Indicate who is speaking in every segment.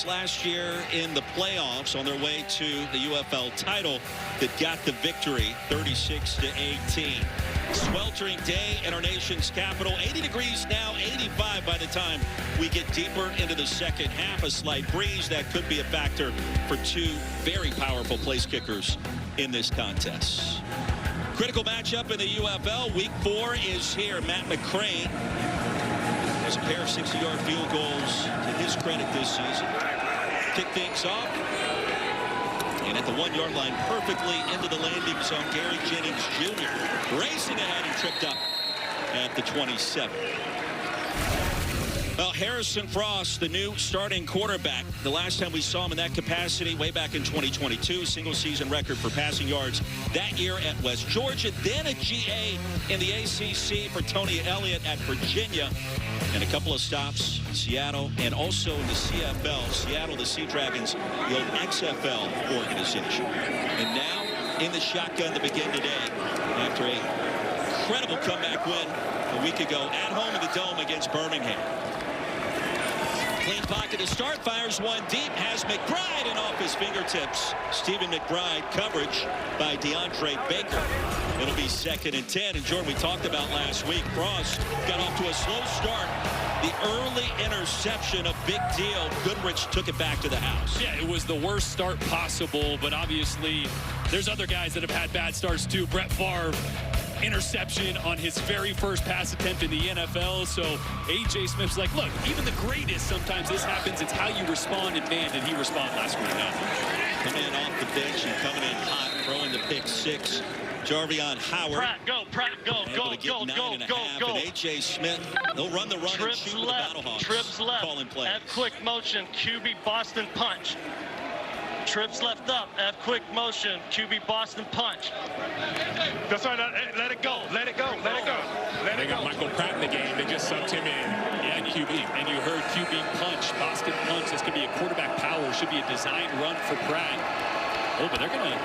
Speaker 1: last year in the playoffs on their way to the UFL title that got the victory 36-18. Sweltering day in our nation's capital. 80 degrees now, 85 by the time we get deeper into the second half. A slight breeze that could be a factor for two very powerful place kickers in this contest. Critical matchup in the UFL. Week 4 is here. Matt McCrane has a pair of 60-yard field goals to his credit this season. Kick things off. And at the 1-yard line, perfectly into the landing zone, Gary Jennings Jr. racing ahead and tripped up at the 27. Well, Harrison Frost, the new starting quarterback. The last time we saw him in that capacity, way back in 2022, single-season record for passing yards that year at West Georgia. Then a GA in the ACC for Tony Elliott at Virginia. And a couple of stops, Seattle, and also in the CFL. Seattle, the Sea Dragons, the old XFL organization. And now in the shotgun to begin today after a incredible comeback win a week ago at home in the Dome against Birmingham. Clean pocket to start, fires one deep, has McBride, and off his fingertips. Stephen McBride, coverage by DeAndre Baker. It'll be 2nd and 10. And Jordan, we talked about last week, Frost got off to a slow start. The early interception, a big deal. Goodrich took it back to the house.
Speaker 2: Yeah, it was the worst start possible, but obviously there's other guys that have had bad starts too. Brett Favre, interception on his very first pass attempt in the NFL. So A.J. Smith's like, look, even the greatest, sometimes this happens. It's how you respond, and man, did he respond last week.
Speaker 1: Coming in off the bench and coming in hot, throwing the pick 6. Jarvion Howard.
Speaker 3: Pratt, go, go.
Speaker 1: And A.J. Smith, they'll run the run and shoot with the Battlehawks.
Speaker 3: Trips left,
Speaker 1: calling plays.
Speaker 3: F quick motion, QB Boston punch. Trips left up, F quick motion, QB Boston punch.
Speaker 4: That's right, let it go, let it go.
Speaker 2: They got Michael Pratt in the game. They just subbed him in. Yeah, QB. And you heard QB punch, Boston punch. This could be a quarterback power. Should be a designed run for Pratt. Oh, but they're gonna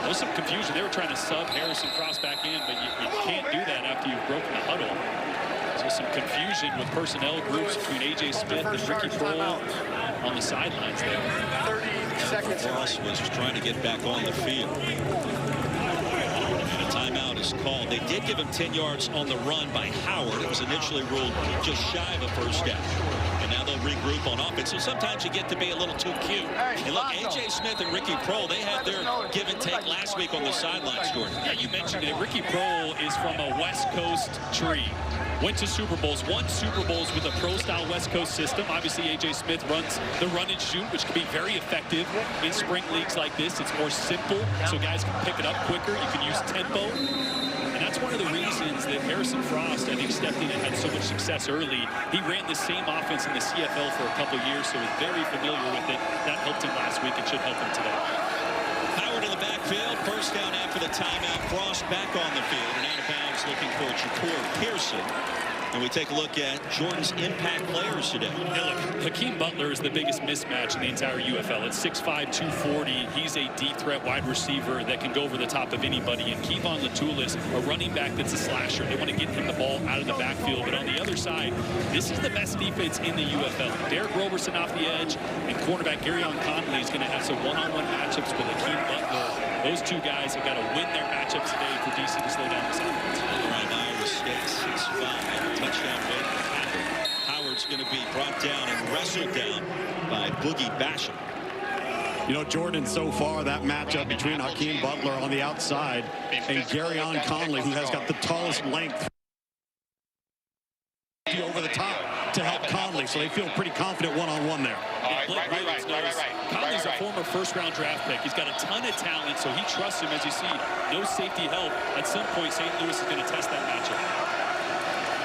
Speaker 2: there's some confusion. They were trying to sub Harrison Frost back in, but you can't do that after you've broken the huddle. So some confusion with personnel groups between A.J. Smith and Ricky Prohl on the sidelines there.
Speaker 4: 30 seconds.
Speaker 1: Frost was trying to get back on the field. And a timeout is called. They did give him 10 yards on the run by Howard. It was initially ruled just shy of a first down. And now they'll regroup on offense. So sometimes you get to be a little too cute. And look, A.J. Smith and Ricky Prohl, they had their give and take last week on the sidelines, Jordan.
Speaker 2: Yeah, you mentioned it. Ricky Prohl is from a West Coast tree. Went to Super Bowls, won Super Bowls with a pro-style West Coast system. Obviously, A.J. Smith runs the run and shoot, which can be very effective in spring leagues like this. It's more simple, so guys can pick it up quicker. You can use tempo. And that's one of the reasons that Harrison Frost, I think, stepped in and had so much success early. He ran the same offense in the CFL for a couple years, so was very familiar with it. That helped him last week. It should help him today.
Speaker 1: Howard in the backfield. First down after the timeout. Frost back on the field and out of bounds looking for Shakur Pearson. And we take a look at Jordan's impact players today.
Speaker 2: Yeah, look, Hakeem Butler is the biggest mismatch in the entire UFL. At 6'5", 240, he's a deep threat wide receiver that can go over the top of anybody. And Kevon Latulis, a running back that's a slasher. They want to get him the ball out of the backfield. But on the other side, this is the best defense in the UFL. Derek Roberson off the edge, and cornerback Garyon Conley is going to have some one-on-one matchups with Hakeem Butler. Those two guys have got to win their matchups today for DC to slow down the offense.
Speaker 1: Right now, Iowa State 6'5". Touchdown win for Howard. Howard's going to be brought down and wrestled down by Boogie Basham.
Speaker 5: You know, Jordan, so far that matchup between Hakeem Butler on the outside and Garyon Conley, who has got the tallest length over the top to help Conley, so they feel pretty confident one-on-one there.
Speaker 2: Conley's a former first-round draft pick. He's got a ton of talent, so he trusts him. As you see, no safety help. At some point, St. Louis is going to test that matchup.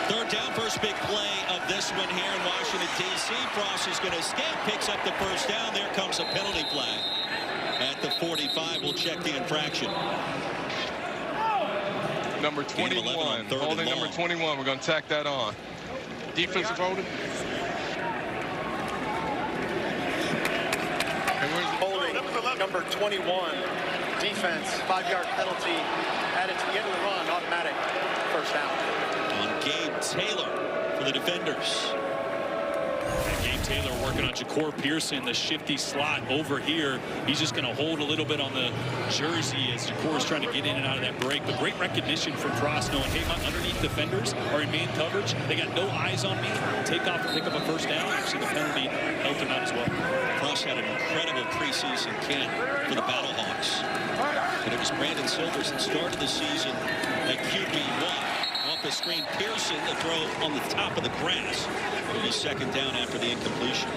Speaker 1: Third down, first big play of this one here in Washington, D.C. Frost is going to escape, picks up the first down. There comes a penalty flag. At the 45, we'll check the infraction.
Speaker 4: Number 21, holding number 21. We're going to tack that on. Defensive holding.
Speaker 6: Holding number 21. Defense, 5-yard penalty added to the end of the run, automatic first down.
Speaker 1: On Gabe Taylor for the defenders.
Speaker 2: Gabe Taylor working on Ja'Cour Pearson, the shifty slot over here. He's just going to hold a little bit on the jersey as Ja'Cour is trying to get in and out of that break. But great recognition from Frost, knowing, hey, my underneath defenders are in man coverage. They got no eyes on me. Take off and pick up a first down. Actually, the penalty helped him out as well.
Speaker 1: Frost had an incredible preseason camp for the Battlehawks. And it was Brandon Silvers that started the season at QB1. Off the screen, Pearson, the throw on the top of the grass. It'll be second down after the incompletion.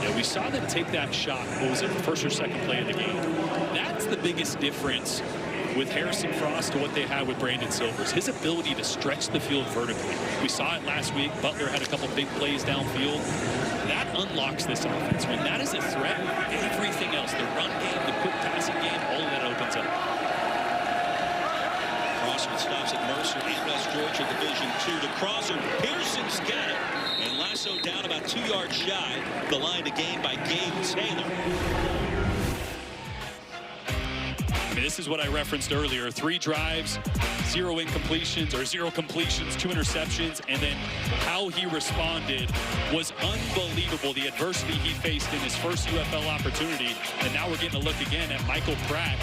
Speaker 2: Yeah, we saw them take that shot. What was it, the first or second play of the game? That's the biggest difference with Harrison Frost to what they had with Brandon Silvers. His ability to stretch the field vertically. We saw it last week. Butler had a couple big plays downfield. That unlocks this offense. When that is a threat, everything else, the run game, the quick passing game, all of that opens up.
Speaker 1: Crossman stops at Mercer in West Georgia Division II to Crosser. Pearson's got it. And Lasso down about 2 yards shy. The line to gain by Gabe Taylor.
Speaker 2: I mean, this is what I referenced earlier. 3 drives, 0 incompletions or 0 completions, 2 interceptions, and then how he responded was unbelievable. The adversity he faced in his first UFL opportunity, and now we're getting a look again at Michael Pratt.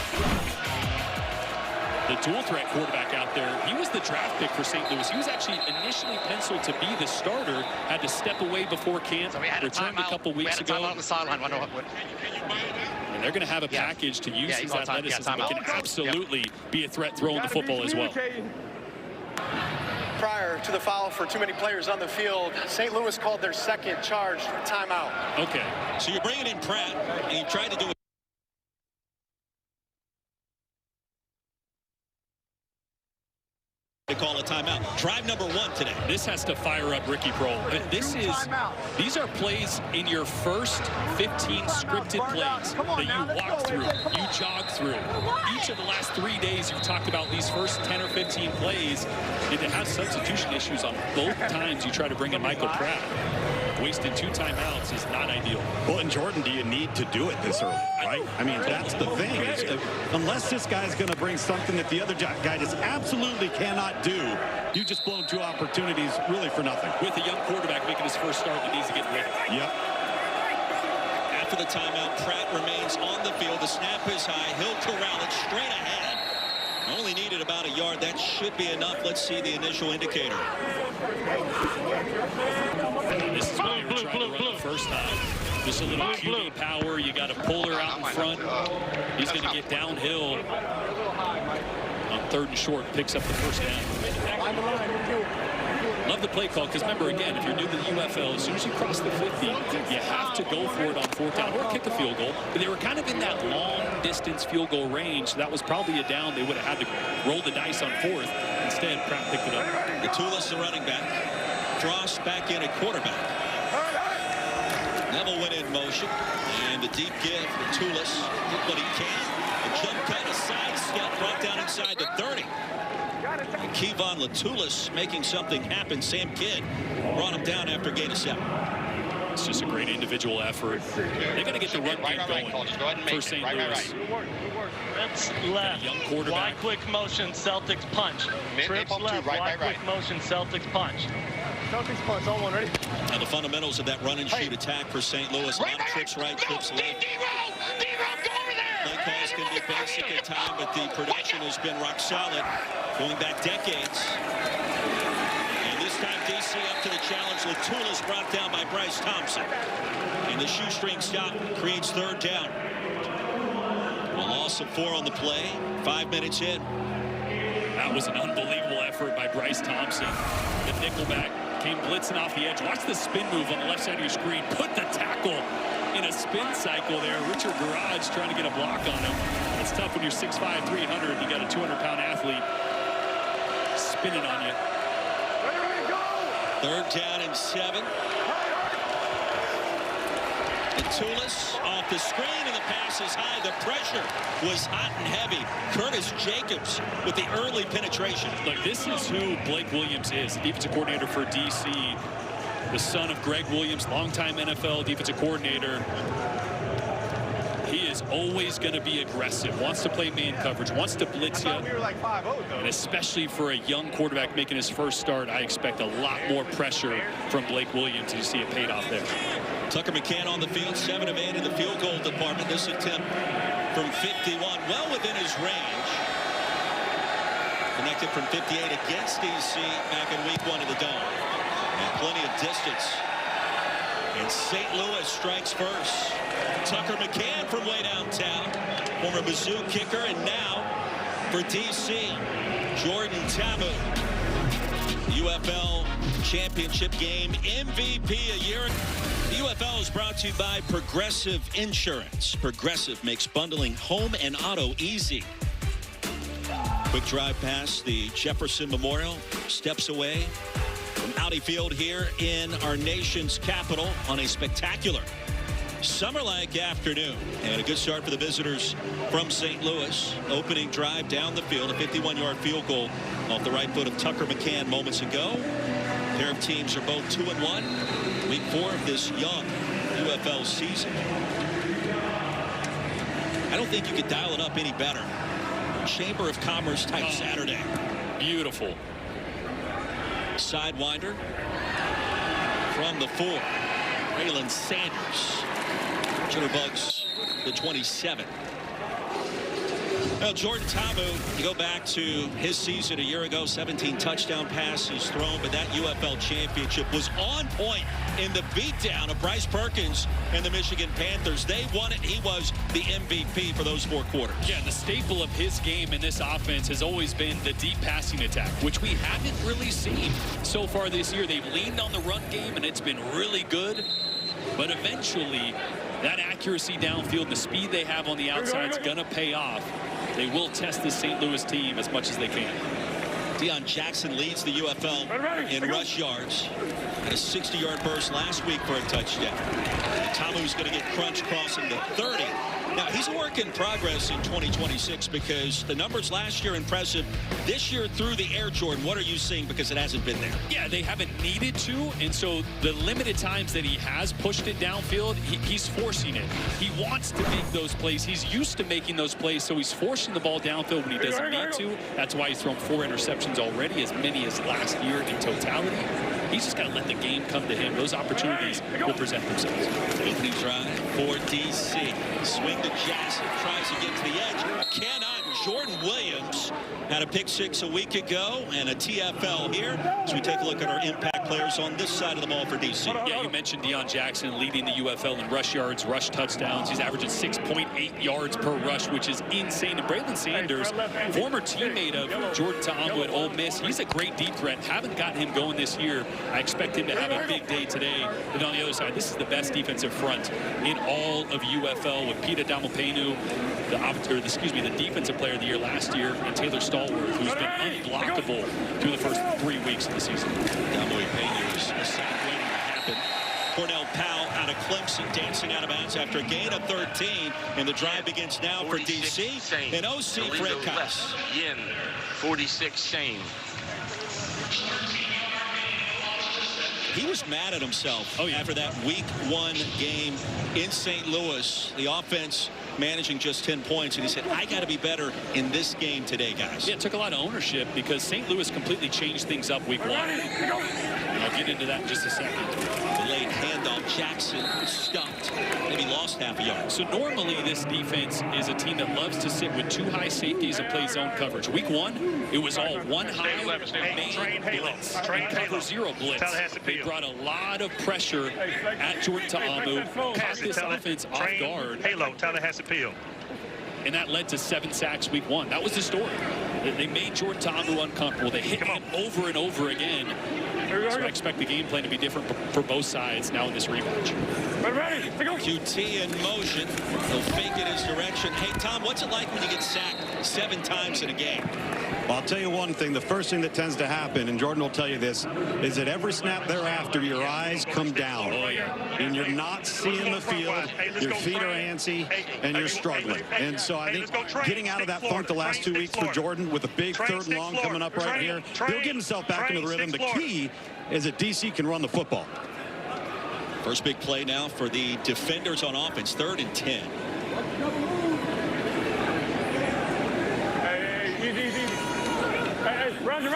Speaker 2: The dual threat quarterback out there. He was the draft pick for St. Louis. He was actually initially penciled to be the starter, had to step away before camp,
Speaker 7: so returned
Speaker 2: a couple weeks ago.
Speaker 7: On the sideline.
Speaker 2: And they're going to have a package to use his athleticism, but can absolutely be a threat throwing the football as well.
Speaker 6: Prior to the foul for too many players on the field, St. Louis called their second charge timeout.
Speaker 2: Okay.
Speaker 1: So you're bringing in Pratt, and you tried to do it. They call a timeout. Drive number 1 today.
Speaker 2: This has to fire up Ricky Prohl. These are plays in your first 15 scripted plays that you walk through, you jog through. Each of the last 3 days you've talked about these first 10 or 15 plays, and to have substitution issues on both times you try to bring in Michael Pratt. Wasting 2 timeouts is not ideal.
Speaker 5: Well, and Jordan, do you need to do it this early, right? I mean, that's the thing. Unless this guy's going to bring something that the other guy just absolutely cannot do, you just blown 2 opportunities really for nothing.
Speaker 2: With a young quarterback making his first start that needs to get ready.
Speaker 5: Yep.
Speaker 1: After the timeout, Pratt remains on the field. The snap is high. He'll corral it straight ahead. Only needed about a yard. That should be enough. Let's see the initial indicator.
Speaker 2: This is why you were trying to run the first time. Just a little QB power. You got a puller out in front. He's going to get downhill on 3rd and short. Picks up the first down. Love the play call, because remember, again, if you're new to the UFL, as soon as you cross the 50, you have to go for it on 4th down or kick a field goal. But they were kind of in that long-distance field goal range. So that was probably a down they would have had to roll the dice on 4th. Instead, Pratt picked it up.
Speaker 1: Gattulis, the running back. Frost back in at quarterback. Neville went in motion. And the deep give for Gattulis. Did what he can. A jump cut, a sidestep, brought down inside the 30. And Kevon Latoulis making something happen. Sam Kidd brought him down after a gain of 7.
Speaker 2: It's just a great individual effort. They got to get the run game going for St. Louis.
Speaker 3: Trips left.
Speaker 2: Young quarterback.
Speaker 3: Wide quick motion, Celtics punch. Trips left. Wide quick motion, Celtics punch.
Speaker 6: Celtics punch, all one, ready?
Speaker 1: Now the fundamentals of that run and shoot attack for St. Louis. A lot of trips right, trips left. Play calls can be basic at times, but the production has been rock solid going back decades. And this time DC up to the challenge. Latoulis brought down by Bryce Thompson. And the shoestring stop creates 3rd down. A loss of 4 on the play. 5 minutes in.
Speaker 2: That was an unbelievable effort by Bryce Thompson. The nickelback came blitzing off the edge. Watch the spin move on the left side of your screen. Put the tackle in a spin cycle there. Richard Garage trying to get a block on him. It's tough when you're 6'5", 300. You got a 200-pound athlete spinning on you.
Speaker 1: 3rd down and 7. Gattulis off the screen, and the pass is high. The pressure was hot and heavy. Curtis Jacobs with the early penetration.
Speaker 2: Look, this is who Blake Williams is, the defensive coordinator for DC. The son of Greg Williams, longtime NFL defensive coordinator. He is is always going to be aggressive, wants to play man coverage, wants to blitz you. And especially for a young quarterback making his first start, I expect a lot more pressure from Blake Williams. You see it paid off there.
Speaker 1: Tucker McCann on the field, 7 of 8 in the field goal department. This attempt from 51, well within his range. Connected from 58 against DC back in week 1 of the Dome. And plenty of distance. And St. Louis strikes first. Tucker McCann from way downtown. Former Mizzou kicker, and now for DC, Jordan Ta'amu. UFL championship game MVP a year ago. The UFL is brought to you by Progressive Insurance. Progressive makes bundling home and auto easy. Quick drive past the Jefferson Memorial. Steps away from Audi Field here in our nation's capital on a spectacular summer-like afternoon. And a good start for the visitors from St. Louis. Opening drive down the field, a 51-yard field goal off the right foot of Tucker McCann moments ago. A pair of teams are both 2-1. Week 4 of this young UFL season. I don't think you could dial it up any better. Chamber of Commerce type Saturday. Beautiful. Sidewinder from the 4. Braylon Sanders. Jitterbugs the 27. Now, Jordan Ta'amu, you go back to his season a year ago, 17 touchdown passes thrown, but that UFL championship was on point in the beatdown of Bryce Perkins and the Michigan Panthers. They won it. He was the MVP for those 4 quarters.
Speaker 2: Yeah, the staple of his game in this offense has always been the deep passing attack, which we haven't really seen so far this year. They've leaned on the run game, and it's been really good. But eventually, that accuracy downfield and the speed they have on the outside is going to pay off. They will test the St. Louis team as much as they can.
Speaker 1: Deion Jackson leads the UFL in rush yards. Had a 60-yard burst last week for a touchdown. Ta'amu's going to get crunched crossing the 30. Now, he's a work in progress in 2026 because the numbers last year impressive. This year through the air, Jordan, what are you seeing because it hasn't been there?
Speaker 2: Yeah, they haven't needed to, and so the limited times that he has pushed it downfield, he's forcing it. He wants to make those plays. He's used to making those plays, so he's forcing the ball downfield when he doesn't need to. That's why he's thrown 4 interceptions already, as many as last year in totality. He's just got to let the game come to him. Those opportunities will present themselves.
Speaker 1: Opening drive for DC. Swing to Jackson. Tries to get to the edge. Cannot. Jordan Williams had a pick 6 a week ago and a TFL here. So we take a look at our impact players on this side of the ball for DC.
Speaker 2: Yeah, you mentioned Deion Jackson leading the UFL in rush yards, rush touchdowns. He's averaging 6.8 yards per rush, which is insane. And Braylon Sanders, former teammate of Jordan Ta'amu at Ole Miss, he's a great deep threat. Haven't gotten him going this year. I expect him to have a big day today. And on the other side, this is the best defensive front in all of UFL with Peter Damopenu, the defensive player of the year last year, and Taylor Stallworth, who's been unblockable through the first 3 weeks of the season.
Speaker 1: Damopenu is a sack waiting to happen. Cornell Powell out of Clemson, dancing out of bounds after a gain of 13, and the drive begins now for DC. And OC Fredkas.
Speaker 7: 46 same.
Speaker 1: He was mad at himself after that week 1 game in St. Louis. The offense managing just 10 points, and he said, I got to be better in this game today, guys.
Speaker 2: Yeah, it took a lot of ownership because St. Louis completely changed things up week 1. I'll get into that in just a second.
Speaker 1: Delayed handoff. Jackson stuffed. Maybe lost half a yard.
Speaker 2: So normally this defense is a team that loves to sit with 2 high safeties and play zone coverage. Week 1, it was all 1 high main blitz. Cover 0 blitz. They brought a lot of pressure at Jordan Ta'amu, caught this offense off guard.
Speaker 8: Halo, Tallahassee Peel.
Speaker 2: And that led to 7 sacks week 1. That was the story. They made Jordan Ta'amu uncomfortable. They hit him over and over again. So I expect the game plan to be different for both sides now in this rematch.
Speaker 1: QT in motion. He'll fake it his direction. Hey, Tom, what's it like when you get sacked 7 times in a game?
Speaker 5: Well, I'll tell you one thing. The first thing that tends to happen, and Jordan will tell you this, is that every snap thereafter, your eyes come down. And you're not seeing the field. Your feet are antsy, and you're struggling. And so I think getting out of that funk the last 2 weeks for Jordan with a big 3rd and long coming up right here, he'll get himself back into the rhythm. The key is that DC can run the football.
Speaker 1: First big play now for the defenders on offense, 3rd and 10.
Speaker 8: Hey, easy, easy, easy. Hey, run. All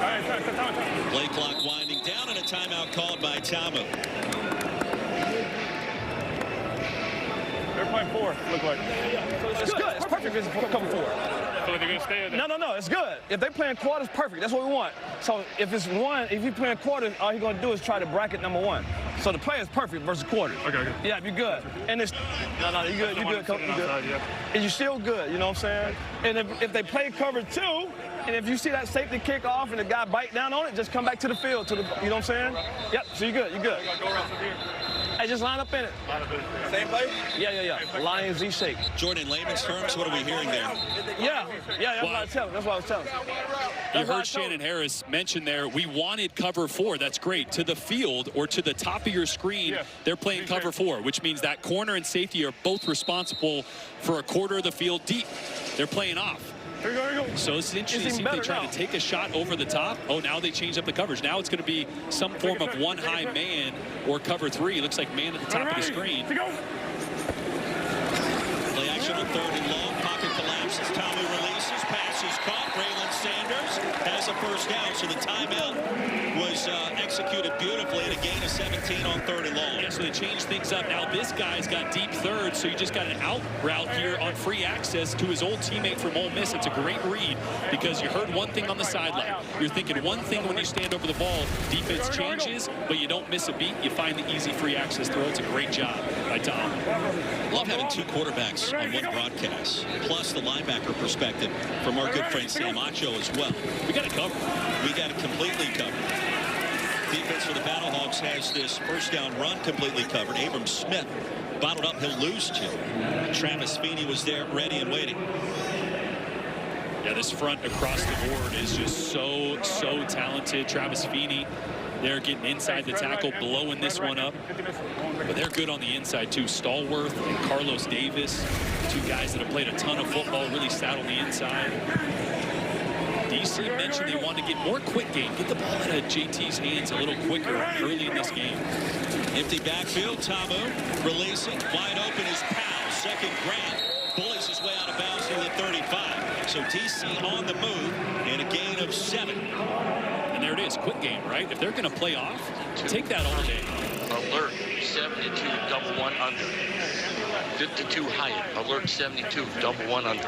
Speaker 8: right, time.
Speaker 1: Play clock winding down and a timeout called by Tamu.
Speaker 8: They're playing 4, look like. It's good. It's perfect if it's cover 4. So they're going to stay there? No, it's good. If they're playing quarters, perfect. That's what we want. So if it's 1, if you're playing quarters, all you're going to do is try to bracket number 1. So the play is perfect versus quarters. Okay. Yeah, you're good. And it's, no, you're good, Coach. You're good. And you're still good, you know what I'm saying? And if they play cover 2, and if you see that safety kick off and the guy bite down on it, just come back to the field, you know what I'm saying? Yep, so you're good. Go around from here. Hey, just line up in it. Same play? Yeah. Lion Z shake.
Speaker 1: Jordan, in layman's terms, what are we hearing there?
Speaker 8: Yeah, that's what I was telling.
Speaker 2: You heard Shannon Harris mention there, we wanted cover 4. That's great. To the field or to the top of your screen, they're playing cover 4, which means that corner and safety are both responsible for a quarter of the field deep. They're playing off.
Speaker 8: Here we go.
Speaker 2: So it's interesting to see if they try to take a shot over the top. Oh, now they changed up the coverage. Now it's going to be some form of one high man or cover 3. Looks like man at the top of the screen.
Speaker 1: Play action on 3rd and long. Pocket collapses. Tamu releases. Pass is caught. Braylon Sanders has a first down. So the timeout was executed beautifully at a gain of 17 on 3rd and long.
Speaker 2: Yeah, so they changed things up. Now this guy's got deep third, so you just got an out route here on free access to his old teammate from Ole Miss. It's a great read because you heard one thing on the sideline. You're thinking one thing when you stand over the ball. Defense changes, but you don't miss a beat. You find the easy free access throw. It's a great job by Tom.
Speaker 1: Love having 2 quarterbacks on one broadcast, plus the linebacker perspective from our good friend Sam Acho as well.
Speaker 2: We got it covered.
Speaker 1: We got it completely covered. Defense for the Battlehawks has this first down run completely covered. Abram Smith bottled up. He'll lose 2. Travis Feeney was there ready and waiting.
Speaker 2: Yeah, this front across the board is just so talented. Travis Feeney, they're getting inside the tackle, blowing this one up. But they're good on the inside, too. Stallworth and Carlos Davis, 2 guys that have played a ton of football, really sat on the inside. DC mentioned they want to get more quick game, get the ball out of JT's hands a little quicker early in this game.
Speaker 1: Empty backfield. Tamu releasing. Wide open is Powell. Second grab. Bullies his way out of bounds to the 35. So DC on the move and a gain of 7.
Speaker 2: And there it is. Quick game, right? If they're going to play off, take that all day.
Speaker 7: Alert 72, double 1 under. 52 higher. Alert 72, double 1 under.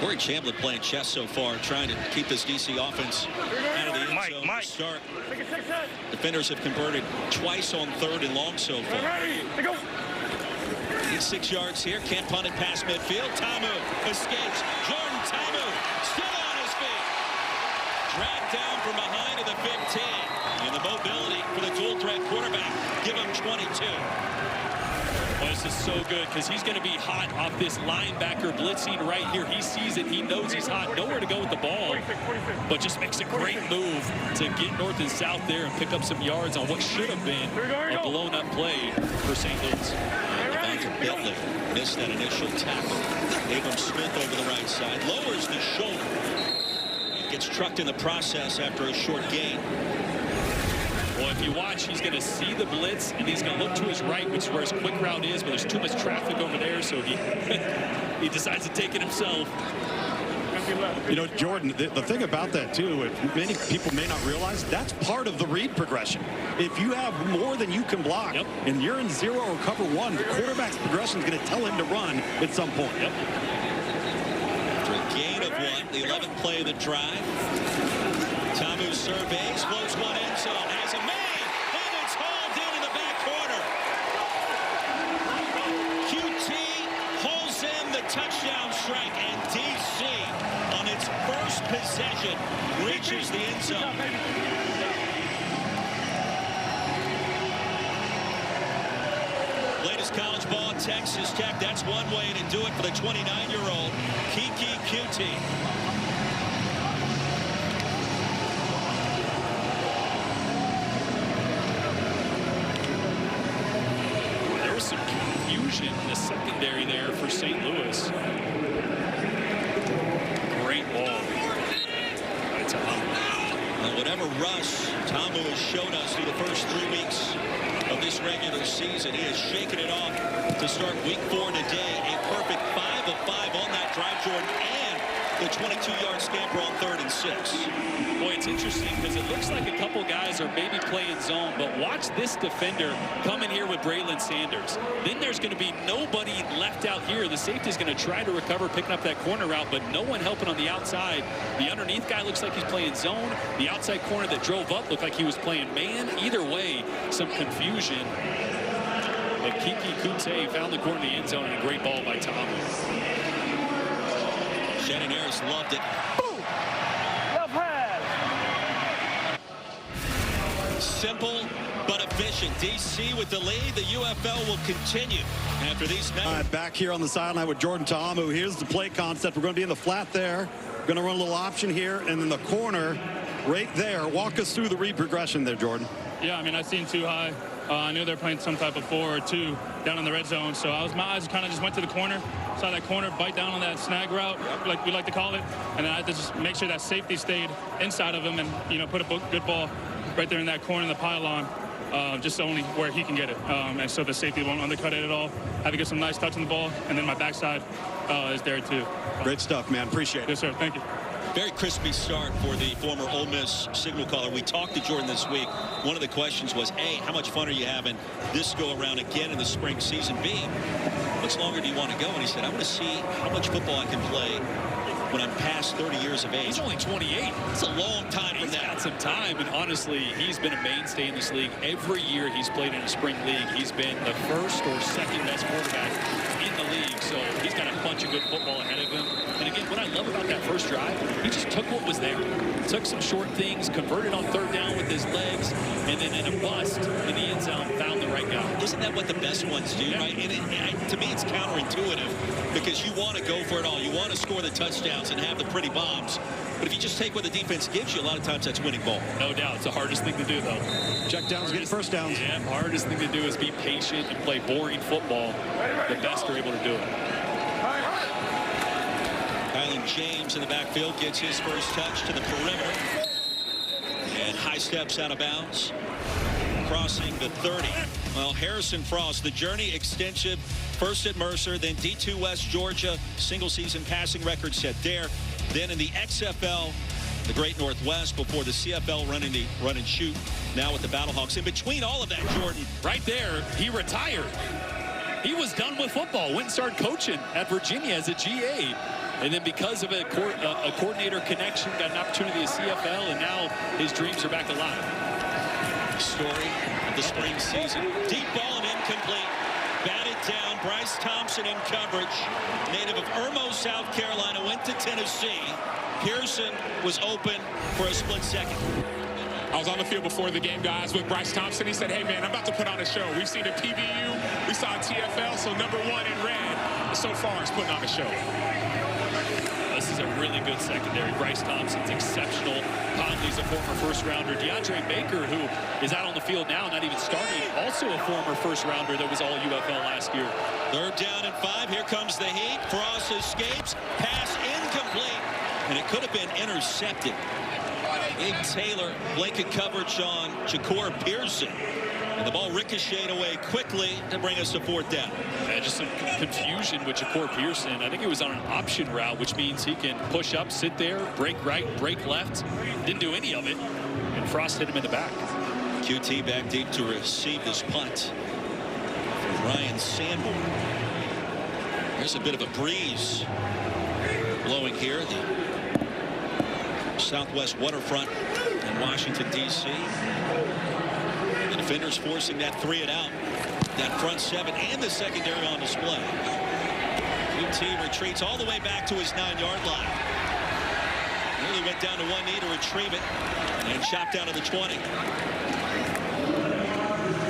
Speaker 1: Corey Chambliss playing chess so far, trying to keep this DC offense out of the end zone to start. Defenders have converted twice on 3rd and long so far. He's 6 yards here. Can't punt it past midfield. Tamu escapes. Jordan Tamu still on his feet. Dragged down from behind to the 15. And the mobility for the dual threat quarterback. Give him 22.
Speaker 2: Well, this is so good because he's going to be hot off this linebacker blitzing right here. He sees it. He knows he's hot. Nowhere to go with the ball, but just makes a great move to get north and south there and pick up some yards on what should have been a blown-up play for St. Louis.
Speaker 1: Bentley missed that initial tackle. Abram Smith over the right side. Lowers the shoulder. Gets trucked in the process after a short gain.
Speaker 2: Well, if you watch, he's going to see the blitz, and he's going to look to his right, which is where his quick route is, but there's too much traffic over there, so he he decides to take it himself.
Speaker 5: You know, Jordan, the thing about that, too, many people may not realize, that's part of the read progression. If you have more than you can block, and you're in 0 or cover 1, the quarterback's progression is going to tell him to run at some point.
Speaker 1: After a gain of 1, the 11th play of the drive. Tamu surveys, floats one end zone, has a man, and it's hauled in the back corner. QT holds in the touchdown strike, and DC on its first possession reaches the end zone. Latest college ball at Texas Tech. That's one way to do it for the 29-year-old Kiki QT.
Speaker 2: Some confusion in the secondary there for St. Louis. Great ball by Tamu.
Speaker 1: Whatever rush Tamu has showed us through the first 3 weeks of this this regular season. He has shaken it off to start week 4 today. A perfect 5 of 5 on that drive, Jordan, and the 22-yard scamper on 3rd and 6.
Speaker 2: Boy, it's interesting because it looks like a couple guys are maybe playing zone, but watch this defender come in here with Braylon Sanders. Then there's going to be nobody left out here. The safety's going to try to recover, picking up that corner route, but no one helping on the outside. The underneath guy looks like he's playing zone. The outside corner that drove up looked like he was playing man. Either way, some confusion. But Kiki Kute found the corner in the end zone, and a great ball by Thomas.
Speaker 1: Shannon Harris loved it.
Speaker 8: Boom! Left hand.
Speaker 1: Simple but efficient. DC with the lead. The UFL will continue after these numbers.
Speaker 5: Back here on the sideline with Jordan Ta'amu. Here's the play concept. We're going to be in the flat there. We're going to run a little option here, and then the corner right there. Walk us through the read progression there, Jordan.
Speaker 9: Yeah, I mean, I seen too high. I knew they were playing some type of 4 or 2 down in the red zone. So my eyes kind of just went to the corner, saw that corner bite down on that snag route, like we like to call it. And then I had to just make sure that safety stayed inside of him and, you know, put a good ball right there in that corner in the pylon, just only where he can get it. And so the safety won't undercut it at all. Had to get some nice touch on the ball. And then my backside is there too.
Speaker 5: Great stuff, man. Appreciate it.
Speaker 9: Yes, sir. Thank you.
Speaker 1: Very crispy start for the former Ole Miss signal caller. We talked to Jordan this week. One of the questions was, A, how much fun are you having this go around again in the spring season? B, how much longer do you want to go? And he said, I want to see how much football I can play when I'm past 30 years of age.
Speaker 2: He's only 28.
Speaker 1: It's a long time for that.
Speaker 2: He's got some time, and honestly, he's been a mainstay in this league. Every year he's played in a spring league, he's been the first or second best quarterback in the league. So he's got a bunch of good football ahead of him. And again, what I love about that first drive, he just took what was there. Took some short things, converted on 3rd down with his legs, and then in a bust in the end zone, found the right guy.
Speaker 1: Isn't that what the best ones do, right? And to me, it's counterintuitive because you want to go for it all. You want to score the touchdowns and have the pretty bombs. But if you just take what the defense gives you, a lot of times that's winning ball.
Speaker 2: No doubt. It's the hardest thing to do, though.
Speaker 5: Check downs, getting first downs.
Speaker 2: Yeah, hardest thing to do is be patient and play boring football. The best are able to do it.
Speaker 1: Kylan James in the backfield gets his first touch to the perimeter. And high steps out of bounds. Crossing the 30. Well, Harrison Frost, the journey extensive. First at Mercer, then D2 West Georgia. Single season passing record set there. Then in the XFL, the Great Northwest, before the CFL running the run and shoot. Now with the Battlehawks. In between all of that, Jordan.
Speaker 2: Right there, he retired. He was done with football. Went and started coaching at Virginia as a GA. And then because of a coordinator connection, got an opportunity at CFL, and now his dreams are back alive.
Speaker 1: Story of the spring season. Deep ball and incomplete. Batted down. Bryce Thompson in coverage. Native of Irmo, South Carolina, went to Tennessee. Pearson was open for a split second.
Speaker 10: I was on the field before the game, guys, with Bryce Thompson. He said, hey, man, I'm about to put on a show. We've seen a PBU. We saw a TFL, so number 1 in red. So far, it's putting on a show.
Speaker 2: This is a really good secondary. Bryce Thompson's exceptional. Conley's a former first-rounder. DeAndre Baker, who is out on the field now, not even starting, also a former first-rounder that was all UFL last year.
Speaker 1: 3rd down and 5. Here comes the heat. Frost escapes. Pass incomplete. And it could have been intercepted. Big Taylor, blanket coverage on Ja'Cour Pearson. And the ball ricocheted away quickly to bring us to 4th down.
Speaker 2: Yeah, just some confusion with Ja'Cour Pearson. I think he was on an option route, which means he can push up, sit there, break right, break left. Didn't do any of it. And Frost hit him in the back.
Speaker 1: QT back deep to receive this punt from Ryan Sanborn. There's a bit of a breeze blowing here. The southwest waterfront in Washington, D.C. The defenders forcing that 3 and out. That front 7 and the secondary on display. QT retreats all the way back to his 9-yard line. Really went down to one knee to retrieve it and chopped out of the 20.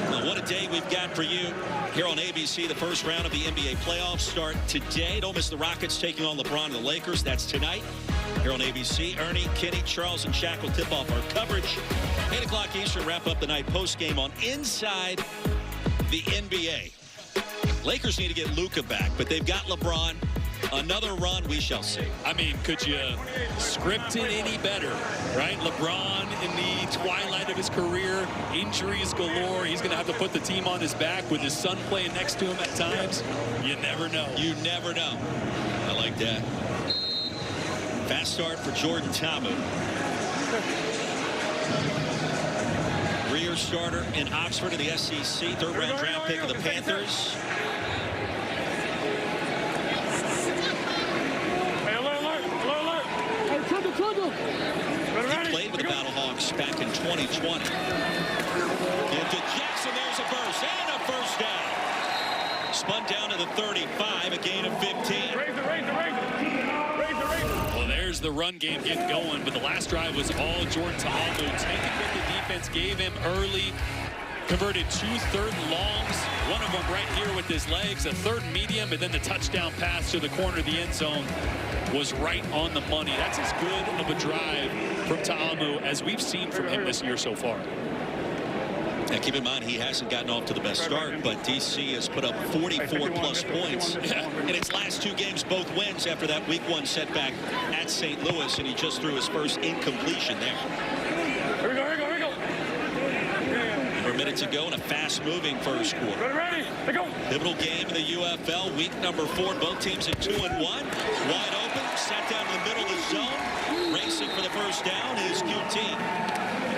Speaker 1: Well, what a day we've got for you here on ABC. The first round of the NBA playoffs start today. Don't miss the Rockets taking on LeBron and the Lakers. That's tonight here on ABC. Ernie, Kenny, Charles, and Shaq will tip off our coverage. 8 o'clock Eastern, wrap up the night post game on Inside the NBA. Lakers need to get Luka back, but they've got LeBron. Another run, we shall see.
Speaker 2: I mean, could you script it any better, right? LeBron in the twilight of his career, injuries galore. He's going to have to put the team on his back with his son playing next to him at times. You never know.
Speaker 1: You never know. I like that. Fast start for Jordan Ta'amu. Rear starter in Oxford in the SEC. Third-round draft pick of the Panthers. He played with the Battlehawks back in 2020. Into Jackson, there's a burst and a first down. Spun down to the 35, a gain of 15.
Speaker 2: Well, there's the run game getting going, but the last drive was all Jordan Ta'amu. Taking what the defense gave him early. Converted 2 third longs, one of them right here with his legs, a third medium, and then the touchdown pass to the corner of the end zone was right on the money. That's as good of a drive from Ta'amu as we've seen from him this year so far.
Speaker 1: Now, keep in mind, he hasn't gotten off to the best start, but DC has put up 44-plus points in its last 2 games, both wins after that Week 1 setback at St. Louis, and he just threw his first incompletion there.
Speaker 8: Here we go, here we go, here we go.
Speaker 1: Minutes ago in a fast-moving first quarter.
Speaker 8: Ready, go.
Speaker 1: Pivotal game in the UFL, week number 4. Both teams at 2-1. Wide open, set down in the middle of the zone. Racing for the first down is QT.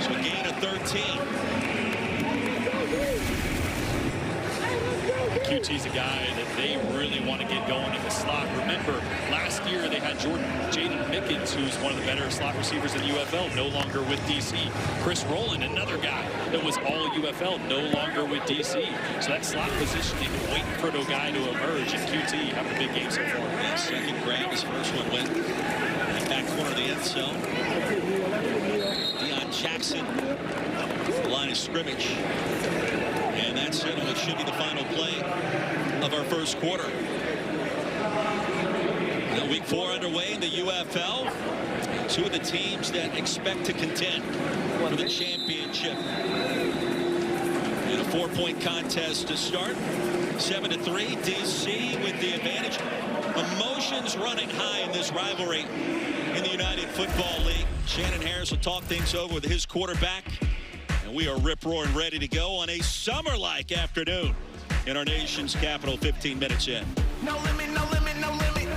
Speaker 1: So a gain of 13.
Speaker 2: QT's a guy that they really want to get going in the slot. Remember, last year they had Jaden Mickens, who's one of the better slot receivers in the UFL, no longer with DC. Chris Rowland, another guy that was all UFL, no longer with DC. So that slot positioning, waiting for the guy to emerge, and QT having a big game so far.
Speaker 1: And second grab, his first one went back corner of the end zone. Deion Jackson, the line of scrimmage. And that's it, what should be the final play of our first quarter. Now, week 4 underway in the UFL. 2 of the teams that expect to contend for the championship. In a 4-point contest to start. 7-3, DC with the advantage. Emotions running high in this rivalry in the United Football League. Shannon Harris will talk things over with his quarterback. And we are rip-roaring ready to go on a summer-like afternoon in our nation's capital, 15 minutes in.
Speaker 11: No limit, no limit, no limit.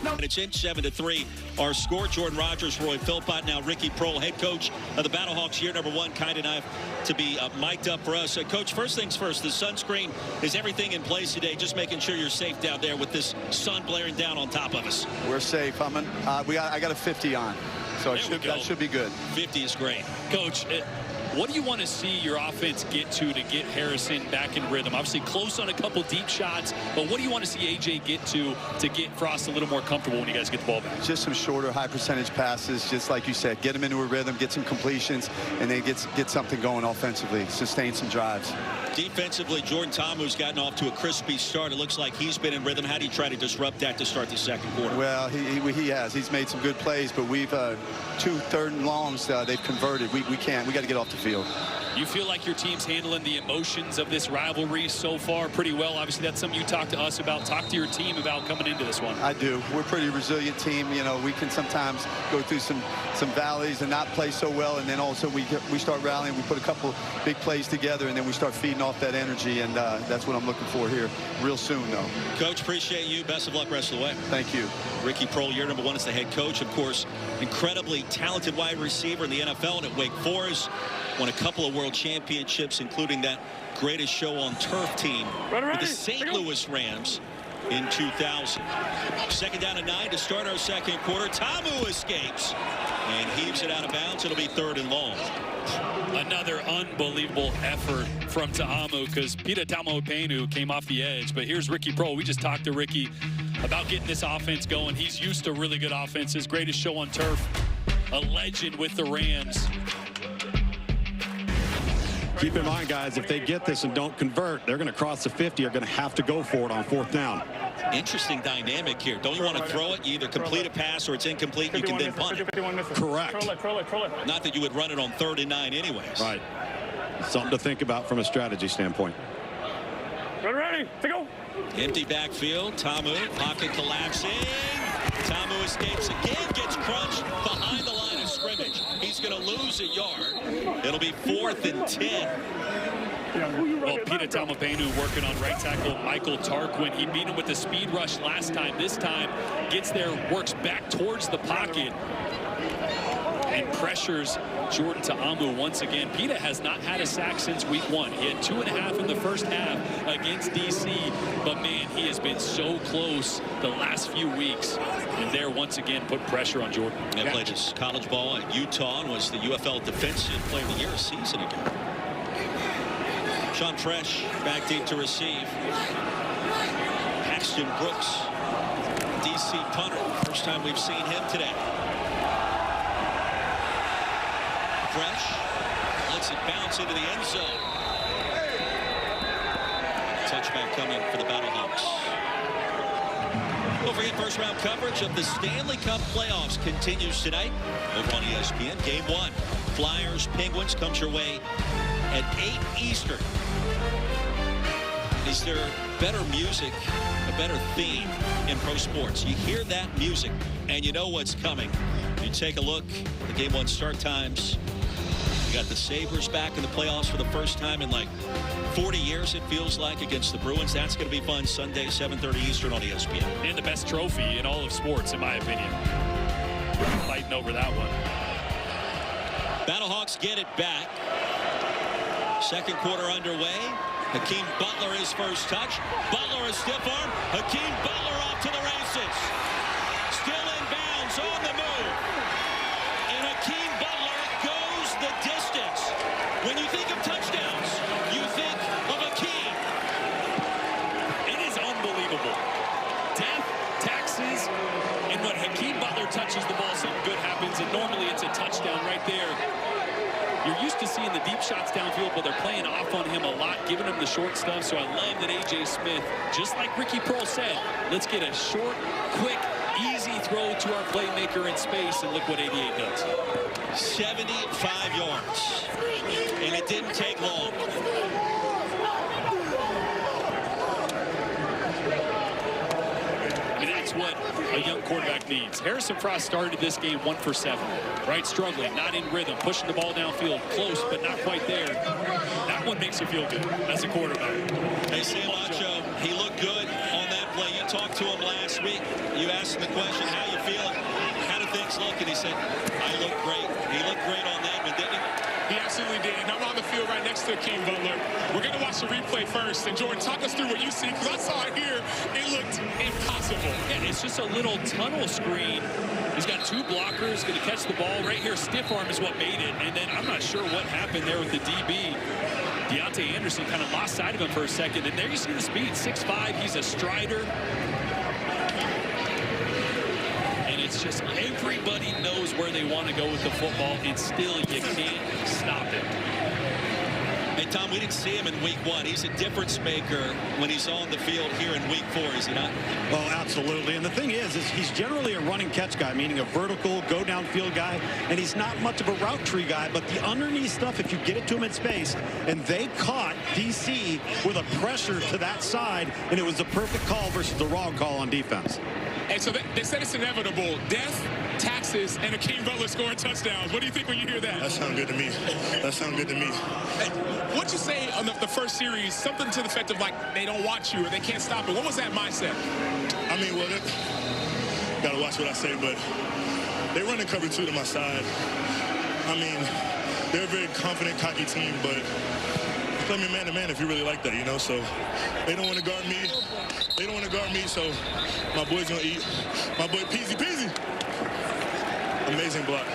Speaker 1: And it's in 7-3. Our score, Jordan Rogers, Roy Philpott, now Ricky Prohl, head coach of the Battlehawks, year number 1, kind enough to be mic'd up for us. Coach, first things first, the sunscreen, is everything in place today? Just making sure you're safe down there with this sun blaring down on top of us.
Speaker 12: We're safe. I got a 50 on. So that should be good.
Speaker 1: 50 is great.
Speaker 2: Coach, what do you want to see your offense get to get Harrison back in rhythm? Obviously close on a couple deep shots, but what do you want to see AJ get to get Frost a little more comfortable when you guys get the ball back?
Speaker 12: Just some shorter, high percentage passes, just like you said. Get him into a rhythm, get some completions, and then get something going offensively, sustain some drives.
Speaker 1: Defensively, Jordan Ta'amu's gotten off to a crispy start. It looks like he's been in rhythm. How do you try to disrupt that to start the second quarter?
Speaker 12: Well, he has. He's made some good plays, but we've 2 third and longs they've converted. We got to get off the field.
Speaker 2: You feel like your team's handling the emotions of this rivalry so far pretty well. Obviously, that's something you talk to us about. Talk to your team about coming into this one.
Speaker 12: I do. We're a pretty resilient team. You know, we can sometimes go through some valleys and not play so well, and then also we start rallying. We put a couple big plays together, and then we start feeding off that energy, and that's what I'm looking for here real soon, though.
Speaker 1: Coach, appreciate you. Best of luck rest of the way.
Speaker 12: Thank you.
Speaker 1: Ricky Prohl, year number 1 as the head coach. Of course, incredibly talented wide receiver in the NFL and at Wake Forest. Won a couple of world championships, including that greatest show on turf team with the St. Louis Rams in 2000. Second down and 9 to start our second quarter. Ta'amu escapes and heaves it out of bounds. It'll be 3rd and long.
Speaker 2: Another unbelievable effort from Ta'amu, because Peter Taumapenu came off the edge. But here's Ricky Prohl. We just talked to Ricky about getting this offense going. He's used to really good offenses. Greatest show on turf. A legend with the Rams.
Speaker 5: Keep in mind, guys, if they get this and don't convert, they're going to cross the 50, are going to have to go for it on 4th down.
Speaker 1: Interesting dynamic here. Don't you want to throw it? You either complete a pass or it's incomplete. You can then punt it.
Speaker 5: Correct.
Speaker 1: Not that you would run it on 3rd and 9 anyways.
Speaker 5: Right. Something to think about from a strategy standpoint.
Speaker 8: Ready to go.
Speaker 1: Empty backfield. Tamu, pocket collapsing. Tamu escapes again, gets crunched behind the line of scrimmage. He's going to lose a yard. It'll be 4th and 10.
Speaker 2: Well, Peter Tamabenu working on right tackle Michael Tarquin. He beat him with the speed rush last time. This time gets there, works back towards the pocket, and pressures Jordan Ta'amu once again. Pita has not had a sack since week 1. He had 2.5 in the first half against DC, but man, he has been so close the last few weeks. And there once again put pressure on Jordan.
Speaker 1: He played his college ball at Utah and was the UFL Defensive Player of the Year a season ago. Sean Fresh back deep to receive. Paxton Brooks, DC punter. First time we've seen him today. Fresh lets it bounce into the end zone. Touchback coming for the Battlehawks. Don't forget, first round coverage of the Stanley Cup playoffs continues tonight over on ESPN. Game 1, Flyers Penguins, comes your way at 8 Eastern. Is there better music, a better theme in pro sports? You hear that music and you know what's coming. You take a look at the Game 1 start times. You got the Sabres back in the playoffs for the first time in like 40 years, it feels like, against the Bruins. That's going to be fun. Sunday, 7:30 Eastern on ESPN.
Speaker 2: And the best trophy in all of sports, in my opinion. Fighting over that one.
Speaker 1: Battlehawks get it back. Second quarter underway. Hakeem Butler, his first touch. Butler, a stiff arm. Hakeem Butler off to the races. Still in bounds, on the move. And Hakeem Butler goes the distance. When you think of touchdowns, you think of Hakeem.
Speaker 2: It is unbelievable. Death, taxes, and when Hakeem Butler touches the ball, something good happens, and normally it's a touchdown right there. You're used to seeing the deep shots downfield, but they're playing off on him a lot, giving him the short stuff. So I love that A.J. Smith, just like Ricky Pearl said, let's get a short, quick, easy throw to our playmaker in space, and look what 88 does.
Speaker 1: 75 yards, and it didn't take long.
Speaker 2: And that's what a young quarterback needs. Harrison Frost started this game 1 for 7, right? Struggling, not in rhythm, pushing the ball downfield, close, but not quite there. That one makes you feel good as a quarterback.
Speaker 1: Hey, Sam Macho, he looked good on that play. You talked to him last week. You asked him the question, how you feeling? How do things look? And he said, I look great. He looked great on that one, didn't he?
Speaker 10: He absolutely did. And I'm on the field right next to Hakeem Butler. We're going to watch the replay first. And Jordan, talk us through what you see, because I saw it here. It looked impossible.
Speaker 2: Yeah, it's just a little tunnel screen. He's got 2 blockers, going to catch the ball. Right here, stiff arm is what made it. And then I'm not sure what happened there with the DB. Deontay Anderson kind of lost sight of him for a second. And there you see the speed, 6'5". He's a strider. It's just everybody knows where they want to go with the football, and still you can't stop it.
Speaker 1: Hey, Tom, we didn't see him in week 1. He's a difference maker when he's on the field here in week 4, is he not?
Speaker 5: Well, absolutely. And the thing is he's generally a running catch guy, meaning a vertical, go downfield guy, and he's not much of a route tree guy, but the underneath stuff, if you get it to him in space, and they caught DC with a pressure to that side, and it was the perfect call versus the wrong call on defense.
Speaker 10: And so they said it's inevitable. Death, taxes, and Hakeem Butler scoring touchdowns. What do you think when you hear that?
Speaker 13: That sounds good to me. That sounds good to me.
Speaker 10: What'd you say on the first series? Something to the effect of, like, they don't watch you or they can't stop it. What was that mindset?
Speaker 13: I mean, well, got to watch what I say, but they run in cover 2 to my side. I mean, they're a very confident, cocky team, but play me man-to-man if you really like that, you know? So they don't want to guard me. They don't want to guard me, so my boy's going to eat. My boy, Peasy. Amazing block.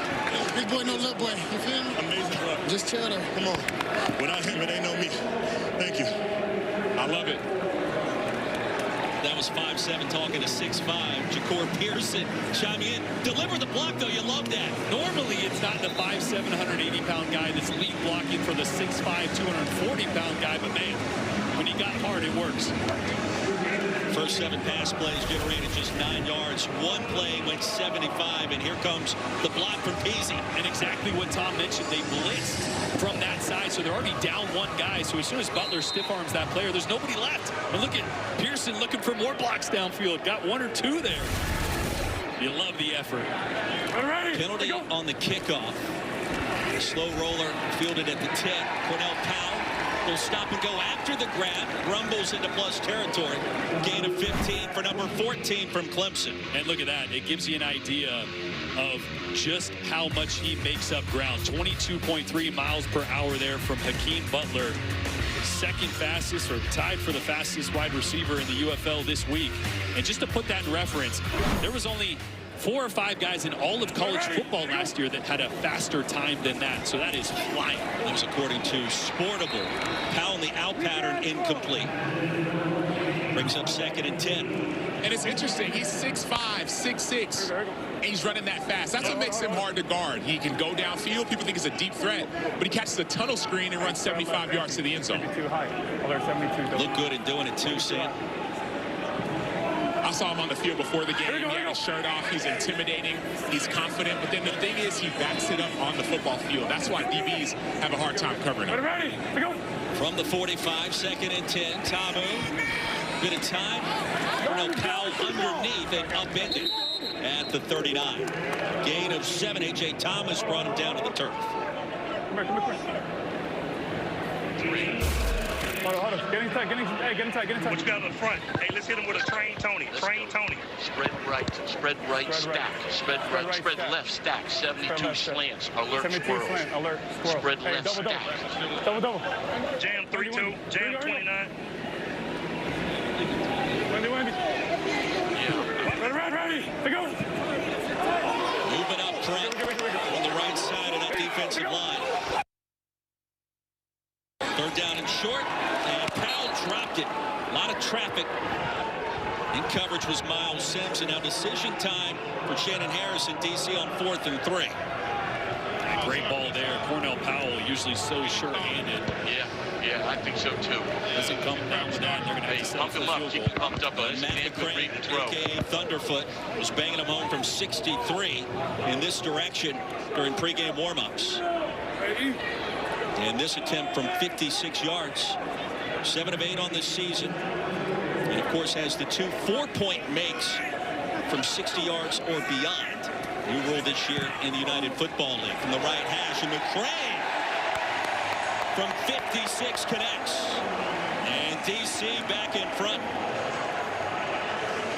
Speaker 14: Big boy, no little boy. You feel me?
Speaker 13: Amazing block.
Speaker 14: Just chill there.
Speaker 13: Come on. Without him, it ain't no me. Thank you.
Speaker 10: I love it.
Speaker 1: That was 5'7", talking to 6'5". Ja'Cour Pearson chiming in. Deliver the block, though. You love that.
Speaker 2: Normally, it's not the 5'7", 180-pound guy that's lead blocking for the 6'5", 240-pound guy, but man, when he got hard, it works.
Speaker 1: First 7 pass plays generated just 9 yards. One play went 75, and here comes the block from Peasy.
Speaker 2: And exactly what Tom mentioned, they blitzed from that side, so they're already down one guy. So as soon as Butler stiff arms that player, there's nobody left. And look at Pearson looking for more blocks downfield. Got 1 or 2 there. You love the effort.
Speaker 1: Penalty on the kickoff. The slow roller fielded at the 10. Cornell Powell will stop and go after the grab. Rumbles into plus territory. Gain of 15 for number 14 from Clemson.
Speaker 2: And look at that. It gives you an idea of just how much he makes up ground. 22.3 miles per hour there from Hakeem Butler. Second fastest, or tied for the fastest wide receiver in the UFL this week. And just to put that in reference, there was only 4 or 5 guys in all of college football last year that had a faster time than that. So that is flying.
Speaker 1: That was according to Sportable. Powell in the out pattern, incomplete. Brings up 2nd and 10.
Speaker 10: And it's interesting. He's 6'5", 6'6", and he's running that fast. That's what makes him hard to guard. He can go downfield. People think it's a deep threat, but he catches a tunnel screen and runs 75 yards to the end zone.
Speaker 1: Look good in doing it too, Sam.
Speaker 10: I saw him on the field before the game. He had his shirt off. He's intimidating. He's confident. But then the thing is, he backs it up on the football field. That's why DBs have a hard time covering him.
Speaker 1: From the 45, 2nd and 10. Tamu, bit of time. Cornell Powell underneath and upended at the 39. Gain of 7. A.J. Thomas brought him down to the turf.
Speaker 8: Hold on. Get inside.
Speaker 3: What you got in the front? Hey, let's hit him with a train Tony. Train Tony.
Speaker 7: Spread right, stack. Spread right, spread left, stack. 72 slants. Alert squirrels.
Speaker 8: Alert squirrel.
Speaker 7: Spread left, stack.
Speaker 8: Double.
Speaker 3: Jam 3-2. Jam 29.
Speaker 8: Wendy. Ready. Go.
Speaker 1: Moving up front on the right side of that defensive line. 3rd down and short, and Powell dropped it. A lot of traffic. In coverage was Miles Sims, and now decision time for Shannon Harris and DC on 4th and 3.
Speaker 2: Great ball there. Cornell Powell, usually so sure-handed.
Speaker 7: Yeah, I think so too.
Speaker 2: Doesn't come down with that. They're going to have to set
Speaker 7: pump him up. Keep him pumped up.
Speaker 1: Matt McCrane, a.k.a. Thunderfoot, was banging him home from 63 in this direction during pregame warm-ups. And this attempt from 56 yards, 7 of 8 on this season. And, of course, has the 2 4-point makes from 60 yards or beyond. New rule this year in the United Football League. From the right hash, and McCrane from 56 connects. And DC back in front.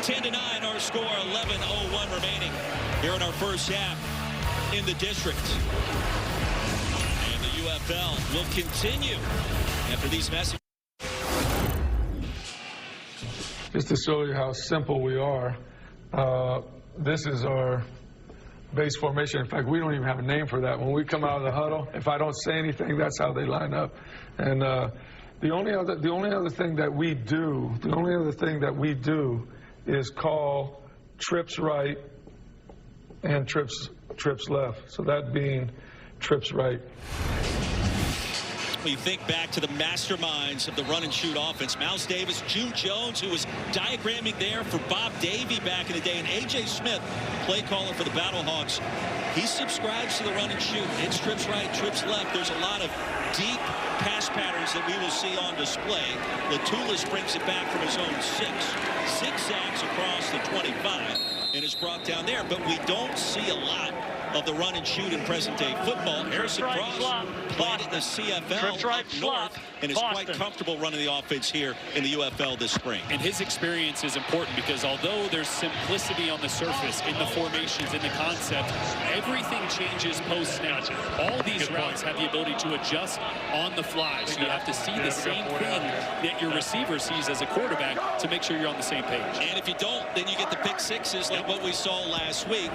Speaker 1: 10-9 our score, 11:01 remaining here in our first half in the district. UFL will continue after these messages.
Speaker 15: Just to show you how simple we are, this is our base formation. In fact, we don't even have a name for that. When we come out of the huddle, if I don't say anything, that's how they line up. And the only other thing that we do is call trips right and trips left. So that being trips right.
Speaker 1: We think back to the masterminds of the run-and-shoot offense. Miles Davis, June Jones, who was diagramming there for Bob Davie back in the day, and A.J. Smith, play caller for the Battlehawks. He subscribes to the run-and-shoot. It's trips right, trips left. There's a lot of deep pass patterns that we will see on display. Latulis brings it back from his own 6. Zigzags across the 25 and is brought down there, but we don't see a lot of the run and shoot in present-day football. Harrison Cross played in the CFL up north and is quite comfortable running the offense here in the UFL this spring.
Speaker 2: And his experience is important because although there's simplicity on the surface in the formations, in the concept, everything changes post-snap. All these routes have the ability to adjust on the fly. So you have to see the same thing that your receiver sees as a quarterback to make sure you're on the same page.
Speaker 1: And if you don't, then you get the pick sixes like what we saw last week.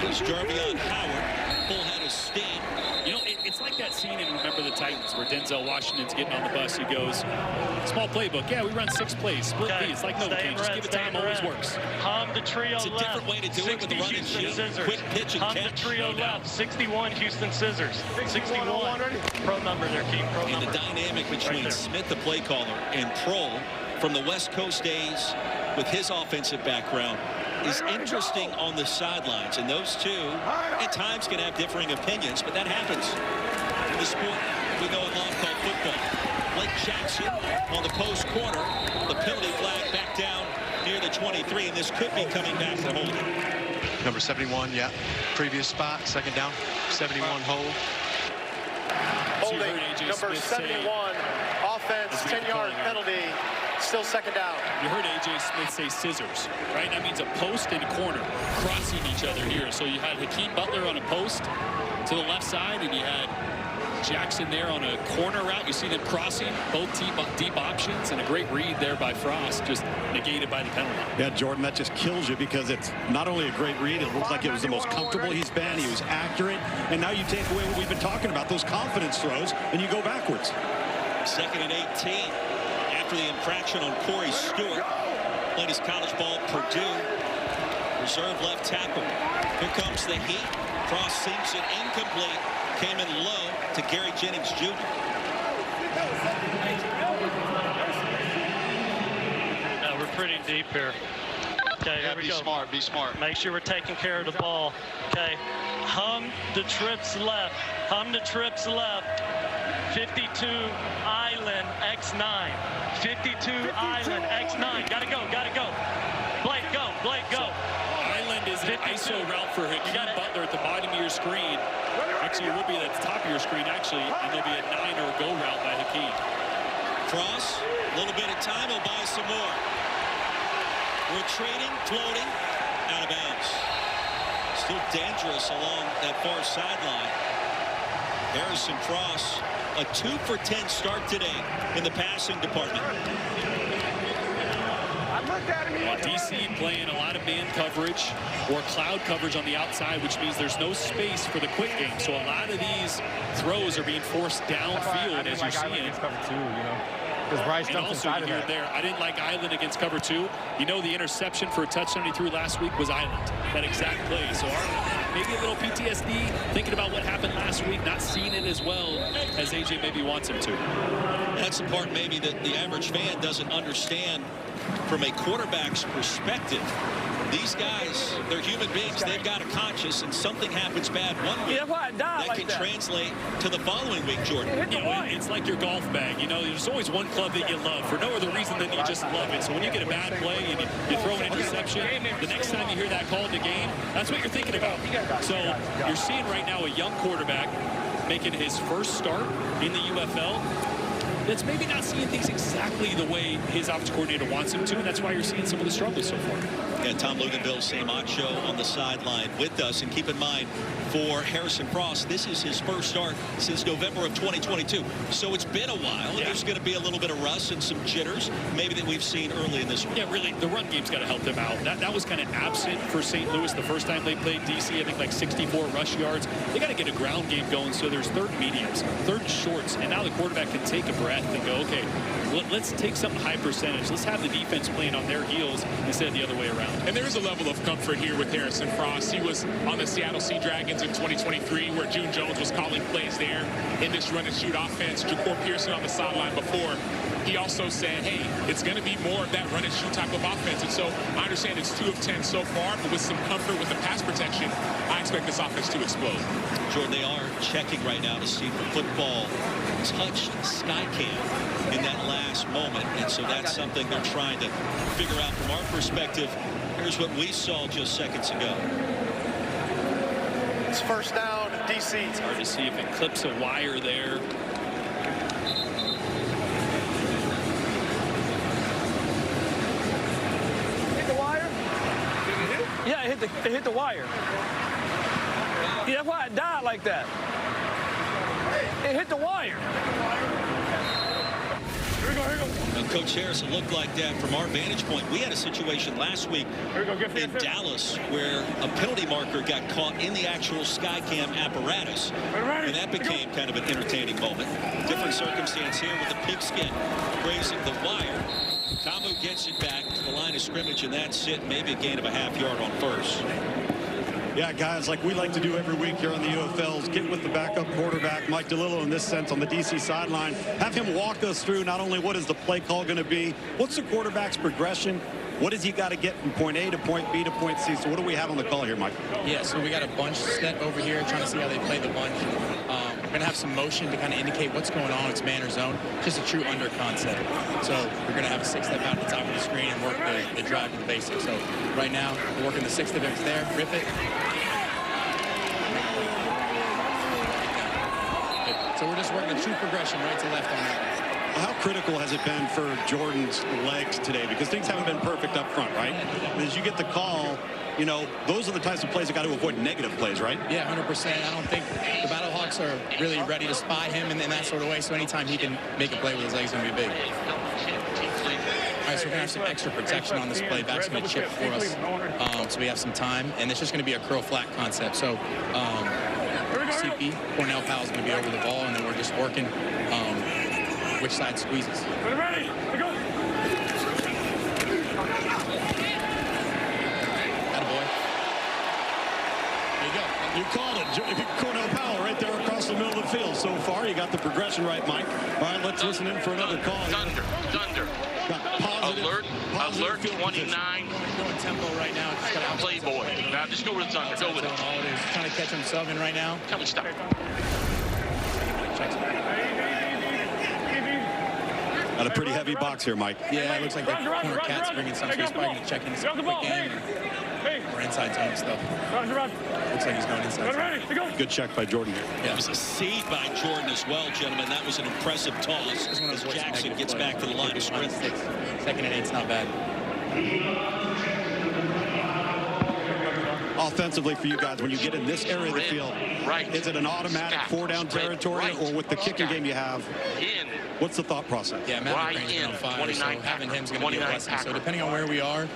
Speaker 1: As Jarvion Howard, full head of steam.
Speaker 2: You know, it's like that scene in Remember the Titans where Denzel Washington's getting on the bus. He goes, small playbook. Yeah, we run 6 plays. Split B. It's like Novocaine. Just give it time. Always works.
Speaker 3: Hum the trio
Speaker 1: left. It's a different way to do it with the run and shoot. Quick pitch and catch.
Speaker 3: The trio left. 61 Houston Scissors. 61. Pro number there, Keith. Pro number.
Speaker 1: And the dynamic between Smith, the play caller, and Prohl from the West Coast days with his offensive background is interesting on the sidelines. And those two at times can have differing opinions, but that happens in the sport we know and love called football. Blake Jackson on the post corner. The penalty flag back down near the 23, and this could be coming back to hold it.
Speaker 6: Number 71, yeah. Previous spot, second down, 71 hold.
Speaker 3: Holding, number 71, offense, 10-yard penalty, still second down.
Speaker 2: You heard A.J. Smith say scissors, right? That means a post and a corner crossing each other here. So you had Hakeem Butler on a post to the left side, and you had Jackson there on a corner route. You see them crossing, both deep options, and a great read there by Frost, just negated by the penalty.
Speaker 5: Yeah, Jordan, that just kills you because it's not only a great read, it looks like it was the most comfortable he's been. He was accurate, and now you take away what we've been talking about, those confidence throws, and you go backwards.
Speaker 1: 2nd and 18 after the infraction on Corey Stewart. Played his college ball at Purdue. Reserve left tackle. Here comes the heat. Cross seems it incomplete. Came in low to Gary Jennings Jr.
Speaker 3: We're pretty deep here. Okay, here we go.
Speaker 6: Be smart.
Speaker 3: Make sure we're taking care of the ball. Okay, hum the trips left. 52 Island X9. 52 Island X9. Gotta go. Blake, go.
Speaker 2: Island is an ISO route for Hakeem Butler at the bottom of your screen. Actually, it would be at the top of your screen, actually, and there'll be a 9 or a go route by Hakeem.
Speaker 1: Cross, a little bit of time, he'll buy some more. Retreating, floating, out of bounds. Still dangerous along that far sideline. Harrison Cross, a 2 for 10 start today in the passing department.
Speaker 2: DC playing a lot of man coverage or cloud coverage on the outside, which means there's no space for the quick game. So a lot of these throws are being forced downfield, as you're seeing. And also you hear there, I didn't like Island against cover 2. You know, the interception for a touchdown he threw last week was Island, that exact play. So maybe a little PTSD, thinking about what happened last week, not seeing it as well as AJ maybe wants him to.
Speaker 1: That's the part maybe that the average fan doesn't understand from a quarterback's perspective. These guys, they're human beings. They've got a conscience, and something happens bad one week that can translate to the following week, Jordan.
Speaker 2: You know, it's like your golf bag. You know, there's always one club that you love for no other reason than you just love it. So when you get a bad play and you throw an interception, the next time you hear that call in the game, that's what you're thinking about. So you're seeing right now a young quarterback making his first start in the UFL. That's maybe not seeing things exactly the way his offensive coordinator wants him to, and that's why you're seeing some of the struggles so far.
Speaker 1: Yeah, Tom Luganville, same odd show on the sideline with us. And keep in mind, for Harrison Frost, this is his first start since November of 2022. So it's been a while. Yeah. There's going to be a little bit of rust and some jitters, maybe that we've seen early in this one.
Speaker 2: Yeah, really, the run game's got to help them out. That was kind of absent for St. Louis the first time they played DC. I think like 64 rush yards. They got to get a ground game going, so there's third mediums, third shorts, and now the quarterback can take a breath and go, okay, let's take something high percentage. Let's have the defense playing on their heels instead of the other way around.
Speaker 10: And there is a level of comfort here with Harrison Frost. He was on the Seattle Sea Dragons in 2023 where June Jones was calling plays there in this run and shoot offense. Ja'Cour Pearson on the sideline before. He also said, hey, it's going to be more of that run and shoot type of offense. And so I understand it's 2 of 10 so far, but with some comfort with the pass protection, I expect this offense to explode.
Speaker 1: Jordan, they are checking right now to see if the football touched Skycam in that last moment. And so that's something they're trying to figure out from our perspective. Here's what we saw just seconds ago.
Speaker 3: It's first down, DC.
Speaker 2: It's hard to see if it clips a wire there.
Speaker 8: Hit the wire? Yeah, it hit the wire. Yeah, that's why it died like that. It hit the wire.
Speaker 1: Now, Coach Harrison looked like that from our vantage point. We had a situation last week in Dallas where a penalty marker got caught in the actual Skycam apparatus, and that became kind of an entertaining moment. Different circumstance here with the pigskin grazing the wire. Tamu gets it back to the line of scrimmage, and that's it. Maybe a gain of a half yard on first.
Speaker 5: Yeah, guys, like we like to do every week here on the UFLs, get with the backup quarterback, Mike DeLillo, in this sense, on the DC sideline. Have him walk us through not only what is the play call going to be, what's the quarterback's progression, what does he got to get from point A to point B to point C? So what do we have on the call here, Mike?
Speaker 16: Yeah, so we got a bunch set over here, trying to see how they play the bunch. We're going to have some motion to kind of indicate what's going on. It's man or zone, just a true under concept. So we're going to have a 6-step out at the top of the screen and work the drive to the basics. So right now, we're working the 6-step. If it's there, rip it. So we're just working a true progression right to left on that.
Speaker 5: How critical has it been for Jordan's legs today? Because things haven't been perfect up front, right? As you get the call, you know, those are the types of plays that got to avoid negative plays, right?
Speaker 16: Yeah, 100%. I don't think the Battlehawks are really ready to spy him in that sort of way. So anytime he can make a play with his legs, it's going to be big. All right, so we're going to have some extra protection on this play. Back's going to chip for us. So we have some time. And it's just going to be a curl flat concept. So CP, Cornell Powell's going to be over the ball, and then we're just working which side squeezes.
Speaker 8: Ready, go.
Speaker 16: Attaboy. There you go.
Speaker 5: You called it. Cornell Powell right there across the middle of the field. So far, you got the progression right, Mike. All right, let's listen in for another call.
Speaker 7: Thunder. Alert 29.
Speaker 16: Going tempo right now.
Speaker 7: Playboy. Now just go with the thunder. Go with it.
Speaker 16: All it is. Trying to catch himself in right now.
Speaker 7: Tell me stop.
Speaker 5: Got a pretty heavy box here, Mike.
Speaker 16: Yeah, it looks like the corner cat's bringing some, so he's probably going to check in some quick game or inside zone stuff. Looks like he's going inside zone.
Speaker 5: Good check by Jordan here.
Speaker 1: Yeah. It was a seed by Jordan as well, gentlemen. That was an impressive toss as Jackson gets back to the line of scrimmage.
Speaker 16: 2nd and 8's not bad.
Speaker 5: Offensively for you guys, when you get in this area of the field, is it an automatic 4-down territory, or with the kicking game you have, what's the thought process?
Speaker 16: Yeah, Matt McCrane's been on fire, so having him's going to be a blessing. So depending on where we are,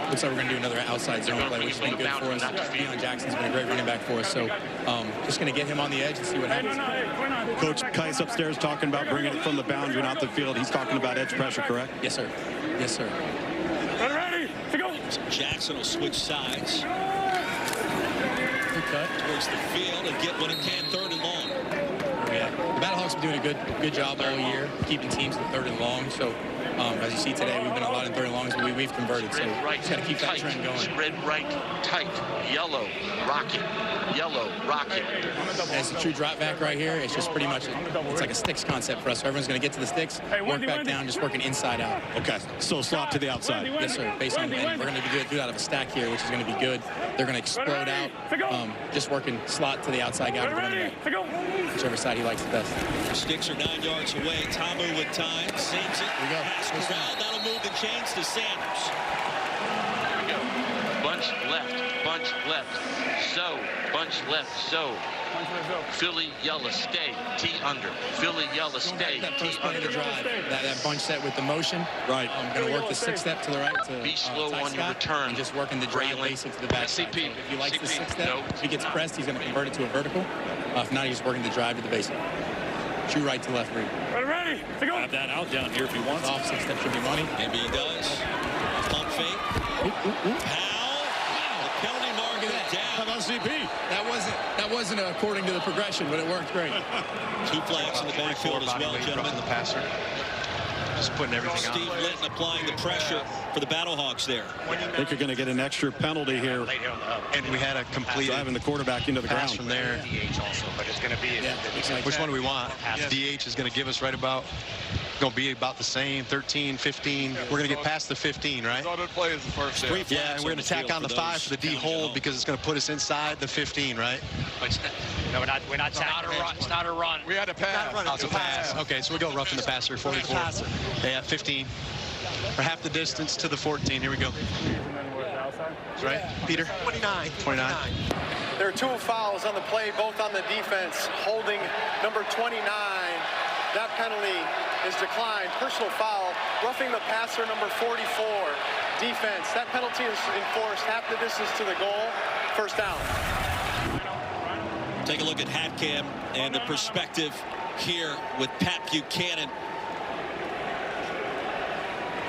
Speaker 16: looks like we're going to do another outside zone play, which has been good for us. Deion Jackson's been a great running back for us, so just going to get him on the edge and see what happens.
Speaker 5: Coach Kais upstairs talking about bringing it from the boundary, not the field. He's talking about edge pressure, correct?
Speaker 16: Yes, sir. Yes, sir.
Speaker 8: Ready to go.
Speaker 1: Jackson will switch sides. Towards the field and get what it can, 3rd and long.
Speaker 16: Yeah, the Battlehawks have been doing a good job all year, keeping teams to 3rd and long. So as you see today, we've been a lot in 3rd and longs, but we've converted. So just got to keep that trend going.
Speaker 7: Spread right, tight, yellow, rocket, yellow, rocket.
Speaker 16: And it's a true drop back right here. It's just pretty much, it's like a sticks concept for us. So everyone's going to get to the sticks, work back down, just working inside out.
Speaker 5: Okay, so slot to the outside.
Speaker 16: Yes, sir. Based on, and we're going to do it out of a stack here, which is going to be good. They're going to explode out, just working slot to the outside guy. Whichever side he likes the best.
Speaker 1: The sticks are 9 yards away. Tamu with time. Saves it.
Speaker 16: Here we go.
Speaker 1: Corral. That'll move the chains to Sanders.
Speaker 7: Here we go. Bunch left. Bunch left. So. Bunch left. So. Philly yellow stay. T under. Philly yellow stay.
Speaker 16: That first play of the drive. That bunch set with the motion.
Speaker 5: Right.
Speaker 16: I'm going to work the 6-step to the right. To,
Speaker 7: be slow on your return.
Speaker 16: And just working the drive basic to the back.
Speaker 7: CP.
Speaker 16: So if he likes the 6-step,
Speaker 7: no.
Speaker 16: if he gets pressed, he's going to convert it to a vertical. If not, he's just working the drive to the basic. True right to left read.
Speaker 8: Ready to go.
Speaker 2: Have that out down here if he wants.
Speaker 16: Off 6-step should be money.
Speaker 1: Maybe he does. Pump fake. Powell. The penalty mark is down.
Speaker 5: How about CP?
Speaker 16: That wasn't according to the progression, but it worked great.
Speaker 1: 2 flags in the backfield as well, gentlemen.
Speaker 6: The passer. Just putting everything
Speaker 1: Steve Litton applying the pressure for the Battlehawks there.
Speaker 5: I think you're going to get an extra penalty here.
Speaker 6: And we had a complete
Speaker 5: driving the quarterback into the ground
Speaker 6: from there.
Speaker 17: DH also, but it's going to be
Speaker 6: which one do we want? DH is going to give us right about, going to be about the same, 13, 15. We're going to get past the 15, right?
Speaker 4: Play is the first down.
Speaker 6: Yeah, and we're going to tack on the 5 for the D hold because it's going to put us inside the 15, right?
Speaker 17: No, we're not tacking. It's not a run.
Speaker 4: We had a pass.
Speaker 6: Oh, it's a pass. Okay, so we go roughing the passer, 44. Yeah, 15. For half the distance to the 14. Here we go. Right, Peter? 29. There are 2 fouls on the play, both on the defense. Holding number 29. That penalty is declined. Personal foul. Roughing the passer, number 44. Defense. That penalty is enforced half the distance to the goal. First down.
Speaker 1: Take a look at HatCam and the perspective here with Pat Buchanan.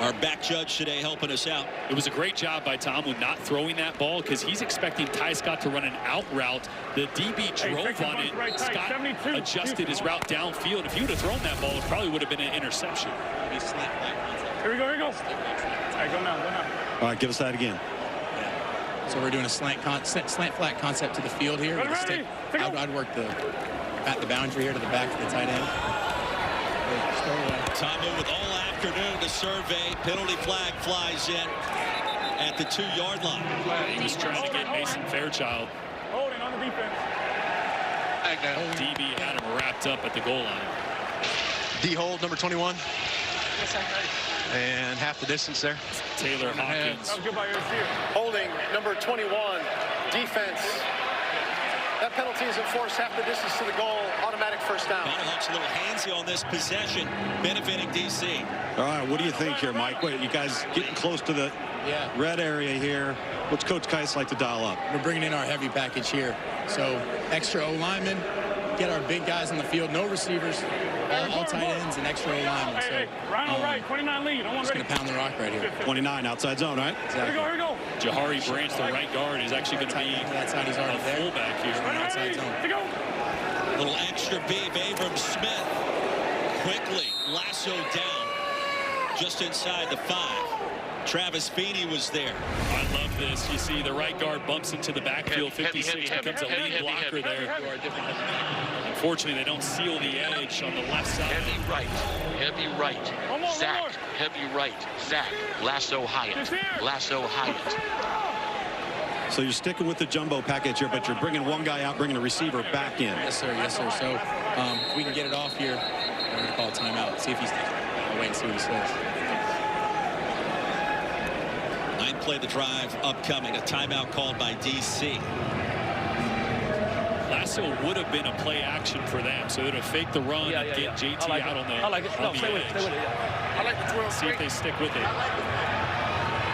Speaker 1: Our back judge today helping us out.
Speaker 2: It was a great job by Tamu not throwing that ball because he's expecting Ty Scott to run an out route. The DB drove on it. Scott adjusted his route downfield. If he would have thrown that ball, it probably would have been an interception.
Speaker 8: Here we go, here we go. All right, go now, go now.
Speaker 5: All right, give us that again.
Speaker 16: So we're doing a slant flat concept to the field here. With a stick. I'd work at the boundary here to the back of the tight end.
Speaker 1: Tamu with all afternoon to survey. Penalty flag flies in at the 2-yard line.
Speaker 2: He was trying to get Mason Fairchild.
Speaker 8: Holding on the defense.
Speaker 2: DB had him wrapped up at the goal line.
Speaker 6: D-hold, number 21. And half the distance there.
Speaker 2: Taylor Hawkins.
Speaker 6: Holding, number 21, defense. That penalty is enforced half the distance to the goal. Automatic first down.
Speaker 1: Battlehawks a little handsy on this possession, benefiting DC.
Speaker 5: All right, what do you think here, Mike? Wait, you guys getting close to the red area here. What's Coach Keiss like to dial up?
Speaker 16: We're bringing in our heavy package here. So extra O-linemen, get our big guys on the field, no receivers, all tight ends and extra O-linemen. So
Speaker 8: right, 29 lead.
Speaker 16: Just going to pound the rock right here.
Speaker 5: 29 outside zone, right?
Speaker 16: Exactly.
Speaker 8: Here we go.
Speaker 2: Jahari Branch, the right guard, is actually going to be
Speaker 16: that side. He's already there.
Speaker 2: Fullback here on the outside zone.
Speaker 1: A little extra beef. Abram Smith quickly lassoed down just inside the 5. Travis Feeney was there.
Speaker 2: I love this. You see the right guard bumps into the backfield. 56 becomes a lead blocker there. Unfortunately, they don't seal the edge on the left side.
Speaker 7: Heavy right. Zach. Heavy right. Zach. Lasso Hyatt. Lasso Hyatt.
Speaker 5: So you're sticking with the jumbo package here, but you're bringing one guy out, bringing a receiver back in.
Speaker 16: Yes, sir. Yes, sir. So if we can get it off here, we're going to call a timeout. See if he's... I'll wait and see what he says.
Speaker 1: 9th play of the drive upcoming. A timeout called by DC.
Speaker 2: Lasso would have been a play action for them, so they'd have faked the run and get JT out on the
Speaker 8: I like it. No, stay with it. Stay with it. I like the 12.
Speaker 2: See if they stick with it.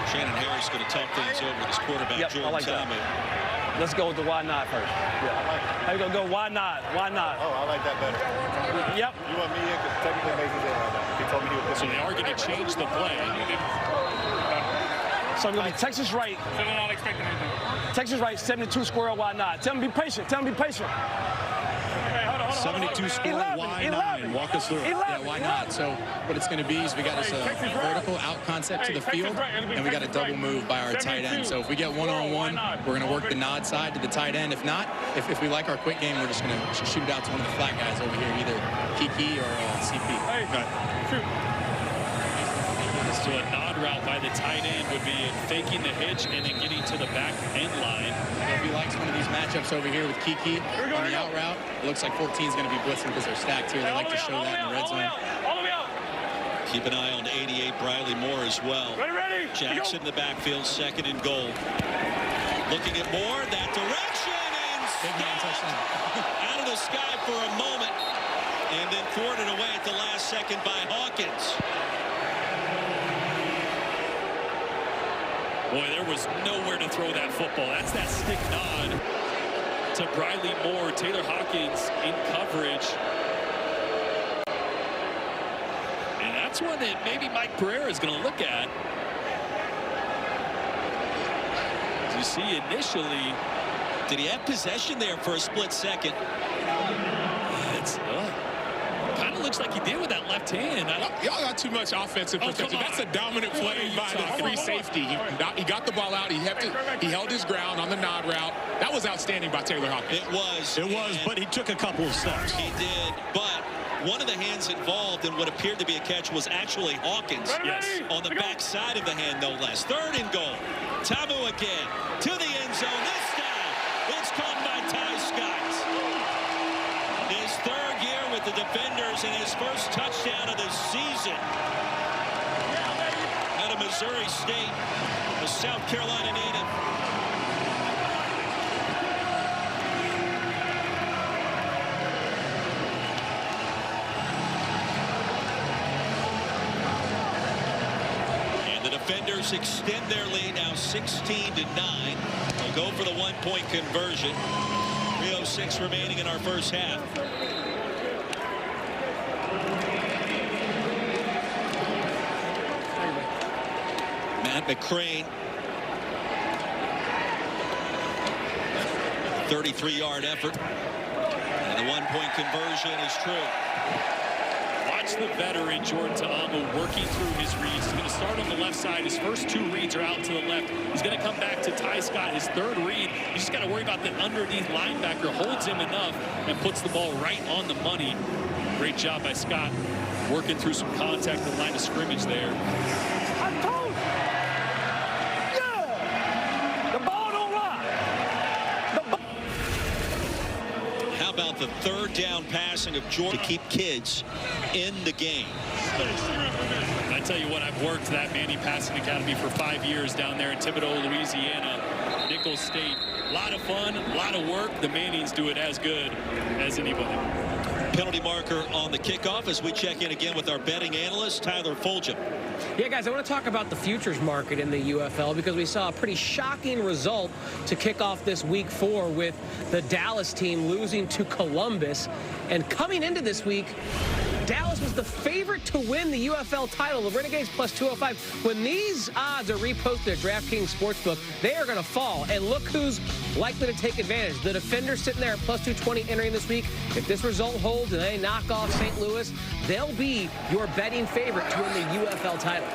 Speaker 1: Shannon Harris going to talk things over with his quarterback, Jordan Tamu.
Speaker 8: Let's go with the why not first. How you going to go why not? Why not?
Speaker 18: Oh, I like that better.
Speaker 8: Yep.
Speaker 18: You want me in because technically Mason's in right now. He told me he would.
Speaker 2: So they are going to change the play.
Speaker 8: So we're going to be Texas right.
Speaker 9: So they're not expecting anything.
Speaker 8: Texas right, 72 square, why not? Tell them be patient. Tell them be patient.
Speaker 5: 72 square, why not? Walk us through it.
Speaker 16: Yeah, why not? So what it's going to be is we got this vertical out concept to the field, and we got a double move by our tight end. So if we get one-on-one, we're going to work the nod side to the tight end. If not, if we like our quick game, we're just going to shoot it out to one of the flat guys over here, either Kiki or CP.
Speaker 2: So a nod route by the tight end would be faking the hitch and then getting to the back end line.
Speaker 16: So if he likes one of these matchups over here with Kiki on the out route, it looks like 14 is going to be blitzing because they're stacked here. They like to show that in the red zone.
Speaker 1: Keep an eye on 88 Briley Moore as well. Jackson in the backfield, 2nd and goal. Looking at Moore, that direction, and out of the sky for a moment, and then thwarted away at the last second by Hawkins.
Speaker 2: Boy, there was nowhere to throw that football. That's that stick nod to Briley Moore. Taylor Hawkins in coverage. And that's one that maybe Mike Pereira is going to look at. As you see initially,
Speaker 1: did he have possession there for a split second?
Speaker 10: It's kind of looks like he did with that left hand. Y'all got too much offensive protection. That's a dominant play by the free safety. He got the ball out. He held his ground on the nod route. That was outstanding by Taylor Hawkins.
Speaker 1: It was,
Speaker 5: but he took a couple of steps.
Speaker 1: He did, but one of the hands involved in what appeared to be a catch was actually Hawkins.
Speaker 2: Yes.
Speaker 1: On the back side of the hand, no less. 3rd and goal. Tamu again to the end zone. This time, it's caught by Ty Scott. His 3rd year with the defenders and his first touchdown of the season. Out of Missouri State, the South Carolina native. And the defenders extend their lead now 16-9. They'll go for the 1-point conversion. 3:06 remaining in our first half. Matt McCrane. 33-yard effort. And the one-point conversion is true.
Speaker 2: Watch the veteran Jordan Ta'amu working through his reads. He's going to start on the left side. His first 2 reads are out to the left. He's going to come back to Ty Scott, his 3rd read. You just got to worry about that underneath linebacker holds him enough and puts the ball right on the money. Great job by Scott working through some contact at the line of scrimmage there.
Speaker 8: I told you. Yeah. The ball don't lie.
Speaker 1: How about the 3rd down passing of Jordan to keep kids in the game?
Speaker 2: I tell you what, I've worked that Manny Passing Academy for 5 years down there in Thibodaux, Louisiana, Nichols State. A lot of fun, a lot of work. The Mannings do it as good as anybody.
Speaker 1: Penalty marker on the kickoff as we check in again with our betting analyst, Tyler Fulgham.
Speaker 19: Yeah, guys, I want to talk about the futures market in the UFL because we saw a pretty shocking result to kick off this week 4 with the Dallas team losing to Columbus. And coming into this week, Dallas was the favorite to win the UFL title. The Renegades plus 205. When these odds are reposted at DraftKings Sportsbook, they are going to fall. And look who's likely to take advantage. The Defenders sitting there at plus 220 entering this week. If this result holds and they knock off St. Louis, they'll be your betting favorite to win the UFL title.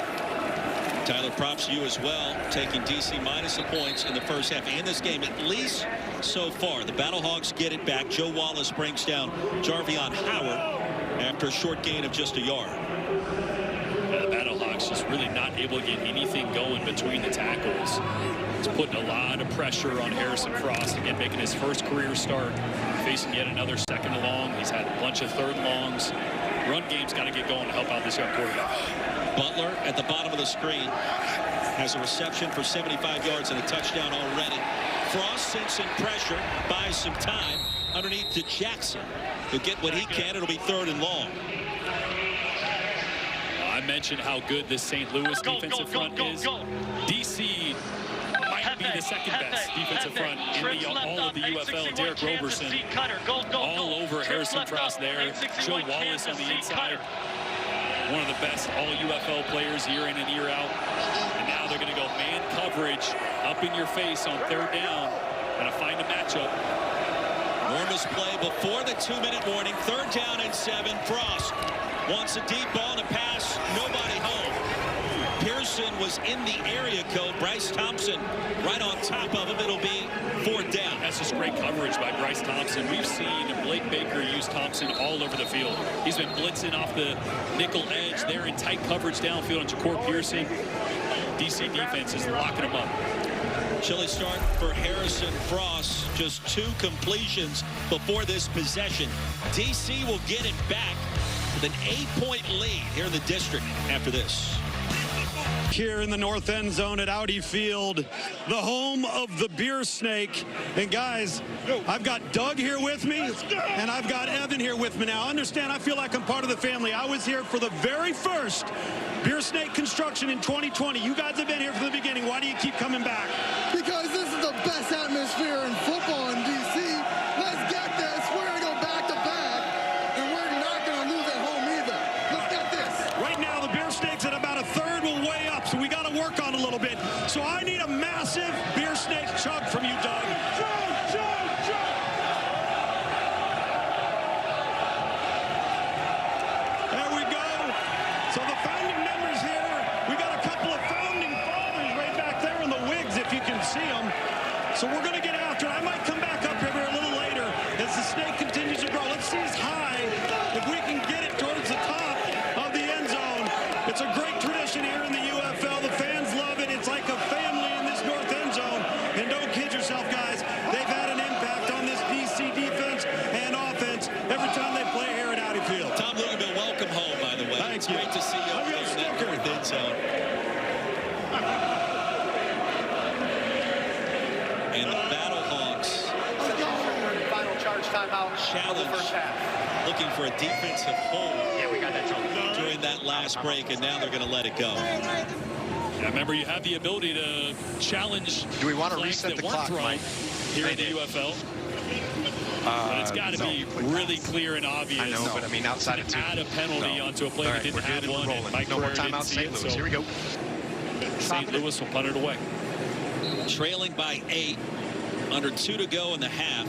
Speaker 1: Tyler, props to you as well, taking DC minus the points in the first half and this game, at least so far. The Battlehawks get it back. Joe Wallace brings down Jarvion Howard after a short gain of just a yard.
Speaker 2: The Battlehawks just really not able to get anything going between the tackles. It's putting a lot of pressure on Harrison Frost, again making his first career start, facing yet another 2nd and long. He's had a bunch of 3rd and longs. Run game's got to get going to help out this young quarterback.
Speaker 1: Butler at the bottom of the screen has a reception for 75 yards and a touchdown already. Frost sensing pressure, buys some time underneath to Jackson. He'll get what he can. It'll be 3rd and long.
Speaker 2: I mentioned how good this St. Louis defensive front is. DC might be the 2nd best defensive front in all of the UFL. Derek Roberson all over Harrison Frost there. Joe Wallace on the inside. One of the best all-UFL players year in and year out. And now they're going to go man coverage up in your face on 3rd down. Going to find a matchup.
Speaker 1: Enormous play before the 2-minute warning. 3rd down and 7. Frost wants a deep ball to pass. Nobody home. Pearson was in the area code. Bryce Thompson right on top of him. It'll be 4th down.
Speaker 2: That's just great coverage by Bryce Thompson. We've seen Blake Baker use Thompson all over the field. He's been blitzing off the nickel edge there in tight coverage downfield on Ja'Cour Pearson. DC defense is locking him up.
Speaker 1: Chilly start for Harrison Frost. Just 2 completions before this possession. DC will get it back with an 8-point lead here in the district after this.
Speaker 5: Here in the north end zone at Audi Field, the home of the Beer Snake. And guys, I've got Doug here with me, and I've got Evan here with me now. Understand, I feel like I'm part of the family. I was here for the very first Beer Snake construction in 2020. You guys have been here from the beginning. Why do you keep coming back?
Speaker 14: Because this is the best atmosphere in football in D.C. Let's get this. We're going to go back to back, and we're not going to lose at home either. Let's get this.
Speaker 5: Right now, the Beer Snake's at about a 3rd. We're way up, so we got to work on a little bit. So I need a massive Beer Snake chug from you, Doug. There we go. So the founding members here, we got a couple of founding fathers right back there in the wigs, if you can see them. So we're going to get after it. I might come back up here a little later as the snake continues to grow. Let's see as high if we can get it towards the top of the end zone. It's a great tradition here in the UFL. The fans love it. It's like a family in this north end zone. And don't kid yourself, guys. They've had an impact on this DC defense and offense every time they play here at Audi Field.
Speaker 1: Tom Luganville, welcome home, by the way.
Speaker 5: Thank
Speaker 1: it's
Speaker 5: you.
Speaker 1: great to see you up there in that north end zone. And the Battlehawks
Speaker 18: Final charge timeout of the first half.
Speaker 1: Looking for a defensive hold.
Speaker 17: Yeah, we got that
Speaker 1: during that last break, and now they're going to let it go.
Speaker 2: Yeah, remember, you have the ability to challenge.
Speaker 6: Do we want to reset the clock, Mike?
Speaker 2: Here in the UFL? But it's got to be really clear and obvious.
Speaker 6: I know, but I mean, outside of 2.
Speaker 2: Add a penalty onto a play that didn't have one.
Speaker 6: No more timeouts, St. Louis. Here we go.
Speaker 2: St. Louis will punt it away.
Speaker 1: Trailing by 8. Under 2 to go in the half.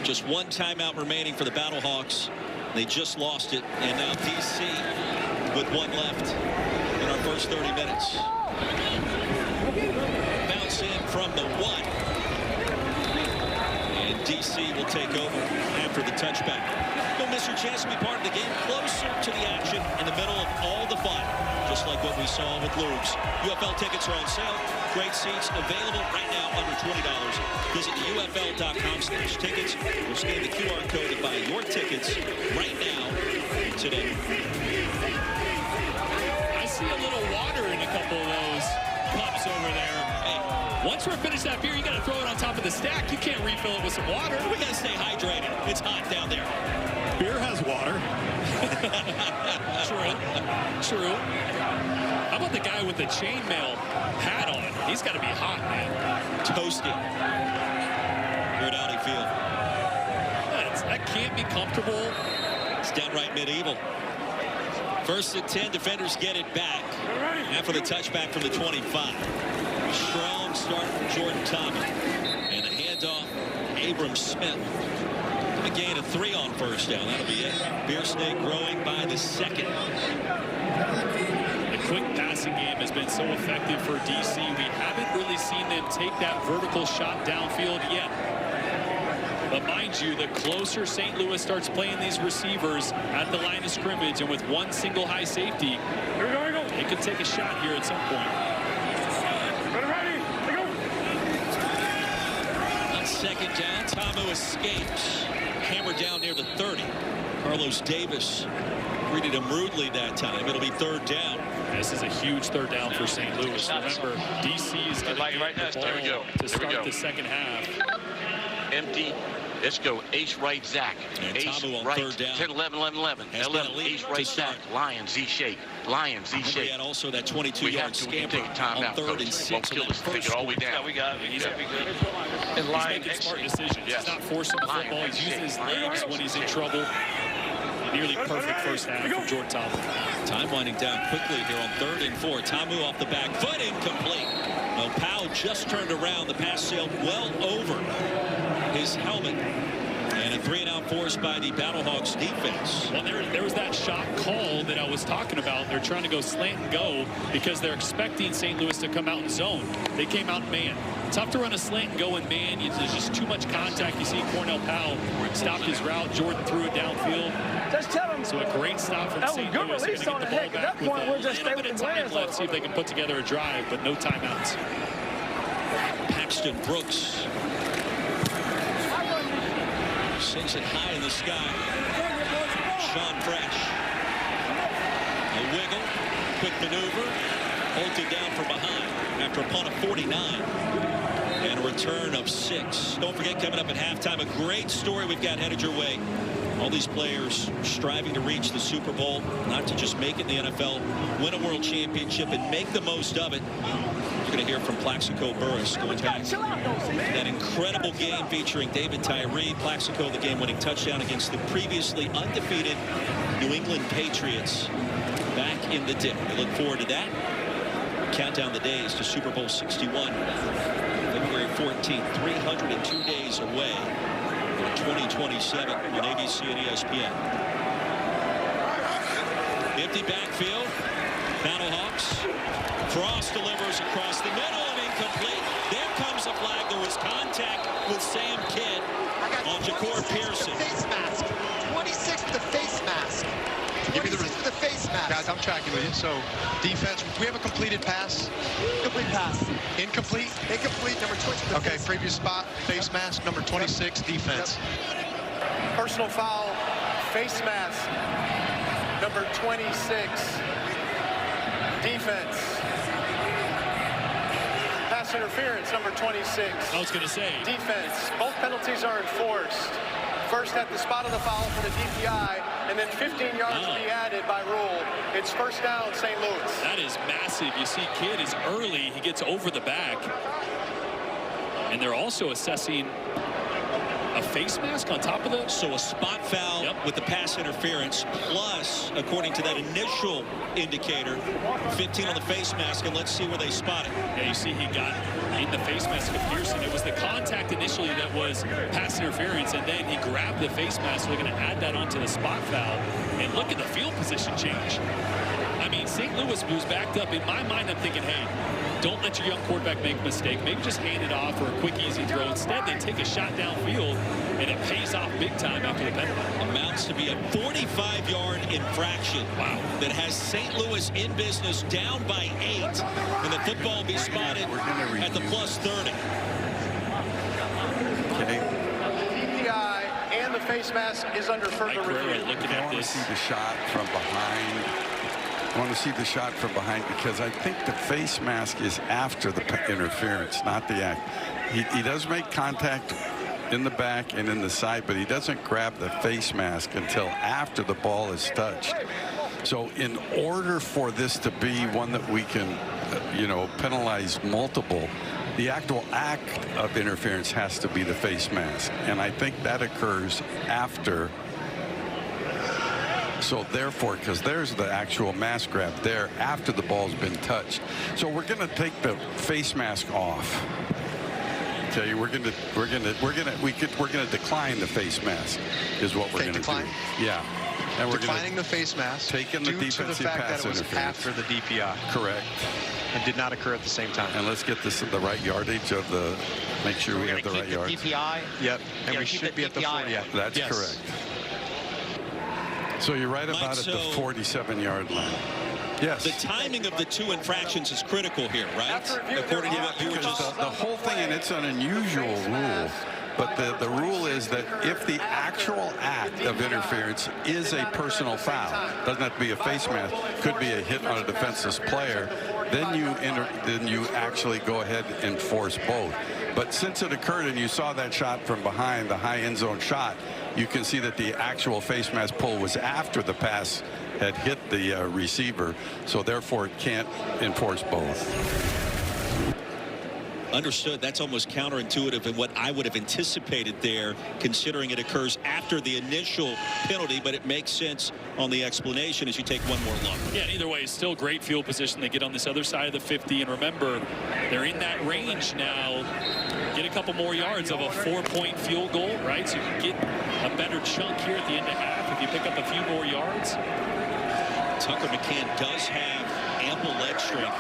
Speaker 1: Just one timeout remaining for the Battlehawks. They just lost it. And now DC with 1 left in our first 30 minutes. Bounce in from the 1. And DC will take over after the touchback. Don't miss your chance to be part of the game. Closer to the action in the middle of all the fun. Just like what we saw with Lubes. UFL tickets are on sale. Great seats available right now under $20. Visit UFL.com/tickets or scan the QR code to buy your tickets right now today.
Speaker 2: I see a little water in a couple of those cups over there. Hey, once we're finished that beer, you got to throw it on top of the stack. You can't refill it with some water.
Speaker 1: We got to stay hydrated. It's hot down there.
Speaker 5: Beer has water.
Speaker 2: True. How about the guy with the chainmail hat on? He's got to be hot, man.
Speaker 1: Toasty. Here at Audi Field.
Speaker 2: That can't be comfortable.
Speaker 1: It's downright medieval. First and 10, defenders get it back. After the touchback from the 25. Strong start from Jordan Thomas. And a handoff, Abram Smith. A gain of 3 on first down. That'll be it. Beer Snake growing by the 2nd.
Speaker 2: The quick passing game has been so effective for DC. We haven't really seen them take that vertical shot downfield yet. But mind you, the closer St. Louis starts playing these receivers at the line of scrimmage and with one single high safety, they could take a shot here at some point.
Speaker 1: On 2nd down, Tamu escapes. Hammered down near the 30. Carlos Davis greeted him rudely that time. It'll be 3rd down.
Speaker 2: This is a huge 3rd down for St. Louis. Remember, DC is going to get the ball to start the second half.
Speaker 7: Empty. Let's go. Ace right, Zach.
Speaker 1: And
Speaker 7: Ace
Speaker 1: Tamu on
Speaker 7: right.
Speaker 1: 3rd down.
Speaker 7: 10, 11, 11, 11. 11. Ace right, Zach. Lion, Z-shake. Lion, Z-shake.
Speaker 1: We had also that 22-yard scamper on 3rd and 6.
Speaker 7: Kill us. Take it all the way down.
Speaker 3: Yeah, we got it. He's be good.
Speaker 2: And he's making smart decisions. He's not forcing the football. He's using his legs when he's in trouble. Nearly perfect first half from Jordan Thomas.
Speaker 1: Time winding down quickly here on 3rd and 4. Tamu off the back foot, incomplete. Well, Powell just turned around. The pass sailed well over his helmet. And a 3-and-out force by the Battlehawks defense.
Speaker 2: Well, there was that shot call that I was talking about. They're trying to go slant and go because they're expecting St. Louis to come out in zone. They came out in man. Tough to run a slant and go in man. There's just too much contact. You see Cornell Powell stopped his route. Jordan threw it downfield.
Speaker 8: Just tell him.
Speaker 2: So a great stop from St.
Speaker 8: Good
Speaker 2: Louis.
Speaker 8: release on the heck. At that point, we'll just stay with the
Speaker 2: time left. See if they can put together a drive, but no timeouts.
Speaker 1: Paxton Brooks sends it high in the sky. Sean Fresh. A wiggle. Quick maneuver. Bolted down from behind after a punt of 49. And a return of 6. Don't forget, coming up at halftime, a great story we've got headed your way. All these players striving to reach the Super Bowl, not to just make it in the NFL, win a world championship, and make the most of it. You're going to hear from Plaxico Burress going back to that incredible game featuring David Tyree. Plaxico, the game-winning touchdown against the previously undefeated New England Patriots back in the day. We look forward to that. Count down the days to Super Bowl 61. February 14th, 302 days away. 2027 on ABC and ESPN. Empty backfield. Battlehawks. Cross delivers across the middle and incomplete. There comes a flag. There was contact with Sam Kidd on Ja'Cour Pearson.
Speaker 18: Face mask. 26 with the face mask.
Speaker 6: Give me the
Speaker 18: with the face mask.
Speaker 6: Guys, I'm tracking with you. So, defense, do we have a completed pass?
Speaker 18: Complete pass.
Speaker 6: Incomplete?
Speaker 18: Incomplete, number 20.
Speaker 6: Okay, previous spot, face mask, number 26, defense.
Speaker 18: Yep. Personal foul, face mask, number 26, defense. Pass interference, number 26.
Speaker 2: I was going to say.
Speaker 18: Defense. Both penalties are enforced. First at the spot of the foul for the DPI, and then 15 yards to be added by rule. It's first down, St. Louis.
Speaker 2: That is massive. You see Kidd is early. He gets over the back. And they're also assessing a face mask on top of the...
Speaker 1: So a spot foul with the pass interference, plus, according to that initial indicator, 15 on the face mask, and let's see where they spot it.
Speaker 2: Yeah, you see he got in the face mask of Pearson. It was the contact initially that was pass interference, and then he grabbed the face mask. So they're going to add that onto the spot foul. And look at the field position change. I mean, St. Louis was backed up. In my mind, I'm thinking, hey, don't let your young quarterback make a mistake. Maybe just hand it off for a quick, easy throw. Instead, they take a shot downfield, and it pays off big time after the penalty.
Speaker 1: Amounts to be a 45-yard infraction. Wow. That has St. Louis in business down by 8. And the football will be spotted at the plus 30.
Speaker 18: Okay. DPI and the face mask is under further review.
Speaker 2: Looking at this.
Speaker 20: See the shot from behind. I want to see the shot from behind because I think the face mask is after the interference, not the act. He does make contact in the back and in the side, but he doesn't grab the face mask until after the ball is touched. So in order for this to be one that we can, penalize multiple, the actual act of interference has to be the face mask. And I think that occurs after. So therefore, because there's the actual mask grab there after the ball's been touched. So we're going to take the face mask off. Okay, we're going to decline the face mask is what we're going to do. Yeah. And we're
Speaker 6: declining the face mask
Speaker 20: taking the
Speaker 6: due to the fact that it was after the DPI.
Speaker 20: Correct.
Speaker 6: And did not occur at the same time.
Speaker 20: And let's get this at the right yardage of the. Make sure we have the right yardage.
Speaker 6: DPI. Yep. And we should be at the 40. Yeah.
Speaker 20: That's correct. So you're right about at the 47-yard line. Yes.
Speaker 1: The timing of the two infractions is critical here, right? According to what you were just...
Speaker 20: The whole thing, and it's an unusual rule, but the rule is that if the actual act of interference is a personal foul, doesn't have to be a face mask, could be a hit on a defenseless player, then you actually go ahead and force both. But since it occurred and you saw that shot from behind, the high end zone shot, you can see that the actual face mask pull was after the pass had hit the receiver, so therefore it can't enforce both.
Speaker 1: Understood. That's almost counterintuitive in what I would have anticipated there, considering it occurs after the initial penalty, but it makes sense on the explanation as you take one more look.
Speaker 2: Yeah, either way, still great field position. They get on this other side of the 50, and remember, they're in that range now. Get a couple more yards of a 4-point field goal, right? So you can get a better chunk here at the end of half if you pick up a few more yards.
Speaker 1: Tucker McCann does have ample leg strength.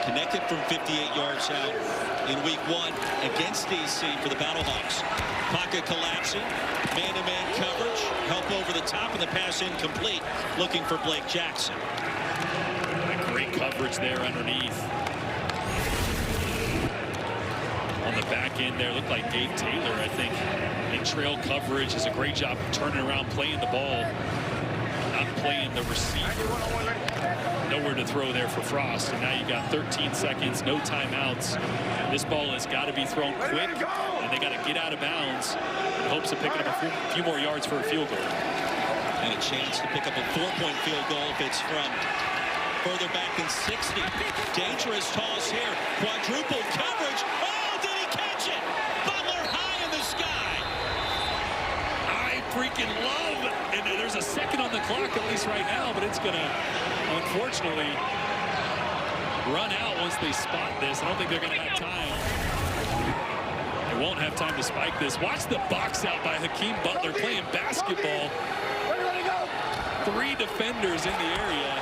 Speaker 1: Connected from 58 yards out in week 1 against DC for the Battlehawks. Pocket collapsing, man-to-man coverage, help over the top, and the pass incomplete. Looking for Blake Jackson.
Speaker 2: Great coverage there underneath. On the back end there, looked like Gabe Taylor, I think, in trail coverage. Does a great job turning around, playing the ball, not playing the receiver. Nowhere to throw there for Frost, and now you got 13 seconds, no timeouts. This ball has got to be thrown quick, and they got to get out of bounds in hopes of picking up a few more yards for a field goal.
Speaker 1: And a chance to pick up a 4-point field goal if it's from further back than 60. Dangerous toss here, quadruple coverage. Oh, did he catch it? Butler high in the sky.
Speaker 2: I freaking love it. And there's a second on the clock, at least right now, but it's going to, unfortunately, run out once they spot this. I don't think they're going to have time. They won't have time to spike this. Watch the box out by Hakeem Butler playing basketball. 3 defenders in the area.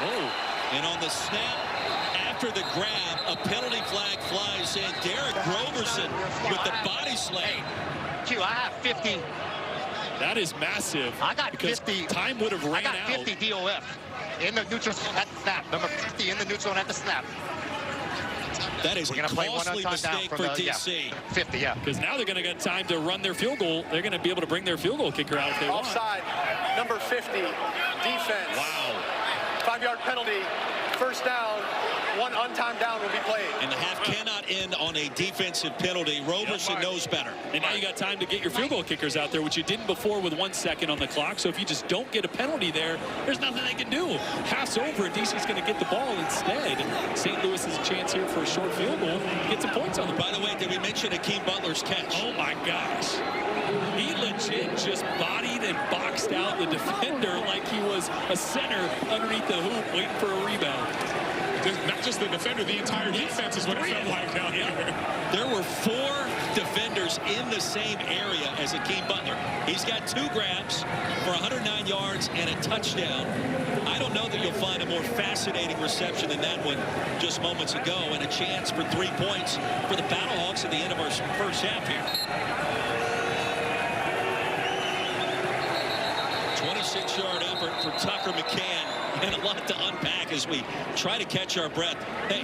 Speaker 1: Oh, and on the snap, after the grab, a penalty flag flies in. Derek Groverson with the body slam.
Speaker 17: Q, I have 50.
Speaker 2: That is massive.
Speaker 17: I got 50.
Speaker 2: Time would have ran out.
Speaker 17: I got 50 DOF in the neutral zone at the snap. Number 50 in the neutral zone at the snap.
Speaker 1: That is a costly mistake for DC.
Speaker 17: 50, yeah.
Speaker 2: Because now they're going to get time to run their field goal. They're going to be able to bring their field goal kicker out if they want.
Speaker 18: Offside, number 50, defense.
Speaker 2: Wow.
Speaker 18: 5-yard penalty, first down. one untimed down will be played.
Speaker 1: And the half cannot end on a defensive penalty. Roberson knows better.
Speaker 2: And now you got time to get your field goal kickers out there, which you didn't before with 1 second on the clock. So if you just don't get a penalty there, there's nothing they can do. Half's over, and DC's going to get the ball instead. And St. Louis has a chance here for a short field goal. Get some points on them.
Speaker 1: By the way, did we mention Hakeem Butler's catch?
Speaker 2: Oh, my gosh. He legit just bodied and boxed out the defender like he was a center underneath the hoop waiting for a rebound.
Speaker 10: Not just the defender, the entire defense is what it felt like down here.
Speaker 1: There were 4 defenders in the same area as Hakeem Butler. He's got 2 grabs for 109 yards and a touchdown. I don't know that you'll find a more fascinating reception than that one just moments ago, and a chance for 3 points for the Battlehawks at the end of our first half here. 26-yard effort for Tucker McCann, and a lot to unpack as we try to catch our breath. Hey,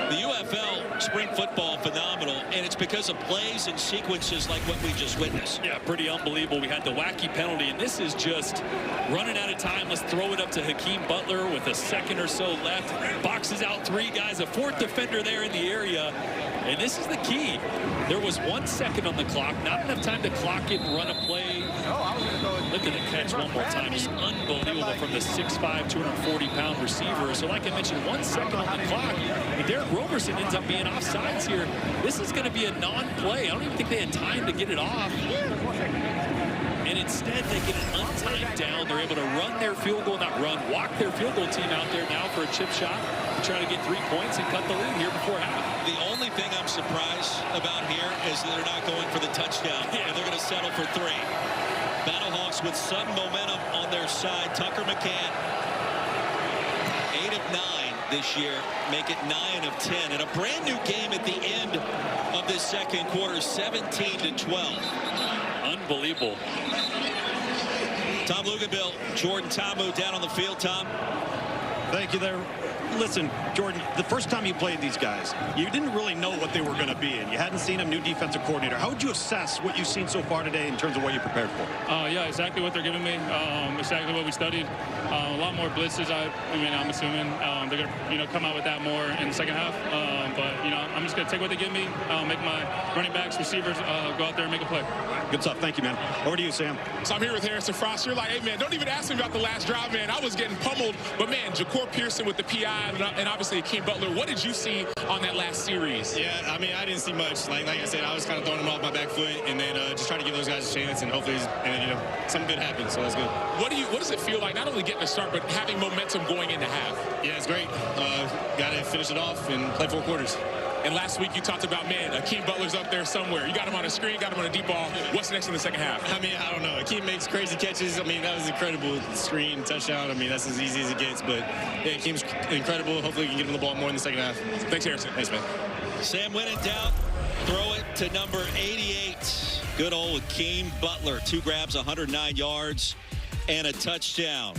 Speaker 1: the UFL spring football phenomenal, and it's because of plays and sequences like what we just witnessed.
Speaker 2: Yeah, pretty unbelievable. We had the wacky penalty, and this is just running out of time. Let's throw it up to Hakeem Butler with a second or so left. Boxes out 3 guys, a 4th defender there in the area. And this is the key. There was 1 second on the clock, not enough time to clock it and run a play. Look at the catch one more time. It's unbelievable from the 6'5", 240-pound receiver. So like I mentioned, 1 second on the clock. And Derek Roberson ends up being offsides here. This is going to be a non-play. I don't even think they had time to get it off. And instead, they get an untimed down. They're able to run their field goal, walk their field goal team out there now for a chip shot to try to get 3 points and cut the lead here before half.
Speaker 1: The only thing I'm surprised about here is that they're not going for the touchdown. And they're going to settle for 3. Battlehawks with some momentum on their side. Tucker McCann, 8 of 9 this year, make it 9 of 10. And a brand new game at the end of this second quarter, 17-12.
Speaker 2: Unbelievable.
Speaker 1: Tom Luginbill, Jordan Ta'amu down on the field. Tom.
Speaker 5: Thank you there. Listen, Jordan, the first time you played these guys, you didn't really know what they were going to be, and you hadn't seen a new defensive coordinator. How would you assess what you've seen so far today in terms of what you prepared for?
Speaker 9: Yeah, exactly what they're giving me. Exactly what we studied. A lot more blitzes. I'm assuming they're going to, come out with that more in the second half. But I'm just going to take what they give me, make my running backs, receivers go out there and make a play.
Speaker 5: Good stuff. Thank you, man. Over to you, Sam.
Speaker 10: So I'm here with Harrison Frost. You're like, hey, man, don't even ask me about the last drive, man. I was getting pummeled. But, man, Ja'Cour Pearson with the PI and obviously Hakeem Butler. What did you see on that last series?
Speaker 21: Yeah, I didn't see much. Like I said, I was kind of throwing them off my back foot and then just trying to give those guys a chance, and hopefully, something good happens. So that's good.
Speaker 10: What does it feel like, not only getting a start, but having momentum going into half?
Speaker 21: Yeah, it's great. Got to finish it off and play 4 quarters.
Speaker 10: And last week you talked about, man, Hakeem Butler's up there somewhere. You got him on a screen, got him on a deep ball. What's next in the second half?
Speaker 21: I don't know. Hakeem makes crazy catches. That was incredible. Screen, touchdown. That's as easy as it gets. But, yeah, Hakeem's incredible. Hopefully we can get him the ball more in the second half.
Speaker 10: Thanks, Harrison.
Speaker 21: Thanks, man.
Speaker 1: Sam, when in doubt, throw it to number 88. Good old Hakeem Butler. 2 grabs, 109 yards, and a touchdown.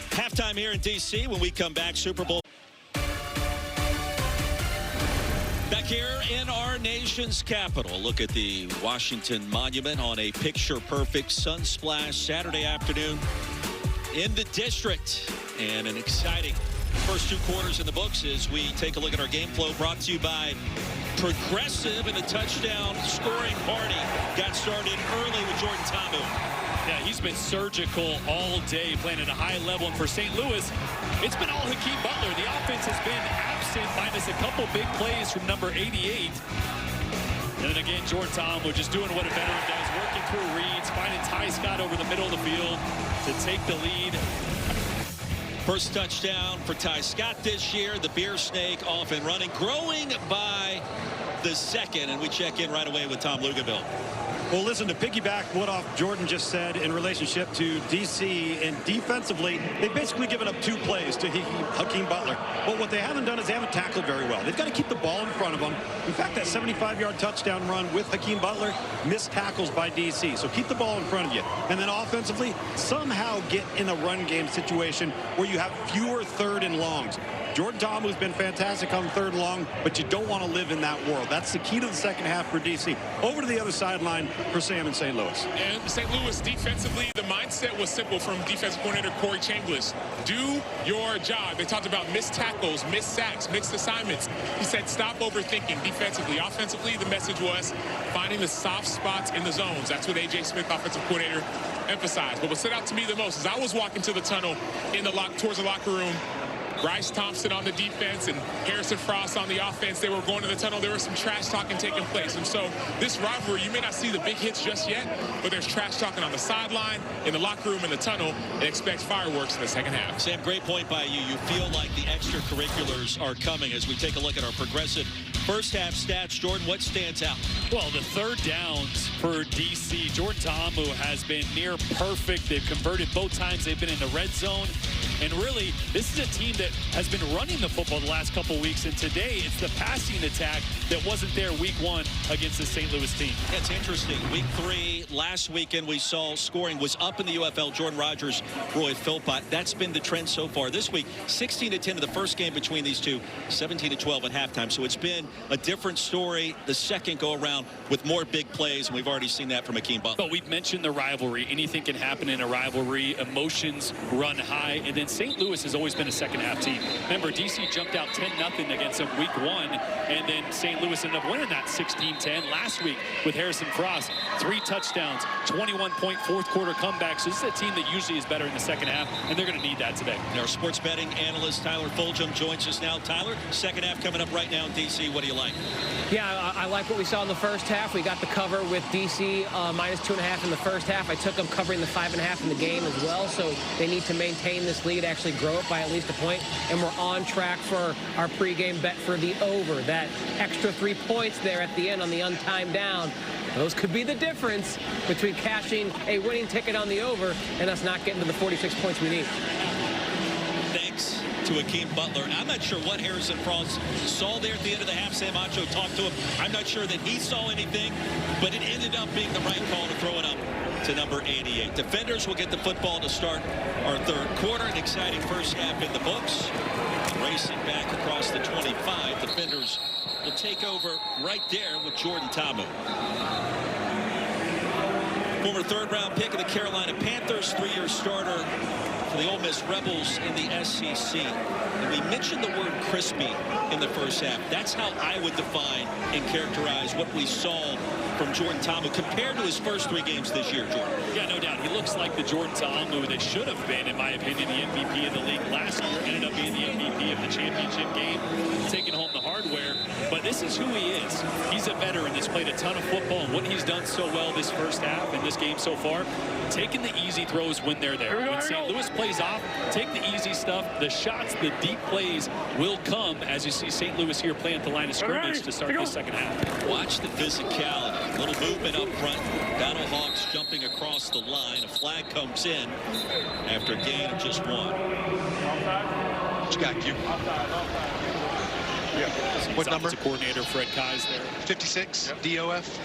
Speaker 1: Halftime here in D.C. When we come back, Super Bowl. Back here in our nation's capital, look at the Washington Monument on a picture-perfect sunsplash Saturday afternoon in the district. And an exciting first 2 quarters in the books as we take a look at our game flow, brought to you by Progressive, and the touchdown scoring party got started early with Jordan Ta'amu.
Speaker 2: Yeah, he's been surgical all day, playing at a high level. And for St. Louis, it's been all Hakeem Butler. The offense has been absent, minus a couple big plays from number 88. And then again, Jordan Ta'amu just doing what a veteran does, working through reads, finding Ty Scott over the middle of the field to take the lead.
Speaker 1: First touchdown for Ty Scott this year. The Beer Snake off and running, growing by the second. And we check in right away with Tom Luginbill.
Speaker 5: Well, listen, to piggyback what Jordan just said in relationship to D.C. and defensively, they've basically given up 2 plays to Hakeem Butler. But what they haven't done is they haven't tackled very well. They've got to keep the ball in front of them. In fact, that 75-yard touchdown run with Hakeem Butler, missed tackles by D.C. So keep the ball in front of you. And then offensively, somehow get in a run game situation where you have fewer 3rd and longs. Jordan Ta'amu's been fantastic on 3rd and long, but you don't want to live in that world. That's the key to the second half for DC. Over to the other sideline for Sam in St. Louis.
Speaker 10: And St. Louis defensively, the mindset was simple from defensive coordinator Corey Chambliss. Do your job. They talked about missed tackles, missed sacks, mixed assignments. He said stop overthinking defensively. Offensively, the message was finding the soft spots in the zones. That's what A.J. Smith, offensive coordinator, emphasized. But what stood out to me the most is I was walking to the tunnel towards the locker room. Bryce Thompson on the defense and Harrison Frost on the offense. They were going to the tunnel. There was some trash talking taking place. And so this rivalry, you may not see the big hits just yet, but there's trash talking on the sideline, in the locker room, in the tunnel, and expect fireworks in the second half.
Speaker 1: Sam, great point by you. You feel like the extracurriculars are coming as we take a look at our progressive first half stats. Jordan, what stands out?
Speaker 2: Well, the 3rd downs for DC. Jordan Ta'amu has been near perfect. They've converted both times they've been in the red zone. And really, this is a team that has been running the football the last couple weeks. And today, it's the passing attack that wasn't there week 1 against the St. Louis team.
Speaker 1: That's interesting. Week 3, last weekend, we saw scoring was up in the UFL. Jordan Rogers, Roy Philpott. That's been the trend so far. This week, 16-10 in the first game between these two, 17-12 at halftime. So it's been a different story the second go-around with more big plays, and we've already seen that from Akeem Butler.
Speaker 2: But we've mentioned the rivalry. Anything can happen in a rivalry. Emotions run high, and then St. Louis has always been a second-half team. Remember, DC jumped out 10-0 against them week 1, and then St. Louis ended up winning that 16-10 last week with Harrison Frost. 3 touchdowns, 21-point fourth-quarter comebacks. This is a team that usually is better in the second half, and they're going to need that today.
Speaker 1: And our sports betting analyst, Tyler Fulgham, joins us now. Tyler, second half coming up right now in DC. What do you like?
Speaker 19: Yeah, I like what we saw in the first half. We got the cover with DC minus 2.5 in the first half. I took them covering the 5.5 in the game as well, so they need to maintain this lead, actually grow it by at least a point, and we're on track for our pregame bet for the over. That extra 3 points there at the end on the untimed down, those could be the difference between cashing a winning ticket on the over and us not getting to the 46 points we need.
Speaker 1: Thanks to Akeem Butler. I'm not sure what Harrison Frost saw there at the end of the half. Sam Acho talked to him. I'm not sure that he saw anything, but it ended up being the right call to throw it up to number 88. Defenders will get the football to start our 3rd quarter. An exciting first half in the books. Racing back across the 25. Defenders will take over right there with Jordan Ta'amu. Former 3rd-round pick of the Carolina Panthers, 3-year starter for the Ole Miss Rebels in the SEC. And we mentioned the word crispy in the first half. That's how I would define and characterize what we saw from Jordan Ta'amu compared to his first 3 games this year, Jordan.
Speaker 2: Yeah, no doubt. He looks like the Jordan Ta'amu that should have been, in my opinion, the MVP of the league last year. Ended up being the MVP of the championship game, taking home the hardware. But this is who he is. He's a veteran that's played a ton of football, and what he's done so well this first half in this game so far, taking the easy throws when they're there. When St. Louis plays off, take the easy stuff. The shots, the deep plays will come as you see St. Louis here playing at the line of scrimmage to start this second half.
Speaker 1: Watch the physicality. A little movement up front. Battlehawks jumping across the line. A flag comes in after a gain of just 1.
Speaker 6: What you got, Q?
Speaker 2: What number? Coordinator Fred Kai's there.
Speaker 6: 56, DOF.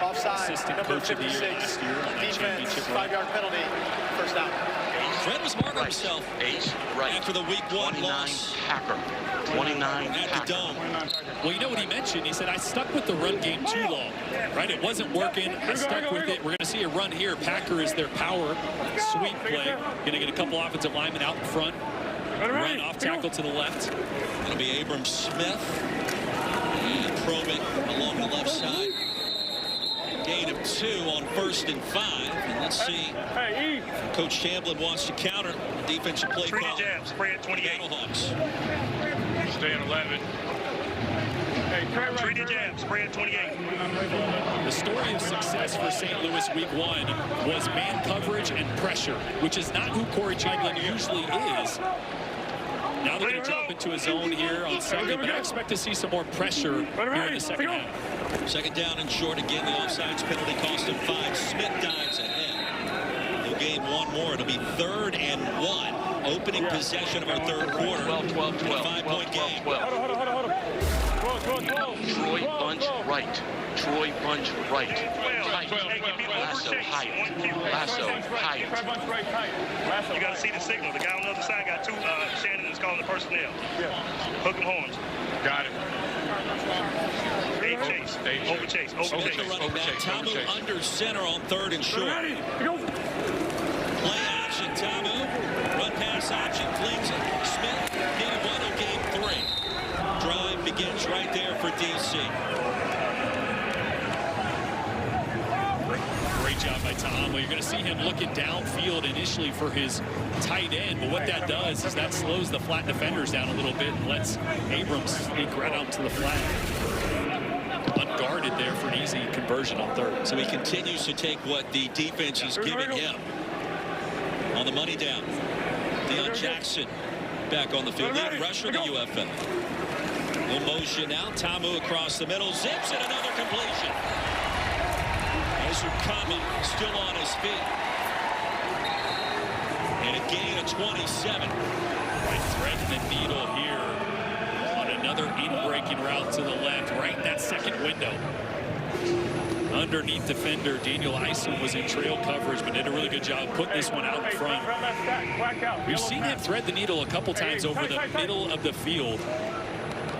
Speaker 18: Offside,
Speaker 2: Assistant
Speaker 18: number
Speaker 2: coach of the year
Speaker 18: 56,
Speaker 2: last year on that
Speaker 18: defense,
Speaker 2: championship run.
Speaker 18: 5-yard penalty, first down.
Speaker 1: Fred was hard on himself after the week 1 loss.
Speaker 7: Packer. 29
Speaker 1: at the Dome.
Speaker 2: Well, you know what he mentioned? He said, I stuck with the run game too long, right? It wasn't working. I stuck with it. We're going to see a run here. Packer is their power sweep play. Going to get a couple offensive linemen out in front. Run off tackle to the left.
Speaker 1: It'll be Abram Smith. And Probit along the left side. Gain of 2 on 1st and 5. And let's see. Coach Chamblin wants to counter the defensive play call.
Speaker 11: Jab, spray at 28.
Speaker 1: Battlehawks.
Speaker 11: Stay at 11. Treat the jab, spray at 28.
Speaker 2: The story of success for St. Louis week 1 was man coverage and pressure, which is not who Corey Chamblin usually is. Now they're going to drop into a zone here on Sunday, but I expect to see some more pressure here in the second half.
Speaker 1: Second down and short again. The offsides penalty cost him 5. Smith dives ahead. He'll gain 1 more. It'll be 3rd and 1. Opening possession of our 3rd quarter.
Speaker 7: 12.
Speaker 1: 5-point game.
Speaker 7: Troy bunch right. Troy bunch right. Tight. Lasso height. Lasso height.
Speaker 11: You got to see the signal. The guy on the other side got 2. Shannon is calling the personnel. Yeah. Hook 'em horns.
Speaker 4: Got it.
Speaker 11: Chase. Over chase.
Speaker 1: Tamu under center on 3rd and short. Play action, Tamu. Run pass option, flings it. Smith needed one in game 3. Drive begins right there for DC.
Speaker 2: Great job by Tamu. You're going to see him looking downfield initially for his tight end, but what that does is that slows the flat defenders down a little bit and lets Abrams sneak right out to the flat. Unguarded there for an easy conversion on 3rd.
Speaker 1: So he continues to take what the defense is giving him. On the money down, Deion Jackson back on the field. Lead rusher of the UFL. Little motion now. Tamu across the middle. Zips and another completion. Ezukama still on his feet. And a gain of 27.
Speaker 2: Right, threading the needle here on another in-breaking route to the left, right in that second window. Underneath defender Daniel Eisen was in trail coverage, but did a really good job putting this one out in front. We've seen him thread the needle a couple times over the middle of the field.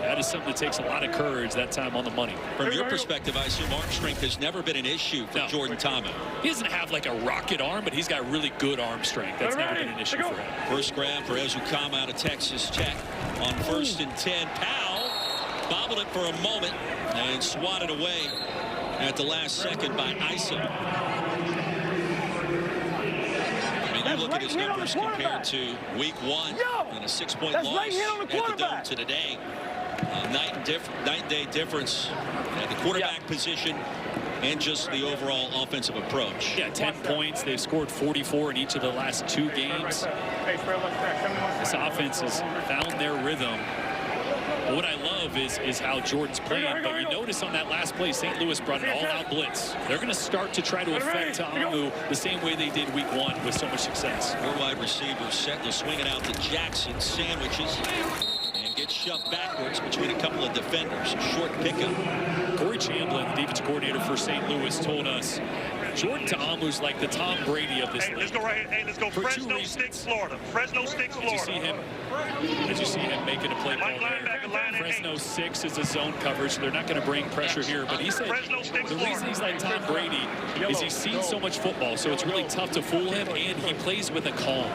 Speaker 2: That is something that takes a lot of courage, that time on the money.
Speaker 1: From your perspective, I assume arm strength has never been an issue for Jordan Tamu.
Speaker 2: He doesn't have like a rocket arm, but he's got really good arm strength. That's never been an issue for him.
Speaker 1: First grab for Ezukama out of Texas Tech on 1st and 10. Powell bobbled it for a moment and swatted away at the last second by Eisen. I mean, you look at his numbers compared to week 1 and a 6-point loss at the Dome to today. Night and day difference at the quarterback position and just the overall offensive approach.
Speaker 2: Yeah, 10 points. They've scored 44 in each of the last 2 games. This offense has found their rhythm. But what I love is how Jordan's playing. But you notice on that last play, St. Louis brought an all-out blitz. They're going to start to try to affect Tamu the same way they did week 1 with so much success.
Speaker 1: 4 wide receivers set to swing it out to Jackson. Sandwiches. Gets shoved backwards between a couple of defenders. Short pickup.
Speaker 2: Corey Chamblin, the defense coordinator for St. Louis, told us Jordan Ta'amu's like the Tom Brady of this league.
Speaker 11: Let's go right here. Hey, let's go. Fresno Sticks, Florida. Fresno Sticks, Florida.
Speaker 2: Did you see him making a play call there? Fresno 6 is a zone coverage, so they're not going to bring pressure here. But he said the reason he's like Tom Brady is he's seen so much football, so it's really tough to fool him, and he plays with a calm.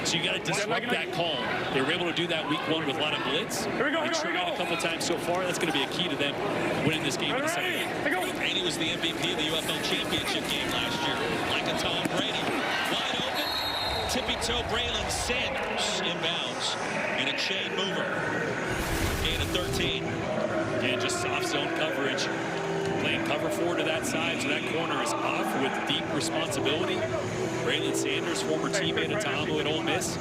Speaker 2: So you got to disrupt that calm. They were able to do that week 1 with a lot of blitz. They tried a couple times so far. That's going to be a key to them winning this game in the second half.
Speaker 1: And he was the MVP of the UFL Championship game last year. Like a Tom Brady. Wide open. Tippy-toe Braylon Sanders inbounds. And a chain mover. Gain of 13.
Speaker 2: And just soft zone coverage. Playing cover 4 to that side, so that corner is off with deep responsibility. Braylon Sanders, former teammate of Tamu at Ole Miss.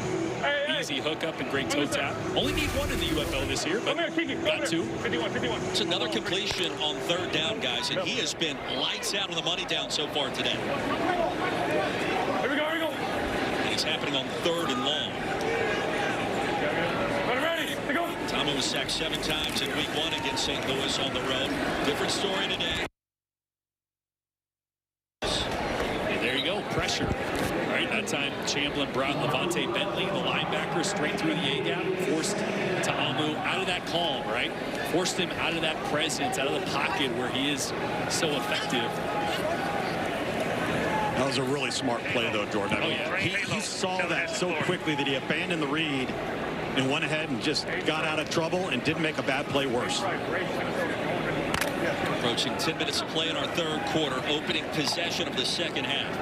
Speaker 2: Easy hookup and great toe tap. Only need 1 in the UFL this year, but got 2.
Speaker 1: It's another completion on 3rd down, guys, and he has been lights out on the money down so far today.
Speaker 8: Here we go.
Speaker 1: And it's happening on 3rd and long. Tamu was sacked 7 times in week 1 against St. Louis on the road. Different story today.
Speaker 2: And there you go, pressure. All right, that time Chamblin brought Levante Bentley, the linebacker, straight through the A-gap, forced Tamu out of that calm, right? Forced him out of that presence, out of the pocket where he is so effective.
Speaker 5: That was a really smart play, though, Jordan. I mean, he saw that so quickly that he abandoned the read and went ahead and just got out of trouble and didn't make a bad play worse.
Speaker 1: Approaching 10 minutes of play in our 3rd quarter, opening possession of the second half.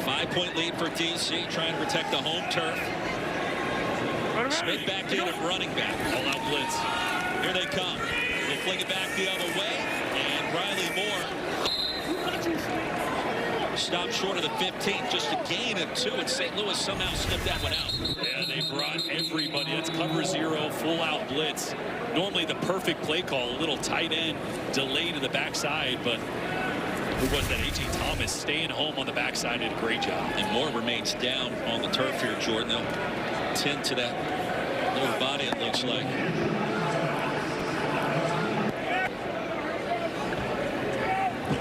Speaker 1: 5-point lead for DC, trying to protect the home turf. Smith back in at running back. All-out blitz. Here they come. They fling it back the other way, and Riley Moore stopped short of the 15, just a gain of 2, and St. Louis somehow snipped that one out.
Speaker 2: Yeah, they brought everybody. It's cover 0, full-out blitz. Normally the perfect play call, a little tight end, delay to the backside, but who was that? A.J. Thomas staying home on the backside, did a great job.
Speaker 1: And Moore remains down on the turf here, Jordan. They'll tend to that lower body, it looks like.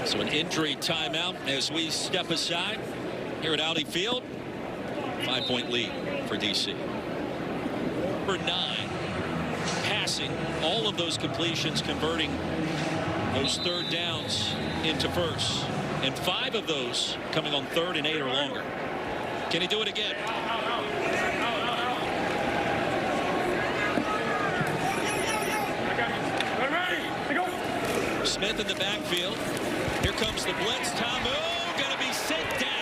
Speaker 1: So an injury timeout as we step aside here at Audi Field. 5-point lead for DC. number 9. Passing, all of those completions converting those third downs into firsts. And 5 of those coming on 3rd and 8 or longer. Can he do it again? Smith in the backfield. Here comes the blitz. Tamu going to be sent down.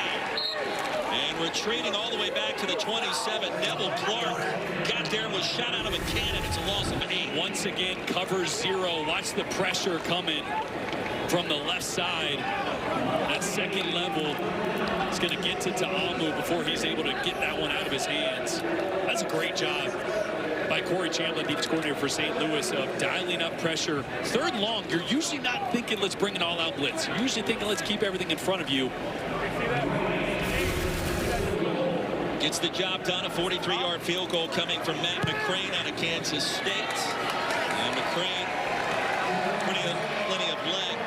Speaker 1: And retreating all the way back to the 27. Neville Clark got there and was shot out of a cannon. It's a loss of 8.
Speaker 2: Once again, cover 0. Watch the pressure coming from the left side. That second level is going to get to Ta'amu before he's able to get that one out of his hands. That's a great job by Corey Chamberlain, defense coordinator for St. Louis, of dialing up pressure. 3rd and long, you're usually not thinking, let's bring an all-out blitz. You're usually thinking, let's keep everything in front of you.
Speaker 1: Gets the job done. A 43-yard field goal coming from Matt McCrane out of Kansas State. And McCrane, plenty of leg.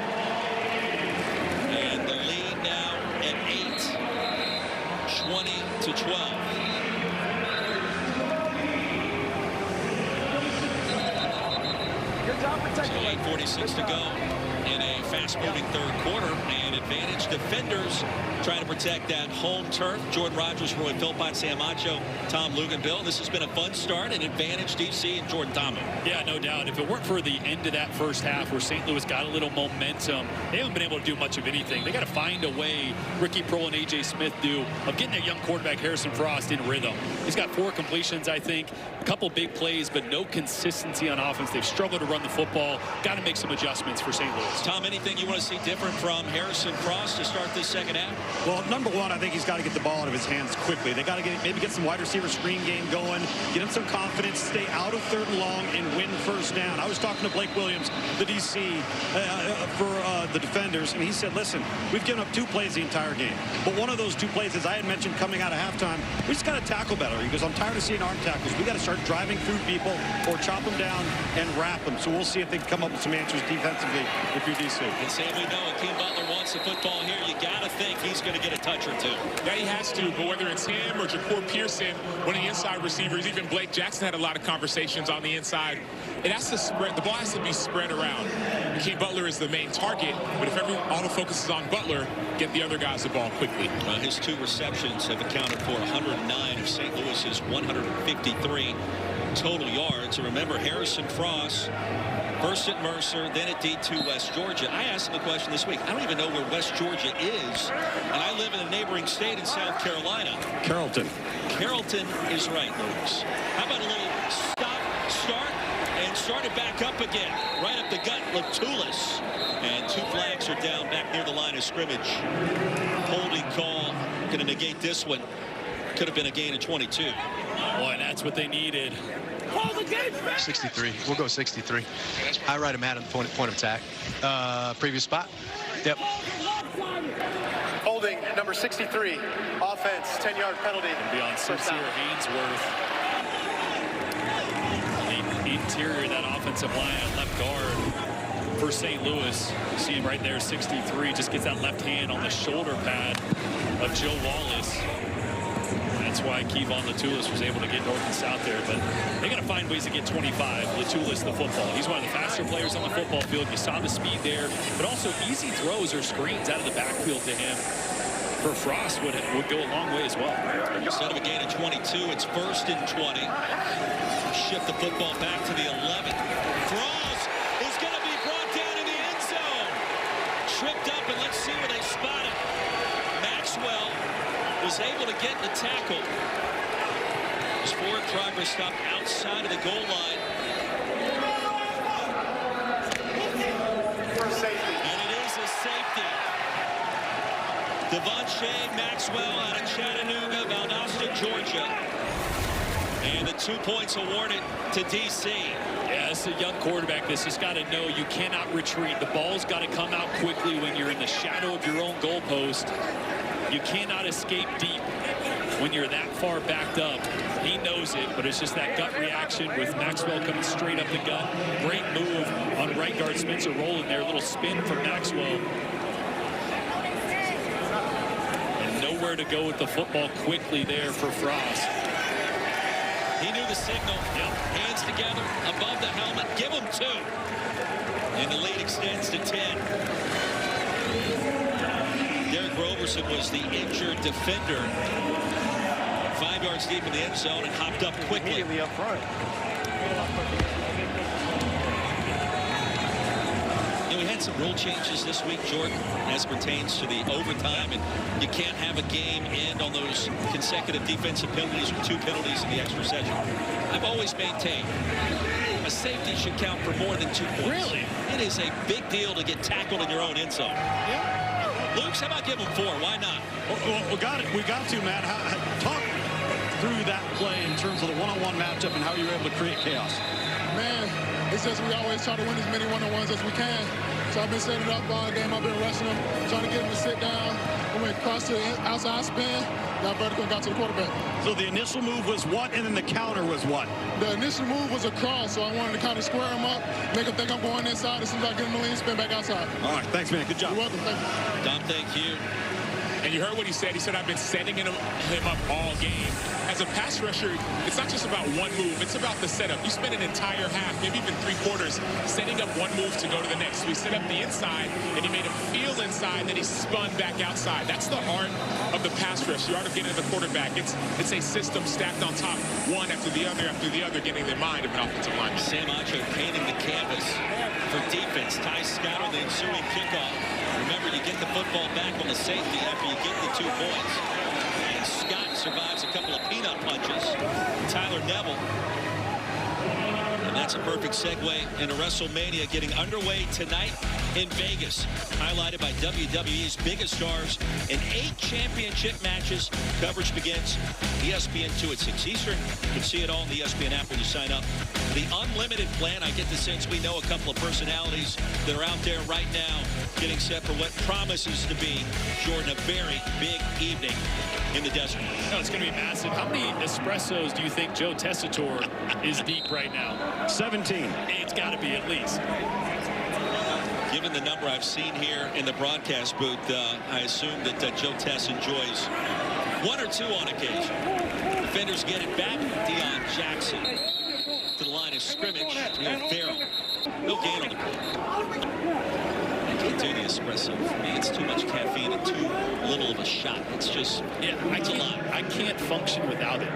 Speaker 1: And the lead now at 8, 20-12. 8:46 to go in a fast-moving 3rd quarter, and advantage defenders trying to protect that home turf. Jordan Rogers, Roy Philpott, Sam Acho, Tom Luganville. This has been a fun start, and advantage DC and Jordan Tamu.
Speaker 2: Yeah, no doubt. If it weren't for the end of that first half where St. Louis got a little momentum, they haven't been able to do much of anything. They got to find a way, Ricky Prohl and A.J. Smith do, of getting their young quarterback Harrison Frost in rhythm. He's got 4 completions, I think, a couple big plays, but no consistency on offense. They've struggled to run the football. Got to make some adjustments for St. Louis.
Speaker 1: Tom, anything you want to see different from Harrison Frost to start this second half?
Speaker 5: Well, number 1, I think he's got to get the ball out of his hands quickly. They got to maybe get some wide receiver screen game going, get him some confidence, stay out of 3rd and long, and win first down. I was talking to Blake Williams, the DC, for the defenders, and he said, listen, we've given up 2 plays the entire game. But one of those 2 plays, as I had mentioned coming out of halftime, we just got to tackle better. He goes, I'm tired of seeing arm tackles. We got to start driving through people or chop them down and wrap them. So we'll see if they can come up with some answers defensively if you're DC.
Speaker 1: And Sam, we know Akeem Butler wants the football here. You got to think he's going to get a touch or 2.
Speaker 10: Yeah, he has to, but whether it's him or Ja'Cour Pearson, one of the inside receivers, even Blake Jackson had a lot of conversations on the inside. It has to spread. The ball has to be spread around. Akeem Butler is the main target, but if all the focus is on Butler, get the other guys the ball quickly.
Speaker 1: His 2 receptions have accounted for 109 of St. Louis's 153 total yards. And remember, Harrison Frost, first at Mercer, then at D2 West Georgia. I asked him the question this week. I don't even know where West Georgia is, and I live in a neighboring state in South Carolina.
Speaker 5: Carrollton.
Speaker 1: Carrollton is right, Lewis. How about a little stop, start, and start it back up again. Right up the gut, Latulis. And 2 flags are down back near the line of scrimmage. Holding call. Going to negate this one. Could have been a gain of 22.
Speaker 2: Boy, that's what they needed.
Speaker 6: 63. We'll go 63. I write him out on the point of attack. Previous spot. Yep.
Speaker 18: Holding number 63. Offense, 10-yard penalty.
Speaker 2: Be on Sincere Hainsworth. The interior of that offensive line at left guard for St. Louis. You see him right there, 63. Just gets that left hand on the shoulder pad of Joe Wallace. That's why Kevon Latulis was able to get north and south there. But they got to find ways to get 25. Latulis, the football. He's one of the faster players on the football field. You saw the speed there, but also easy throws or screens out of the backfield to him. For Frost would go a long way as well.
Speaker 1: Instead of a gain of 22, it's 1st and 20. Shift the football back to the 11. Frost is going to be brought down in the end zone. Tripped up, and let's see where they spot it. Maxwell was able to get the tackle. His forward progress stopped outside of the goal line.
Speaker 18: For safety.
Speaker 1: And it is a safety. Devontae Maxwell out of Chattanooga, Valdosta, Georgia. And the 2 points awarded to DC.
Speaker 2: Yeah, this is a young quarterback. This has got to know you cannot retreat. The ball's got to come out quickly when you're in the shadow of your own goalpost. You cannot escape deep when you're that far backed up. He knows it, but it's just that gut reaction with Maxwell coming straight up the gut. Great move on right guard Spencer Rowland there. A little spin from Maxwell. And nowhere to go with the football quickly there for Frost.
Speaker 1: He knew the signal. Yep. Hands together, above the helmet. Give him 2. And the lead extends to 10. Derek Roberson was the injured defender. 5 yards deep in the end zone and hopped up quickly.
Speaker 8: Immediately up front.
Speaker 1: We had some rule changes this week, Jordan, as it pertains to the overtime, and you can't have a game end on those consecutive defensive penalties or 2 penalties in the extra session. I've always maintained a safety should count for more than 2 points. Really? It is a big deal to get tackled in your own end zone. Yeah. Luke, how about give him 4? Why not?
Speaker 5: Well, we got to, Matt. Talk through that play in terms of the one-on-one matchup and how you were able to create chaos.
Speaker 12: Man, it's just we always try to win as many one-on-ones as we can. So I've been setting it up all game. I've been rushing them, trying to get them to sit down. We went across to the outside spin, got vertical and got to the quarterback.
Speaker 5: So the initial move was what, and then the counter was what?
Speaker 12: The initial move was a cross, so I wanted to kind of square them up, make them think I'm going inside. As soon as I get them to lean, spin back outside.
Speaker 5: All right, thanks, man. Good job.
Speaker 12: You're welcome. Thank you.
Speaker 1: Dom, thank you.
Speaker 10: And you heard what he said. He said, I've been setting him up all game. As a pass rusher, it's not just about one move. It's about the setup. You spend an entire half, maybe even 3 quarters, setting up one move to go to the next. So he set up the inside, and he made him feel inside, and then he spun back outside. That's the art of the pass rush, the art of getting to the quarterback. It's a system stacked on top, one after the other, getting the mind of an offensive lineman.
Speaker 1: Sam Acho painting the canvas for defense. Ty Scott on the ensuing kickoff. Remember, you get the football back on the safety after you get the 2 points. And Scott survives a couple of peanut punches. Tyler Neville. And that's a perfect segue into WrestleMania getting underway tonight in Vegas. Highlighted by WWE's biggest stars in 8 championship matches. Coverage begins ESPN2 at 6 Eastern. You can see it all in the ESPN app when you sign up. The unlimited plan, I get the sense we know a couple of personalities that are out there right now getting set for what promises to be, Jordan, a very big evening in the desert.
Speaker 2: No, it's going to be massive. How many espressos do you think Joe Tessitore is deep right now?
Speaker 5: 17.
Speaker 2: It's got to be at least.
Speaker 1: Given the number I've seen here in the broadcast booth, I assume that Joe Tess enjoys 1 or 2 on occasion. Defenders get it back. Deion Jackson to the line of scrimmage. Farrell. No gain on the play. I can't do the espresso. For me, it's too much caffeine and too little of a shot. It's just, it's a lot.
Speaker 2: I can't function without it.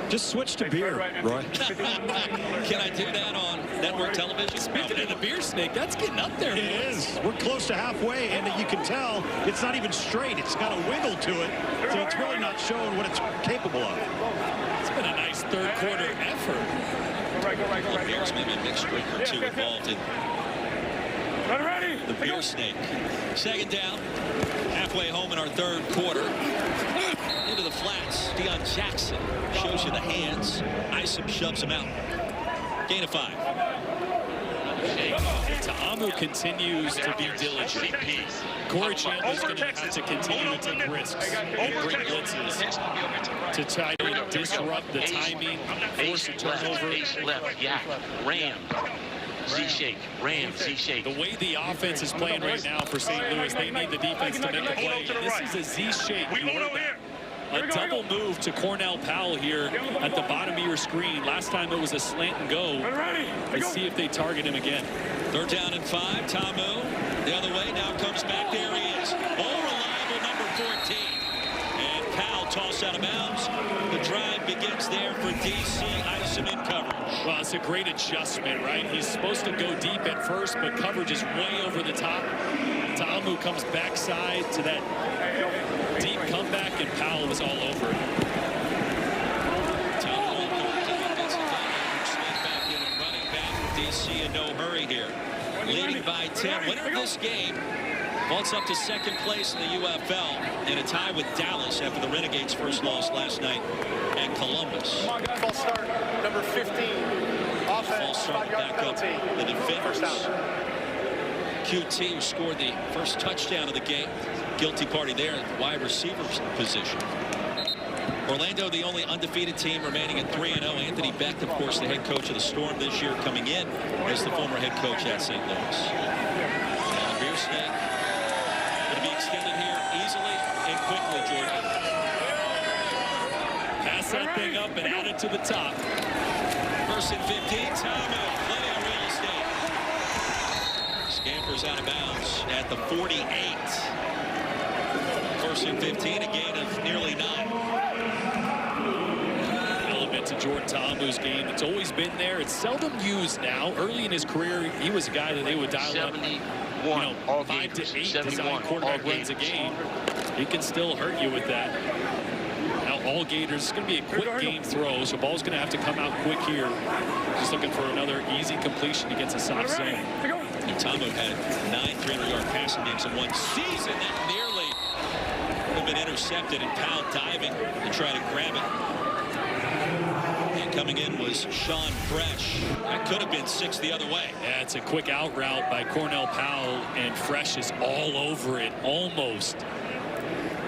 Speaker 5: Just switch to beer, Roy.
Speaker 1: Can I do that on network television?
Speaker 2: Speaking of the beer snake, that's getting up there.
Speaker 5: It is. We're close to halfway, and you can tell it's not even straight. It's got a wiggle to it, so it's really not showing what it's capable of.
Speaker 2: It's been a nice third quarter effort.
Speaker 1: Well, there's maybe a mixed drink or 2 involved in the beer snake. Second down, halfway home in our third quarter. Into the flats, Deion Jackson shows you the hands. Isom shoves him out. Gain of 5.
Speaker 2: Ta'amu continues to be diligent. Corey Chandler's going to have to continue to take risks and bring blitzes to try to disrupt the timing, force a turnover.
Speaker 7: Left, yeah, Ram. Z-shake, Ram, Z-shake.
Speaker 2: The way the offense is playing right now for St. Louis, they need the defense to make a play. This is a Z-shake. A double move to Cornell Powell here at the bottom of your screen. Last time it was a slant and go. Let's see if they target him again.
Speaker 1: Third down and 5. Ta'amu the other way. Now comes back. There he is. All reliable number 14. And Powell tossed out of bounds. The drive begins there for DC. Isom in coverage.
Speaker 2: Well, it's a great adjustment, right? He's supposed to go deep at first, but coverage is way over the top. Ta'amu comes backside to that deep comeback, and Powell is all over it.
Speaker 1: Ta'amu gets the back in and running back. DC in no hurry here. Leading by 10. Winner of this game vaults up to second place in the UFL in a tie with Dallas after the Renegades' first loss last night at Columbus.
Speaker 18: False start, number 15. Offense,
Speaker 1: false start back up the defenders. QT, who scored the first touchdown of the game. Guilty party there at the wide receiver position. Orlando, the only undefeated team remaining at 3-0. Anthony Beck, of course, the head coach of the Storm this year, coming in as the former head coach at St. Louis. And the beer snake going to be extended here easily and quickly, Jordan.
Speaker 2: Pass Mix that thing up and add it to the top.
Speaker 1: First and 15, Tama, plenty of real estate. Scampers out of bounds at the 48. First and 15, a gain of nearly 9.
Speaker 2: Element to Jordan Ta'amu's game. It's always been there. It's seldom used now. Early in his career, he was a guy that they would dial up, 5 to 8 design quarterback runs a game. He can still hurt you with that. Now, all Gators, it's going to be a quick game throw, so ball's going to have to come out quick here. Just looking for another easy completion against a soft zone.
Speaker 1: And Tamu had 9 300-yard passing games in one season. That nearly have been intercepted, and Powell diving to try to grab it. And coming in was Sean Fresh. That could have been 6 the other way.
Speaker 2: Yeah, it's a quick out route by Cornell Powell, and Fresh is all over it, almost.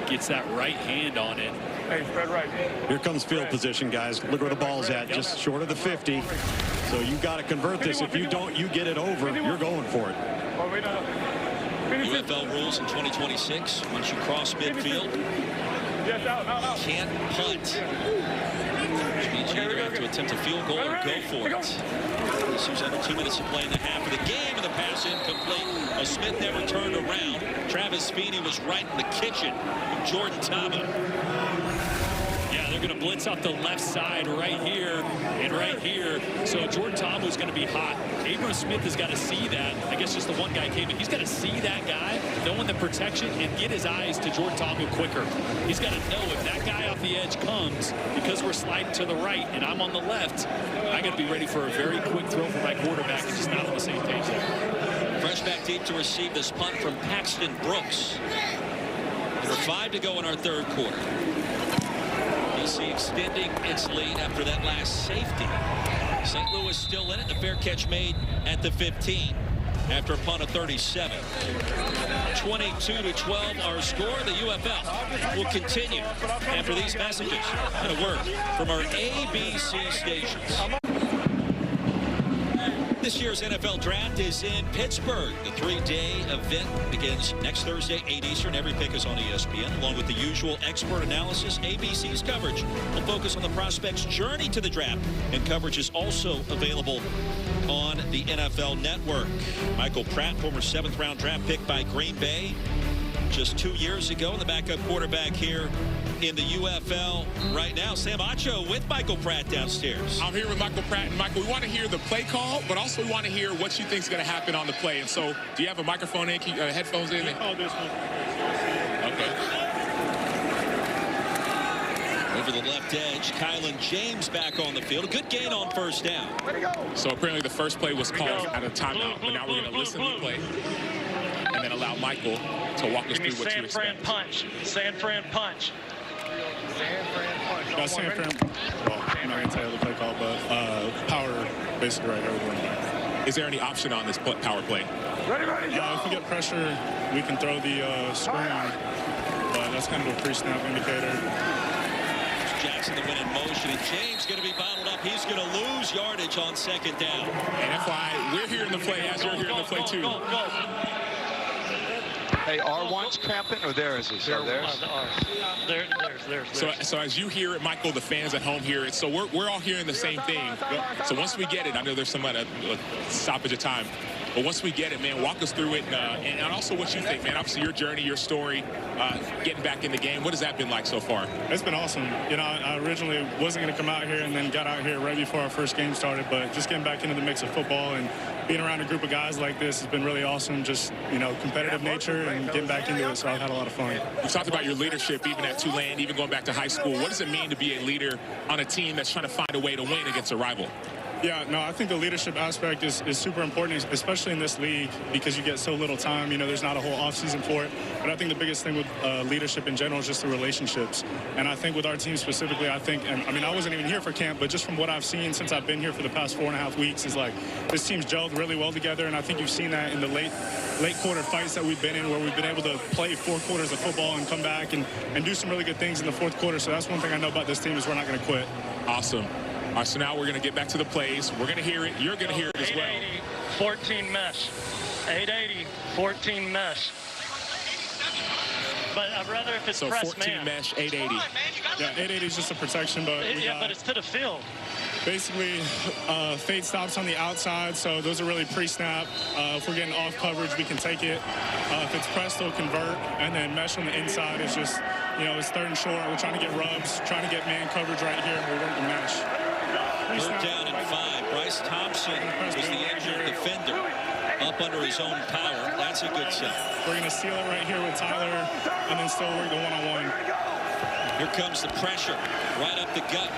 Speaker 2: Gets that right hand on it.
Speaker 8: Hey, spread right.
Speaker 5: Here comes field position, guys. Look where the ball's at, just short of the 50. So you got to convert this. If you don't, you get it over. You're going for it.
Speaker 1: UFL rules in 2026. Once you cross midfield, can't punt. Which means you either have to attempt a field goal or go for it. There's under 2 minutes to play in the half of the game, and the pass incomplete. Well, Smith never turned around. Travis Feeney was right in the kitchen of Jordan Tama.
Speaker 2: Yeah, they're going to blitz up the left side right here and right here. So Jordan Tama is going to be hot. Abram Smith has got to see that. I guess just the one guy came in. He's got to see that guy, knowing the protection, and get his eyes to Jordan Tama quicker. He's got to know if that guy off the edge comes, because we're sliding to the right and I'm on the left, I got to be ready for a very quick throw for my quarterback and just not on the same page there.
Speaker 1: Fresh back deep to receive this punt from Paxton Brooks. Under 5 to go in our third quarter. DC extending its lead after that last safety. St. Louis still in it. The fair catch made at the 15 after a punt of 37. 22-12 our score. The UFL will continue after these messages and a word from our ABC stations. This year's NFL Draft is in Pittsburgh. The 3-day event begins next Thursday, 8 Eastern. Every pick is on ESPN, along with the usual expert analysis. ABC's coverage will focus on the prospect's journey to the draft, and coverage is also available on the NFL Network. Michael Pratt, former 7th-round draft pick by Green Bay just 2 years ago, and the backup quarterback here in the UFL right now. Sam Acho with Michael Pratt downstairs.
Speaker 10: I'm here with Michael Pratt. And Michael, we want to hear the play call, but also we want to hear what you think is going to happen on the play. And so, do you have a microphone in? Headphones in?
Speaker 9: Oh, this one.
Speaker 10: Okay.
Speaker 1: Over the left edge, Kylan James back on the field. A good gain on first down.
Speaker 10: So apparently the first play was called out of timeout, but now we're going to listen to the play and then allow Michael to walk us through what you expect.
Speaker 3: San Fran punch.
Speaker 9: San Fran, well, I'm not going to tell you the play call, but power basically right over.
Speaker 10: Is there any option on this power play?
Speaker 9: If we get pressure, we can throw the screen, but that's kind of a pre-snap indicator.
Speaker 1: Jackson the win in motion, and James going to be bottled up. He's going to lose yardage on second down.
Speaker 10: And FYI, we're hearing the play as you're hearing the play too.
Speaker 4: Hey, R1's cramping, or theirs is? Theirs.
Speaker 10: So as you hear it, Michael, the fans at home hear it. So we're all hearing the same thing. So once we get it, I know there's some stoppage of time. But once we get it, man, walk us through it. And also what you think, man. Obviously, your journey, your story, getting back in the game. What has that been like so far?
Speaker 9: It's been awesome. You know, I originally wasn't going to come out here and then got out here right before our first game started. But just getting back into the mix of football and being around a group of guys like this has been really awesome. Just, you know, competitive nature and getting back into it. So I've had a lot of fun.
Speaker 10: You talked about your leadership even at Tulane, even going back to high school. What does it mean to be a leader on a team that's trying to find a way to win against a rival?
Speaker 9: Yeah, no, I think the leadership aspect is super important, especially in this league, because you get so little time. You know, there's not a whole offseason for it. But I think the biggest thing with leadership in general is just the relationships. And I think with our team specifically, I wasn't even here for camp, but just from what I've seen since I've been here for the past 4.5 weeks is like this team's gelled really well together. And I think you've seen that in the late quarter fights that we've been in, where we've been able to play 4 quarters of football and come back and do some really good things in the fourth quarter. So that's one thing I know about this team is we're not going to quit.
Speaker 10: Awesome. All right, so now we're going to get back to the plays. We're going to hear it. You're going to hear it as well.
Speaker 3: 880, 14 mesh. 880, 14 mesh. But I'd rather if it's
Speaker 10: so
Speaker 3: press
Speaker 10: 14
Speaker 3: man.
Speaker 10: mesh, 880.
Speaker 9: Yeah, 880 is just a protection, but
Speaker 3: But it's to the field.
Speaker 9: basically fade stops on the outside, so those are really pre-snap. If we're getting off coverage, we can take it. If it's press, they'll convert, and then mesh on the inside is just, it's third and short. We're trying to get rubs, trying to get man coverage right here, and we're working mesh.
Speaker 1: Third down and 5. Bryce Thompson was the injured defender up under his own power. That's a good sign.
Speaker 9: We're going to seal it right here with Tyler, and then still work the one-on-one.
Speaker 1: Here comes the pressure right up the gut.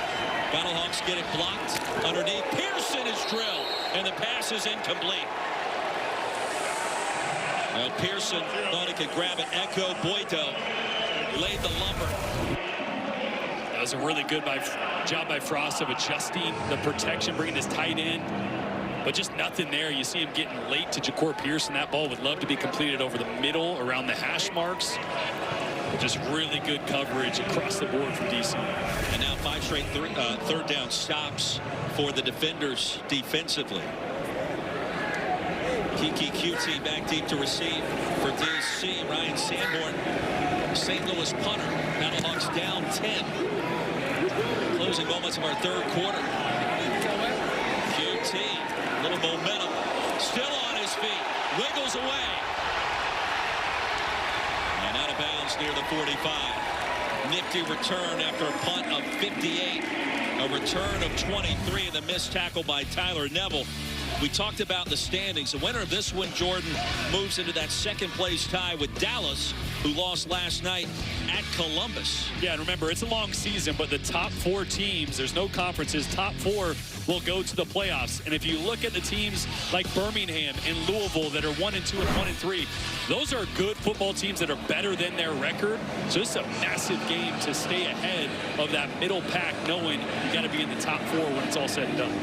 Speaker 1: Battlehawks get it blocked underneath. Pearson is drilled, and the pass is incomplete. Well, Pearson thought he could grab it. Echo Boito laid the lumber.
Speaker 2: That was a really good job by Frost of adjusting the protection, bringing his tight end. But just nothing there. You see him getting late to Ja'Cour Pearson. That ball would love to be completed over the middle around the hash marks. Just really good coverage across the board from DC.
Speaker 1: And now 5 straight third down stops for the defenders defensively. Kiki QT back deep to receive for DC. Ryan Sanborn, St. Louis punter. Battlehawks down 10. Closing moments of our third quarter. QT, a little momentum. Still on his feet. Wiggles away. And out of bounds near the 45. Nifty return after a punt of 58. A return of 23 and the missed tackle by Tyler Neville. We talked about the standings. The winner of this one, Jordan, moves into that second place tie with Dallas, who lost last night at Columbus.
Speaker 2: Yeah, and remember, it's a long season, but the top 4 teams, there's no conferences, top 4 will go to the playoffs. And if you look at the teams like Birmingham and Louisville that are 1-2 and 1-3, those are good football teams that are better than their record. So this is a massive game to stay ahead of that middle pack, knowing you got to be in the top 4 when it's all said and done.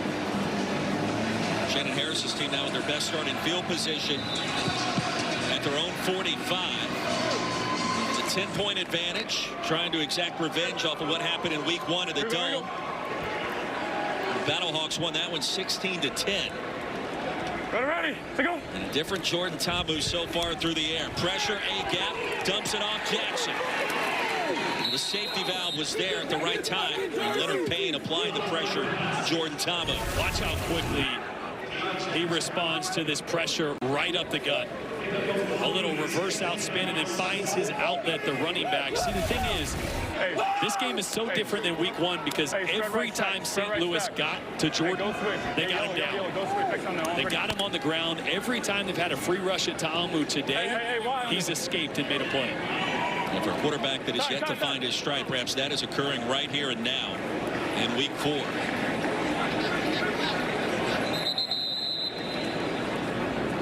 Speaker 1: Shannon Harris's team now with their best starting field position at their own 45. It's a 10-point advantage, trying to exact revenge off of what happened in week 1 of the Dome. The Battlehawks won that one 16-10.
Speaker 8: Ready, to go.
Speaker 1: And a different Jordan Tamu so far through the air. Pressure, A-gap, dumps it off Jackson. The safety valve was there at the right time. And Leonard Payne applying the pressure to Jordan Tamu.
Speaker 2: Watch how quickly he responds to this pressure right up the gut. A little reverse out spin and then finds his outlet, the running back. See, the thing is, this game is so different than week 1 because every time St. Louis got to Jordan, they got him down. They got him on the ground. Every time they've had a free rush at Ta'amu today, he's escaped and made a play.
Speaker 1: And for a quarterback that is yet to find his stride, perhaps that is occurring right here and now in week 4.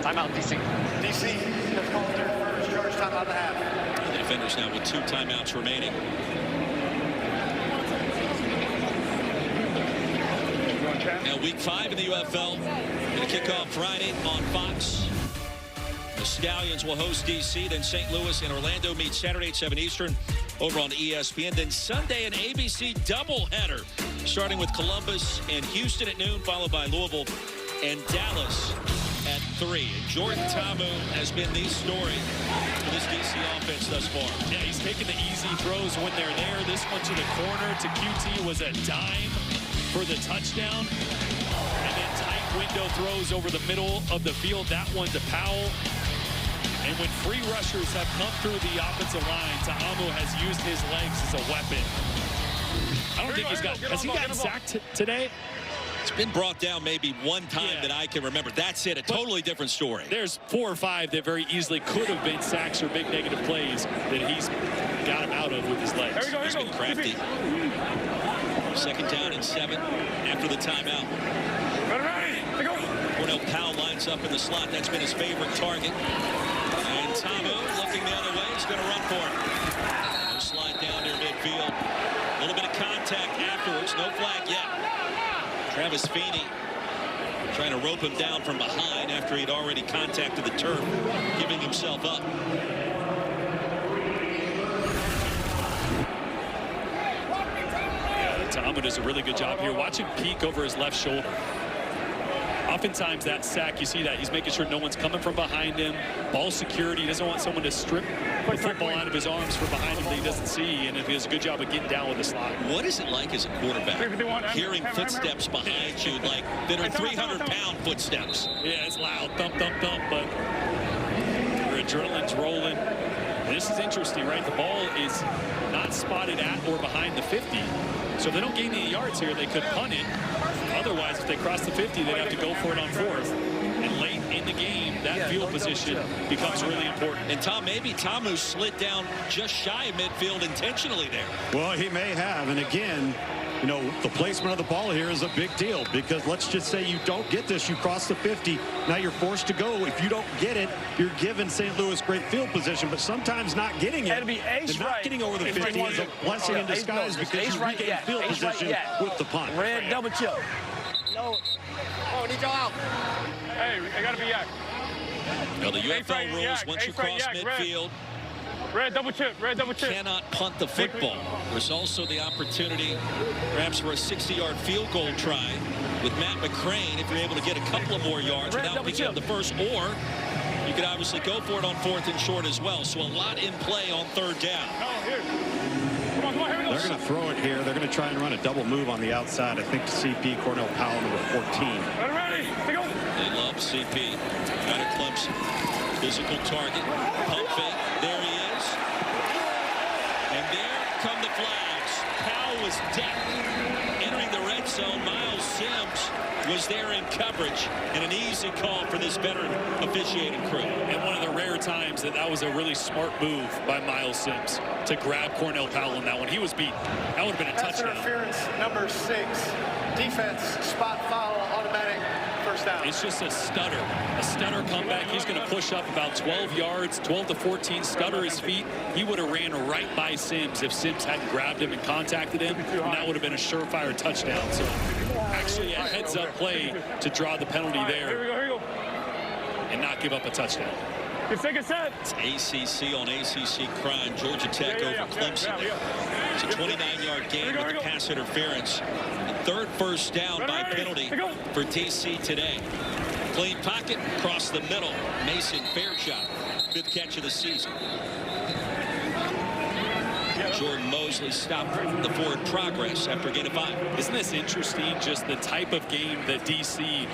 Speaker 17: Timeout, DC.
Speaker 18: DC has called their first charge timeout and a half.
Speaker 1: The defenders now with 2 timeouts remaining. Now week 5 in the UFL. Going to kick off Friday on Fox. The Stallions will host DC. Then St. Louis and Orlando meet Saturday at 7 Eastern over on ESPN. Then Sunday an ABC doubleheader, starting with Columbus and Houston at noon, followed by Louisville and Dallas at 3. Jordan Tamu has been the story for this DC offense thus far.
Speaker 2: Yeah, he's taking the easy throws when they're there. This one to the corner to QT was a dime for the touchdown. And then tight window throws over the middle of the field. That one to Powell. And when free rushers have come through the offensive line, Ta'amu has used his legs as a weapon. I don't think he's got, has he gotten sacked today?
Speaker 1: It's been brought down maybe one time that I can remember. That's it, a totally different story.
Speaker 2: There's 4 or 5 that very easily could have been sacks or big negative plays that he's got him out of with his legs.
Speaker 1: He's been crafty. 2nd down and 7 after the timeout. Cornell Powell lines up in the slot. That's been his favorite target. And Tamu looking the other way. He's going to run for it. He'll slide down near midfield. A little bit of contact afterwards. No flag yet. Travis Feeney trying to rope him down from behind after he'd already contacted the turf, giving himself up.
Speaker 2: Yeah, Tamu does a really good job here. Watch him peek over his left shoulder. Oftentimes that sack, you see that he's making sure no one's coming from behind him. Ball security, he doesn't want someone to strip the football out of his arms from behind him that he doesn't see, and if he does a good job of getting down with the slide.
Speaker 1: What is it like as a quarterback, hearing footsteps behind you, like that are 300-pound footsteps?
Speaker 2: Yeah, it's loud, thump, thump, thump, but your adrenaline's rolling. And this is interesting, right? The ball is not spotted at or behind the 50. So if they don't gain any yards here, they could punt it. Otherwise, if they cross the 50, they'd have to go for it on 4th. And late in the game, that field position becomes really important.
Speaker 1: And Tom, maybe Tamu slid down just shy of midfield intentionally there.
Speaker 5: Well, he may have. And again, you know, the placement of the ball here is a big deal, because let's just say you don't get this, you cross the 50, now you're forced to go. If you don't get it, you're given St. Louis great field position, but sometimes not getting it and not getting over the 50 is a blessing in disguise, because you regain field position with the punt.
Speaker 8: Red double chip.
Speaker 17: No. Oh, need y'all out.
Speaker 8: Hey, I gotta be yak.
Speaker 1: Now the UFL rules, once you cross midfield,
Speaker 8: red double chip,
Speaker 1: cannot punt the football. There's also the opportunity perhaps for a 60-yard field goal try with Matt McCrane if you're able to get a couple of more yards without picking up the first, or you could obviously go for it on 4th and short as well. So a lot in play on 3rd down.
Speaker 5: They're going to throw it here. They're going to try and run a double move on the outside. I think CP, Cornell Powell, number 14.
Speaker 1: They love CP. Got a Clemson. Physical target. Pump fake. There he is. And there come the flags. Powell was decked. Entering the red zone, Miles Sims was there in coverage, and an easy call for this veteran officiating crew.
Speaker 2: And one of the rare times that was a really smart move by Miles Sims to grab Cornell Powell in that one. He was beat. That would have been a
Speaker 18: Pass
Speaker 2: touchdown.
Speaker 18: interference number 6. Defense, spot foul, automatic first down.
Speaker 2: It's just a stutter. A stutter comeback. He's going to push up about 12 yards, 12 to 14, stutter his feet. He would have ran right by Sims if Sims hadn't grabbed him and contacted him, and that would have been a surefire touchdown. So actually a heads-up play to draw the penalty there and not give up a touchdown.
Speaker 1: It's ACC on ACC crime. Georgia Tech over Clemson there. It's a 29-yard gain with the pass interference. The 3rd first down by penalty for DC today. Clean pocket across the middle. Mason Fairchild, 5th catch of the season. Jordan Mosley stopped the forward progress after a gain of 5.
Speaker 2: Isn't this interesting, just the type of game that DC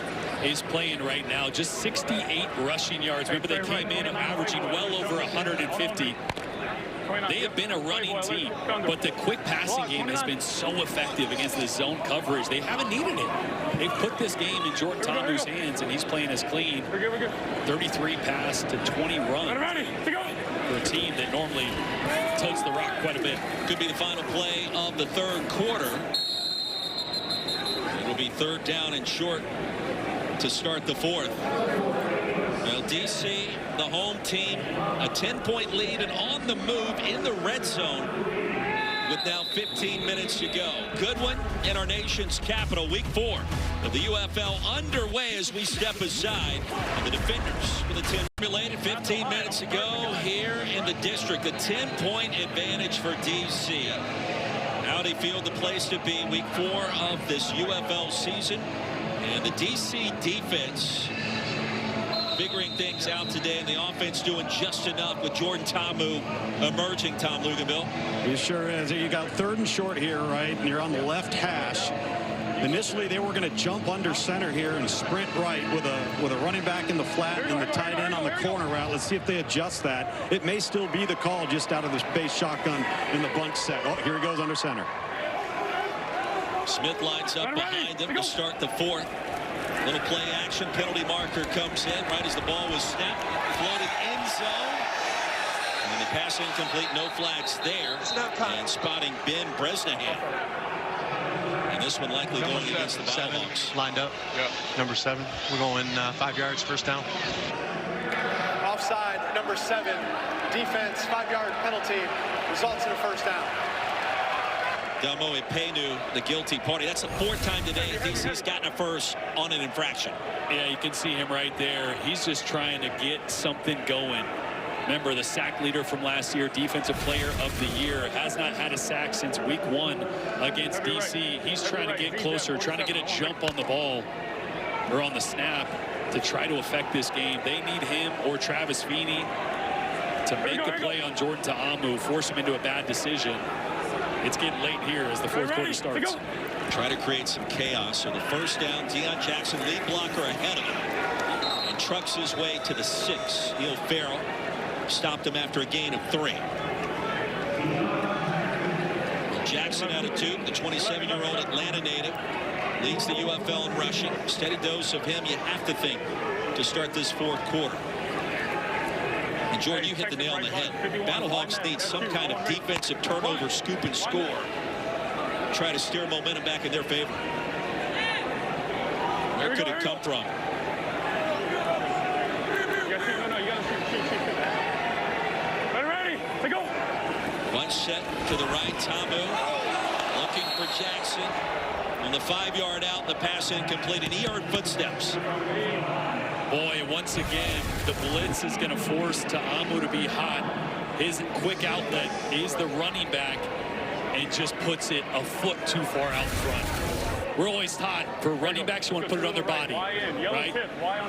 Speaker 2: is playing right now? Just 68 rushing yards. Remember, they came in averaging well over 150. They have been a running team, but the quick passing game has been so effective against the zone coverage. They haven't needed it. They've put this game in Jordan Tamu's hands, and he's playing as clean. 33 pass to 20 runs for a team that normally totes the rock quite a bit.
Speaker 1: Could be the final play of the 3rd quarter. It'll be 3rd down and short to start the 4th. Well, DC, the home team, a 10-point lead and on the move in the red zone with now 15 minutes to go. Goodwin in our nation's capital, week 4 of the UFL underway as we step aside. And the defenders with a 10 related 15 minutes to go here in the district. A 10-point advantage for DC. Audi Field, the place to be, week 4 of this UFL season. And the DC defense figuring things out today, and the offense doing just enough with Jordan Tamu emerging, Tom Luganville.
Speaker 5: He sure is. You got 3rd and short here, right? And you're on the left hash. Initially, they were going to jump under center here and sprint right with a running back in the flat and the tight end on the corner route. Let's see if they adjust that. It may still be the call just out of the base shotgun in the bunch set. Oh, here he goes under center.
Speaker 1: Smith lines up behind him to start the 4th. Little play action, penalty marker comes in right as the ball was snapped. Floated end zone. And the pass incomplete, no flags there. And spotting Ben Bresnahan. And this one likely going against the Battlehawks.
Speaker 6: Lined up. Yeah. Number 7. We're going 5 yards, first down.
Speaker 18: Offside, number 7. Defense, 5-yard penalty. Results in a first down.
Speaker 1: Damo Ipenu, the guilty party. That's the 4th time today DC's gotten a first on an infraction.
Speaker 2: Yeah, you can see him right there. He's just trying to get something going. Remember, the sack leader from last year, defensive player of the year, has not had a sack since week 1 against DC. He's trying to get closer, trying to get a jump on the ball. or on the snap to try to affect this game. They need him or Travis Feeney to make the play on Jordan Ta'amu, force him into a bad decision. It's getting late here as the fourth quarter starts.
Speaker 1: Try to create some chaos. So the first down, Deion Jackson, lead blocker ahead of him, and trucks his way to the 6. Neil Farrell stopped him after a gain of 3. Jackson out of 2, the 27-year-old Atlanta native, leads the UFL in rushing. Steady dose of him, you have to think, to start this fourth quarter. And Jordan, you hit the nail on the head. Battlehawks need some kind of defensive turnover, scoop and score. Try to steer momentum back in their favor. Where could it come from? One set to the right. Ta'amu looking for Jackson. On the 5-yard out, the pass incomplete, and he heard footsteps.
Speaker 2: Boy, once again, the blitz is going to force Ta'amu to be hot. His quick outlet is the running back and just puts it a foot too far out front. We're always taught for running backs, you want to put it on their body, right?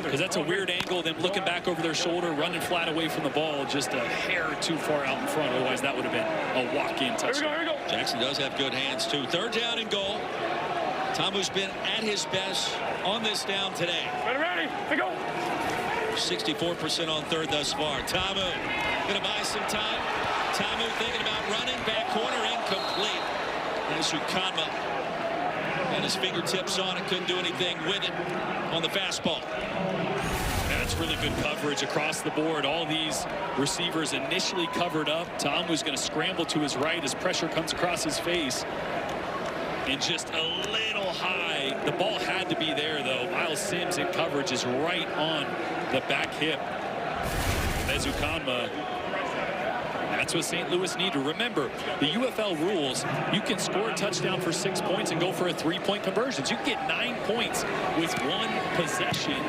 Speaker 2: Because that's a weird angle, them looking back over their shoulder, running flat away from the ball, just a hair too far out in front. Otherwise, that would have been a walk-in touchdown.
Speaker 1: Jackson does have good hands, too. 3rd down and goal. Ta'amu's been at his best on this down today. 64% on 3rd thus far. Ta'amu going to buy some time. Ta'amu thinking about running. Back corner incomplete. There's Ukanma. And his fingertips on it. Couldn't do anything with it on the fastball.
Speaker 2: That's really good coverage across the board. All these receivers initially covered up. Ta'amu's going to scramble to his right as pressure comes across his face. And just a little high. The ball had to be there, though. Miles Sims in coverage is right on the back hip. Ukanma. That's what St. Louis need to remember. The UFL rules, you can score a touchdown for 6 points and go for a 3-point conversion. You can get 9 points with 1 possession.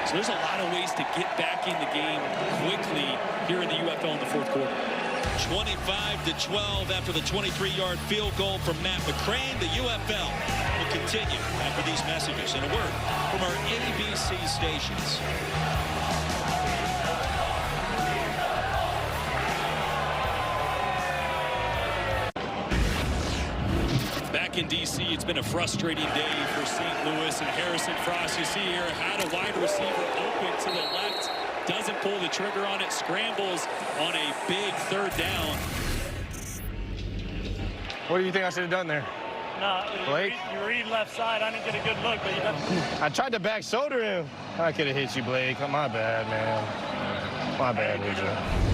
Speaker 2: So there's a lot of ways to get back in the game quickly here in the UFL in the fourth quarter.
Speaker 1: 25-12 after the 23-yard field goal from Matt McCrane. The UFL will continue after these messages. And a word from our ABC stations.
Speaker 2: Back in D.C., it's been a frustrating day for St. Louis, and Harrison Frost, you see here, had a wide receiver open to the left, doesn't pull the trigger on it, scrambles on a big 3rd down.
Speaker 8: What do you think I should have done there?
Speaker 3: No,
Speaker 8: Blake?
Speaker 3: you read left side. I didn't get a good look, but you got...
Speaker 8: I tried to back shoulder him. I could have hit you, Blake. My bad, man. My bad, Luja.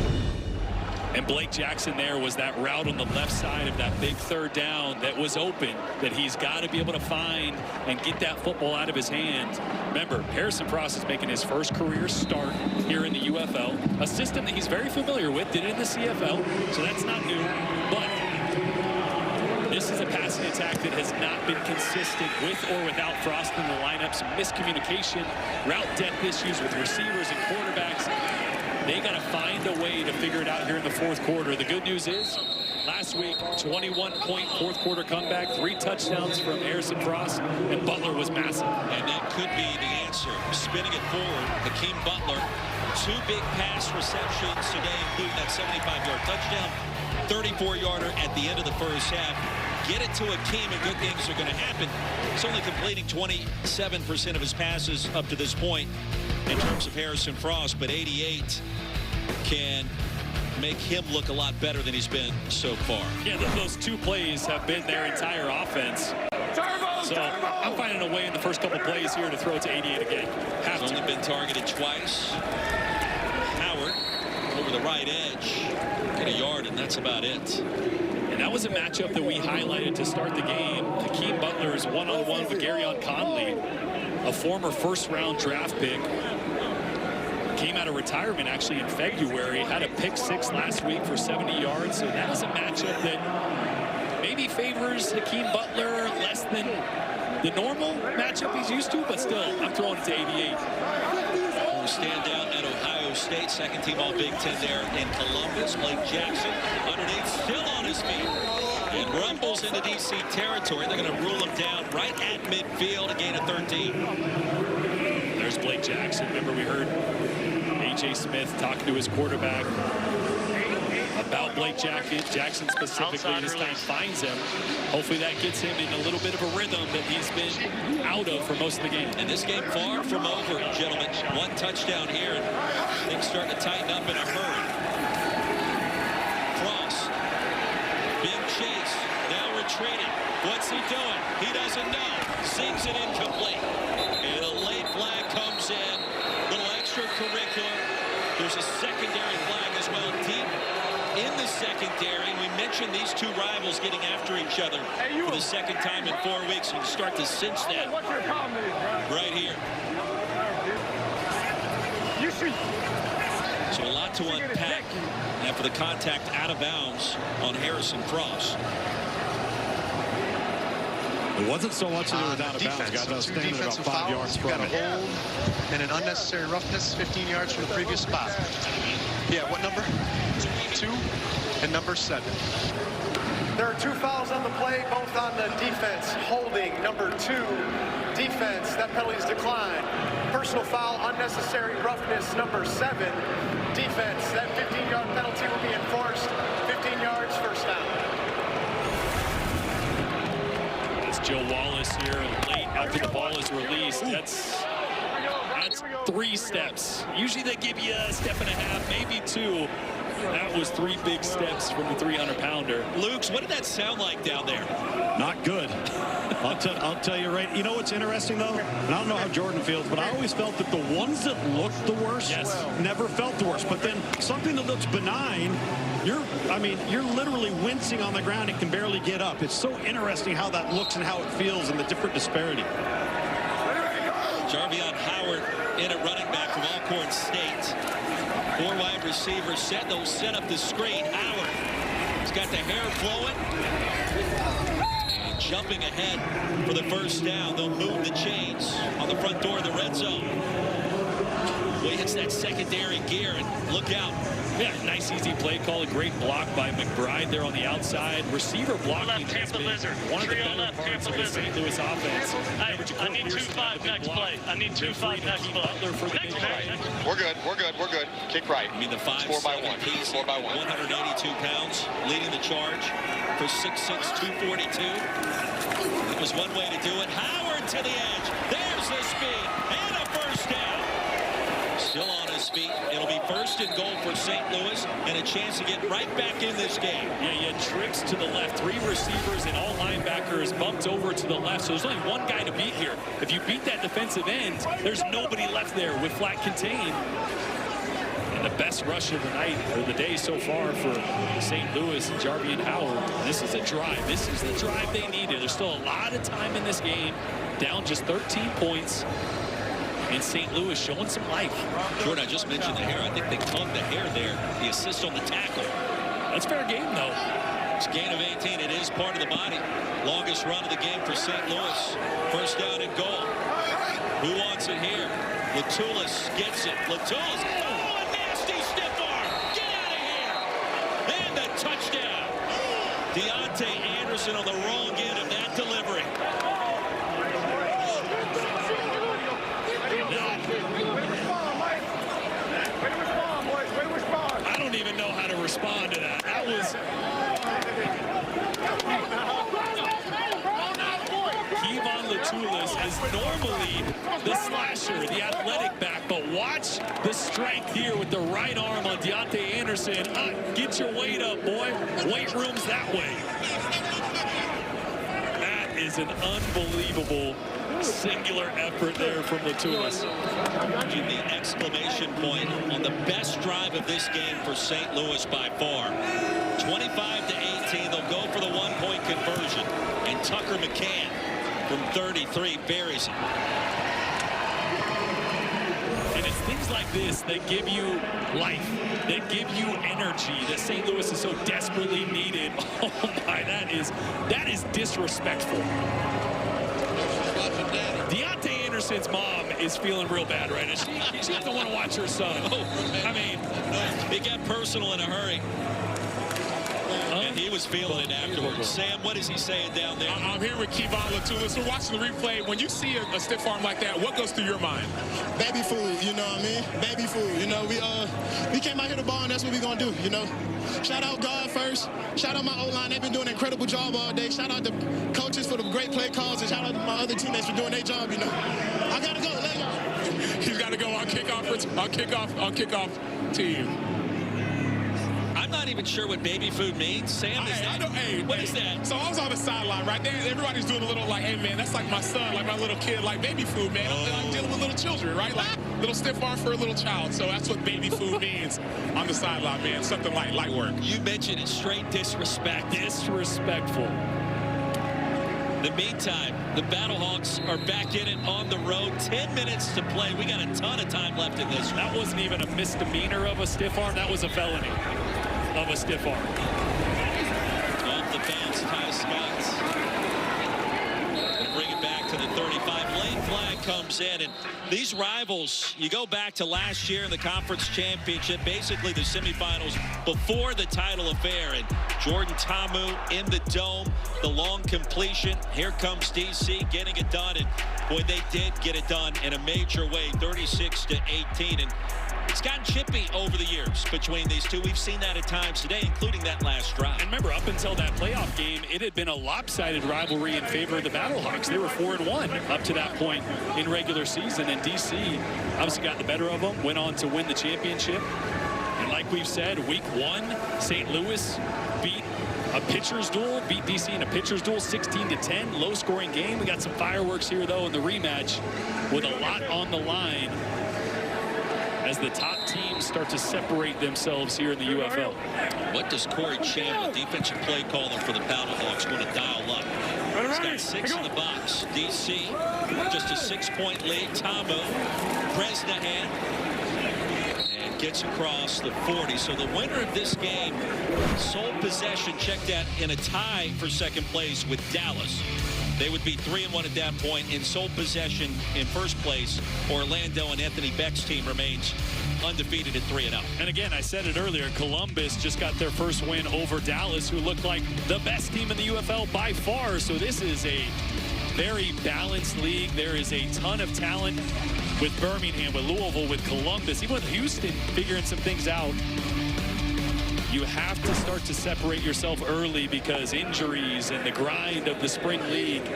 Speaker 2: And Blake Jackson there was that route on the left side of that big 3rd down that was open, that he's got to be able to find and get that football out of his hand. Remember, Harrison Frost is making his first career start here in the UFL, a system that he's very familiar with, did it in the CFL, so that's not new. But this is a passing attack that has not been consistent with or without Frost in the lineup. Some miscommunication, route depth issues with receivers and quarterbacks. They got to find a way to figure it out here in the fourth quarter. The good news is, last week, 21-point fourth quarter comeback, 3 touchdowns from Harrison Frost, and Butler was massive.
Speaker 1: And that could be the answer. Spinning it forward, Hakeem Butler, 2 big pass receptions today, including that 75-yard touchdown, 34-yarder at the end of the first half. Get it to Hakeem and good things are going to happen. He's only completing 27% of his passes up to this point in terms of Harrison Frost, but 88 can make him look a lot better than he's been so far.
Speaker 2: Yeah, those 2 plays have been their entire offense. So I'm finding a way in the first couple plays here to throw it to 88 again.
Speaker 1: He's only been targeted twice. Howard over the right edge, get a yard, and that's about it.
Speaker 2: And that was a matchup that we highlighted to start the game. Hakeem Butler is one-on-one with Garyon Conley, a former first-round draft pick. Came out of retirement actually in February, had a pick 6 last week for 70 yards. So that was a matchup that maybe favors Hakeem Butler less than the normal matchup he's used to, but still, I'm throwing it to 88.
Speaker 1: We'll stand down at Ohio State, second team all Big Ten there in Columbus. Blake Jackson underneath, still on his feet, and rumbles into DC territory. They're going to rule him down right at midfield, a gain of 13.
Speaker 2: there's Blake Jackson. Remember, we heard A.J. Smith talking to his quarterback about Blake Jackson specifically. This time finds him. Hopefully that gets him in a little bit of a rhythm that he's been out of for most of the game.
Speaker 1: And this game far from over, gentlemen. One touchdown here, and things starting to tighten up in a hurry. Cross. Big chase. Now retreating. What's he doing? He doesn't know. Sings it incomplete. And a late flag comes in. Little extracurricular. There's a secondary flag as well, deep in the secondary. We mentioned these two rivals getting after each other for the second time in 4 weeks. You can start to cinch that right here. So a lot to unpack after the contact out of bounds on Harrison Cross.
Speaker 5: It wasn't so much that it was out of bounds. Got us standing about 5 yards from
Speaker 6: got a
Speaker 5: it.
Speaker 6: hold and an unnecessary roughness, 15 yards from the previous spot. Yeah, what number? 2 and number 7.
Speaker 18: There are 2 fouls on the play, both on the defense. Holding, number 2. Defense, that penalty is declined. Personal foul, unnecessary roughness, number 7. Defense, that 15-yard penalty will be enforced. 15 yards, first down.
Speaker 2: Joe Wallace here late after the ball is released. That's 3 steps. Usually they give you a step and a half, maybe 2. That was 3 big steps from the 300-pounder.
Speaker 1: Lukes, what did that sound like down there?
Speaker 5: Not good. I'll tell you right. You know what's interesting, though? And I don't know how Jordan feels, but I always felt that the ones that looked the worst never felt the worst. But then something that looks benign, you're literally wincing on the ground and can barely get up. It's so interesting how that looks and how it feels and the different disparity.
Speaker 1: Jarvion Howard in at running back from Alcorn State. 4 wide receivers set. They'll set up the screen. Howard has got the hair flowing. And jumping ahead for the first down. They'll move the chains on the front door of the red zone. Well, hits that secondary gear, and look out.
Speaker 2: Yeah, nice easy play call. A great block by McBride there on the outside. Receiver blocking has been one of the better parts of the St. Louis offense.
Speaker 3: I need 2-5 next play. I need 2-5 next play.
Speaker 2: Butler for the big play.
Speaker 17: We're good. Kick right.
Speaker 1: I mean, the 5'7" piece, 182 pounds, leading the charge for 6'6", 242. That was one way to do it. Howard to the edge. There's the speed and a first down. Still on his feet. It'll be first and goal for St. Louis and a chance to get right back in this game.
Speaker 2: Yeah, he had trips to the left. 3 receivers and all linebackers bumped over to the left. So there's only one guy to beat here. If you beat that defensive end, there's nobody left there with flat contained. And the best rush of the night, or the day so far for St. Louis and Jarvion Howard. This is a drive. This is the drive they needed. There's still a lot of time in this game. Down just 13 points. And St. Louis showing some life.
Speaker 1: Jordan, I just mentioned the hair. I think they combed the hair there. The assist on the tackle.
Speaker 2: That's fair game, though.
Speaker 1: It's a gain of 18. It is part of the body. Longest run of the game for St. Louis. First down and goal. Who wants it here? Latulis gets it. Latulis. Oh, a nasty stiff arm. Get out of here. And a touchdown. Deontay Anderson on the wrong end of that delivery.
Speaker 2: I don't even know how to respond to that. That was... Kevon Latulis is normally the slasher, the athletic back, but watch the strength here with the right arm on Deontay Anderson. Get your weight up, boy. Weight room's that way. That is an unbelievable singular effort there from Latulis.
Speaker 1: In the exclamation point on the best drive of this game for St. Louis by far. 25-18, they'll go for the 1-point conversion. And Tucker McCann from 33 buries it.
Speaker 2: And it's things like this that give you life, that give you energy that St. Louis is so desperately needed. Oh my, that is disrespectful. Deontay Anderson's mom is feeling real bad, right? She doesn't want to watch her son. I mean,
Speaker 1: it got personal in a hurry. Yeah, he was feeling it afterwards. Sam, what is he saying down there?
Speaker 10: I'm here with Kevon Latulis. We're watching the replay. When you see a stiff arm like that, what goes through your mind?
Speaker 12: Baby food, you know what I mean? Baby food, you know. We came out here to ball, and that's what we're going to do, you know. Shout out God first. Shout out my O-line. They've been doing an incredible job all day. Shout out the coaches for the great play calls, and shout out to my other teammates for doing their job, you know. I got to go. Let go.
Speaker 10: He's got to go on kickoff team.
Speaker 1: I'm not even sure what baby food means. Sam, what is that?
Speaker 10: So I was on the sideline, right there. Everybody's doing a little like, hey, man, that's like my son, like my little kid, like baby food, man. I'm dealing with little children, right? Like little stiff arm for a little child. So that's what baby food means on the sideline, man. Something like light work.
Speaker 1: You mentioned it, straight disrespect.
Speaker 2: Disrespectful.
Speaker 1: In the meantime, the Battlehawks are back in it on the road. 10 minutes to play. We got a ton of time left in this.
Speaker 2: That wasn't even a misdemeanor of a stiff arm. That was a felony of a stiff arm.
Speaker 1: Off the bounce, Ty Scott. Gonna bring it back to the 35. Late flag comes in, and these rivals, you go back to last year in the conference championship, basically the semifinals before the title affair, and Jordan Ta'amu in the dome, the long completion. Here comes DC getting it done, and boy, they did get it done in a major way, 36-18. And it's gotten chippy over the years between these two. We've seen that at times today, including that last drive.
Speaker 2: And remember, up until that playoff game, it had been a lopsided rivalry in favor of the Battlehawks. They were 4-1 up to that point in regular season, and DC obviously got the better of them, went on to win the championship. And like we've said, week 1, St. Louis beat a pitcher's duel, beat DC in a pitcher's duel, 16-10, low-scoring game. We got some fireworks here, though, in the rematch with a lot on the line as the top teams start to separate themselves here in the UFL.
Speaker 1: What does Corey Chan, the defensive play caller for the Battlehawks, want to dial up? He's got 6 in the box. DC, just a 6-point lead. Ta'amu, Bresnahan, and gets across the 40. So the winner of this game, sole possession, checked that in a tie for second place with Dallas. They would be 3-1 at that point. In sole possession in first place, Orlando and Anthony Beck's team remains undefeated at 3-0.
Speaker 2: And again, I said it earlier, Columbus just got their first win over Dallas, who looked like the best team in the UFL by far. So this is a very balanced league. There is a ton of talent with Birmingham, with Louisville, with Columbus, even with Houston figuring some things out. You have to start to separate yourself early because injuries and the grind of the spring league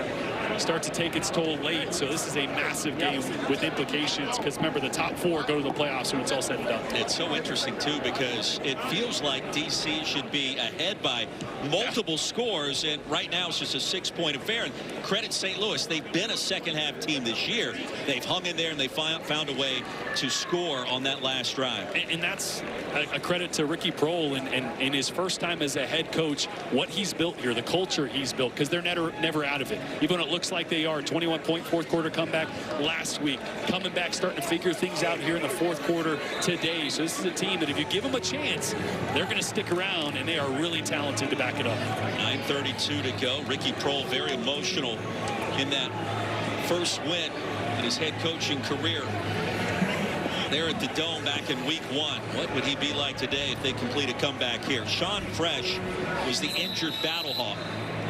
Speaker 2: start to take its toll late. So this is a massive game with implications because remember, the top 4 go to the playoffs when it's all said and done.
Speaker 1: It's so interesting too because it feels like DC should be ahead by multiple scores, and right now it's just a 6-point affair. And credit St. Louis, they've been a second-half team this year. They've hung in there and they found a way to score on that last drive.
Speaker 2: And that's a credit to Ricky Prohl and in his first time as a head coach, what he's built here, the culture he's built, because they're never out of it. Even when it looks like they are. 21-point fourth quarter comeback last week, coming back, starting to figure things out here in the fourth quarter today. So this is a team that if you give them a chance, they're going to stick around, and they are really talented to back it up.
Speaker 1: 9:32 to go. Ricky Prohl very emotional in that first win in his head coaching career there at the Dome back in week 1. What would he be like today if they complete a comeback here? Sean Fresh was the injured Battlehawk,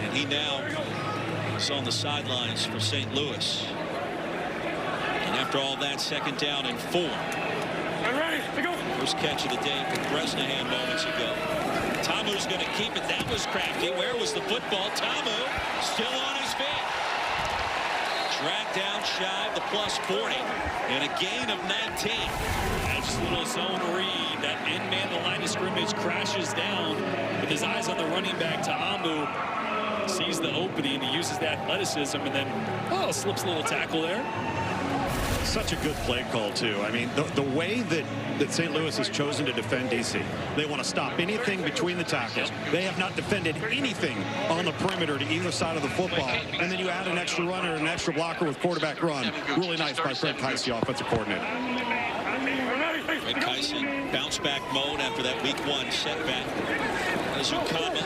Speaker 1: and he now is on the sidelines for St. Louis. And after all that, second down and 4. First catch of the day for Bresnahan moments ago. Ta'amu's going to keep it. That was crafty. Where was the football? Ta'amu still on his feet. Dragged down shy of the plus 40 and a gain of 19.
Speaker 2: That's a little zone read. That end man, the line of scrimmage, crashes down with his eyes on the running back. Ta'amu sees the opening. He uses that athleticism and then slips a little tackle there.
Speaker 5: Such a good play call, too. I mean, the way that St. Louis has chosen to defend DC, they want to stop anything between the tackles. They have not defended anything on the perimeter to either side of the football. And then you add an extra runner and an extra blocker with quarterback run. Really nice by Fred Keisey, offensive coordinator.
Speaker 1: Fred Keisey, bounce back mode after that week 1 setback. Azukama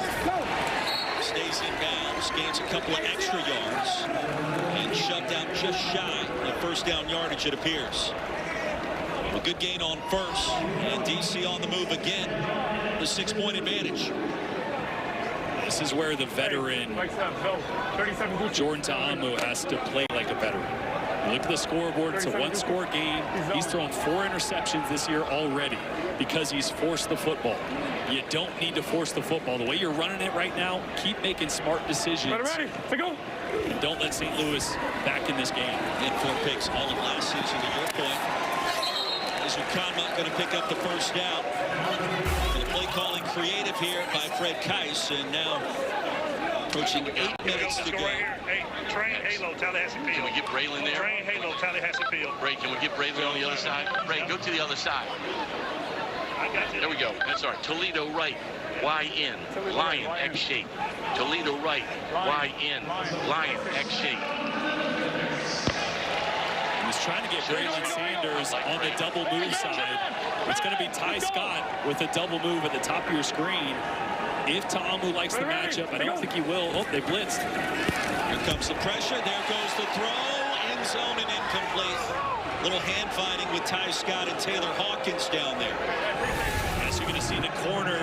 Speaker 1: stays in bounds, gains a couple of extra yards, and shoved out just shy of first down yardage, it appears. A good gain on first, and DC on the move again. The 6-point advantage.
Speaker 2: This is where the veteran Jordan Ta'amu has to play like a veteran. You look at the scoreboard, it's a one-score game. He's thrown 4 interceptions this year already because he's forced the football. You don't need to force the football. The way you're running it right now, keep making smart decisions. And don't let St. Louis back in this game.
Speaker 1: And 4 picks all of last season, to your point. Is Conma going to pick up the first down? The play calling creative here by Fred Keiss, and now approaching 8 minutes to go.
Speaker 11: Hey, train Halo, Tallahassee Field.
Speaker 7: Can we get Braylon there?
Speaker 11: Train Halo, Tallahassee Field.
Speaker 7: Ray, can we get Braylon on the other side? Ray, go to the other side.
Speaker 11: I got you.
Speaker 7: There we go. That's all right. Toledo right. Y-in. Lion, X shape. Toledo right. Y-in. Lion, X shape.
Speaker 2: He's trying to get Braylon Sanders on the double move side. It's going to be Ty Scott with a double move at the top of your screen. If Ta'amu likes the matchup, I don't think he will. Oh, they blitzed.
Speaker 1: Here comes the pressure. There goes the throw. End zone and incomplete. Little hand fighting with Ty Scott and Taylor Hawkins down there.
Speaker 2: As you're going to see the corner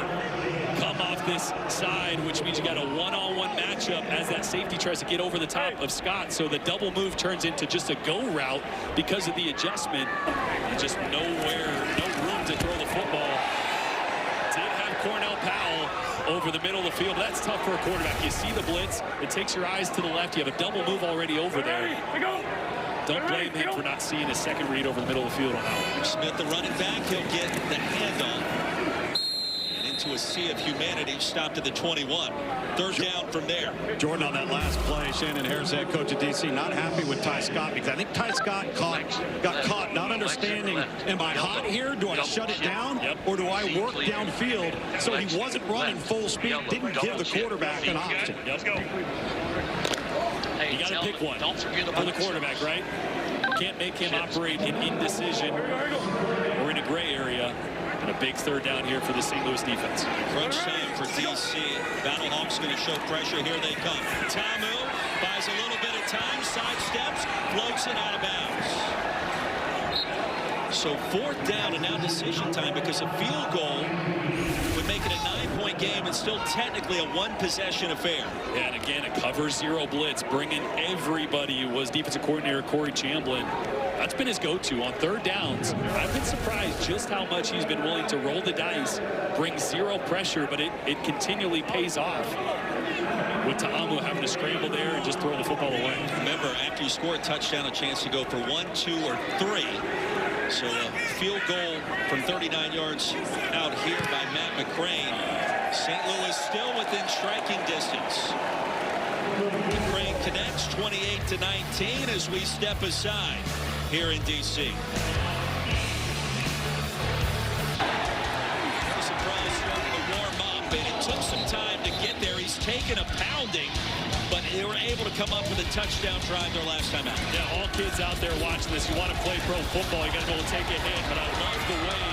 Speaker 2: come off this side, which means you got a one-on-one matchup as that safety tries to get over the top of Scott. So the double move turns into just a go route because of the adjustment. And just no room to throw the football. Did have Cornell Powell over the middle of the field. That's tough for a quarterback. You see the blitz. It takes your eyes to the left. You have a double move already over there. Don't blame him for not seeing a second read over the middle of the field on that one.
Speaker 1: Smith, the running back, he'll get the handoff. To a sea of humanity, stopped at the 21. Third down from there.
Speaker 5: Jordan on that last play, Shannon Harris, head coach of DC, not happy with Ty Scott because I think Ty Scott got caught not understanding, am I hot here? Do I shut it down? Or do I work downfield? So he wasn't running full speed, didn't give the quarterback an option.
Speaker 2: You got to pick one for the quarterback, right? You can't make him operate in indecision or in a gray area. And a big third down here for the St. Louis defense.
Speaker 1: Crunch time for DC. Battlehawks going to show pressure. Here they come. Ta'amu buys a little bit of time, sidesteps, floats it out of bounds. So 4th down and now decision time because a field goal would make it a 9-point game and still technically a 1-possession affair.
Speaker 2: Yeah, and again, a cover 0 blitz, bringing everybody who was defensive coordinator Corey Chamblin. That's been his go-to on 3rd downs. I've been surprised just how much he's been willing to roll the dice, bring 0 pressure, but it continually pays off. With Ta'amu having to scramble there and just throw the football away.
Speaker 1: Remember, after you score a touchdown, a chance to go for 1, 2, or 3. So a field goal from 39 yards out here by Matt McCrane. St. Louis still within striking distance. McCrane connects 28-19 as we step aside here in D.C. Surprise starting to warm up, and it took some time to get there. He's taken a pounding, but they were able to come up with a touchdown drive their last time out.
Speaker 2: Yeah, all kids out there watching this, you want to play pro football, you got to be able to take a hit, but I love the way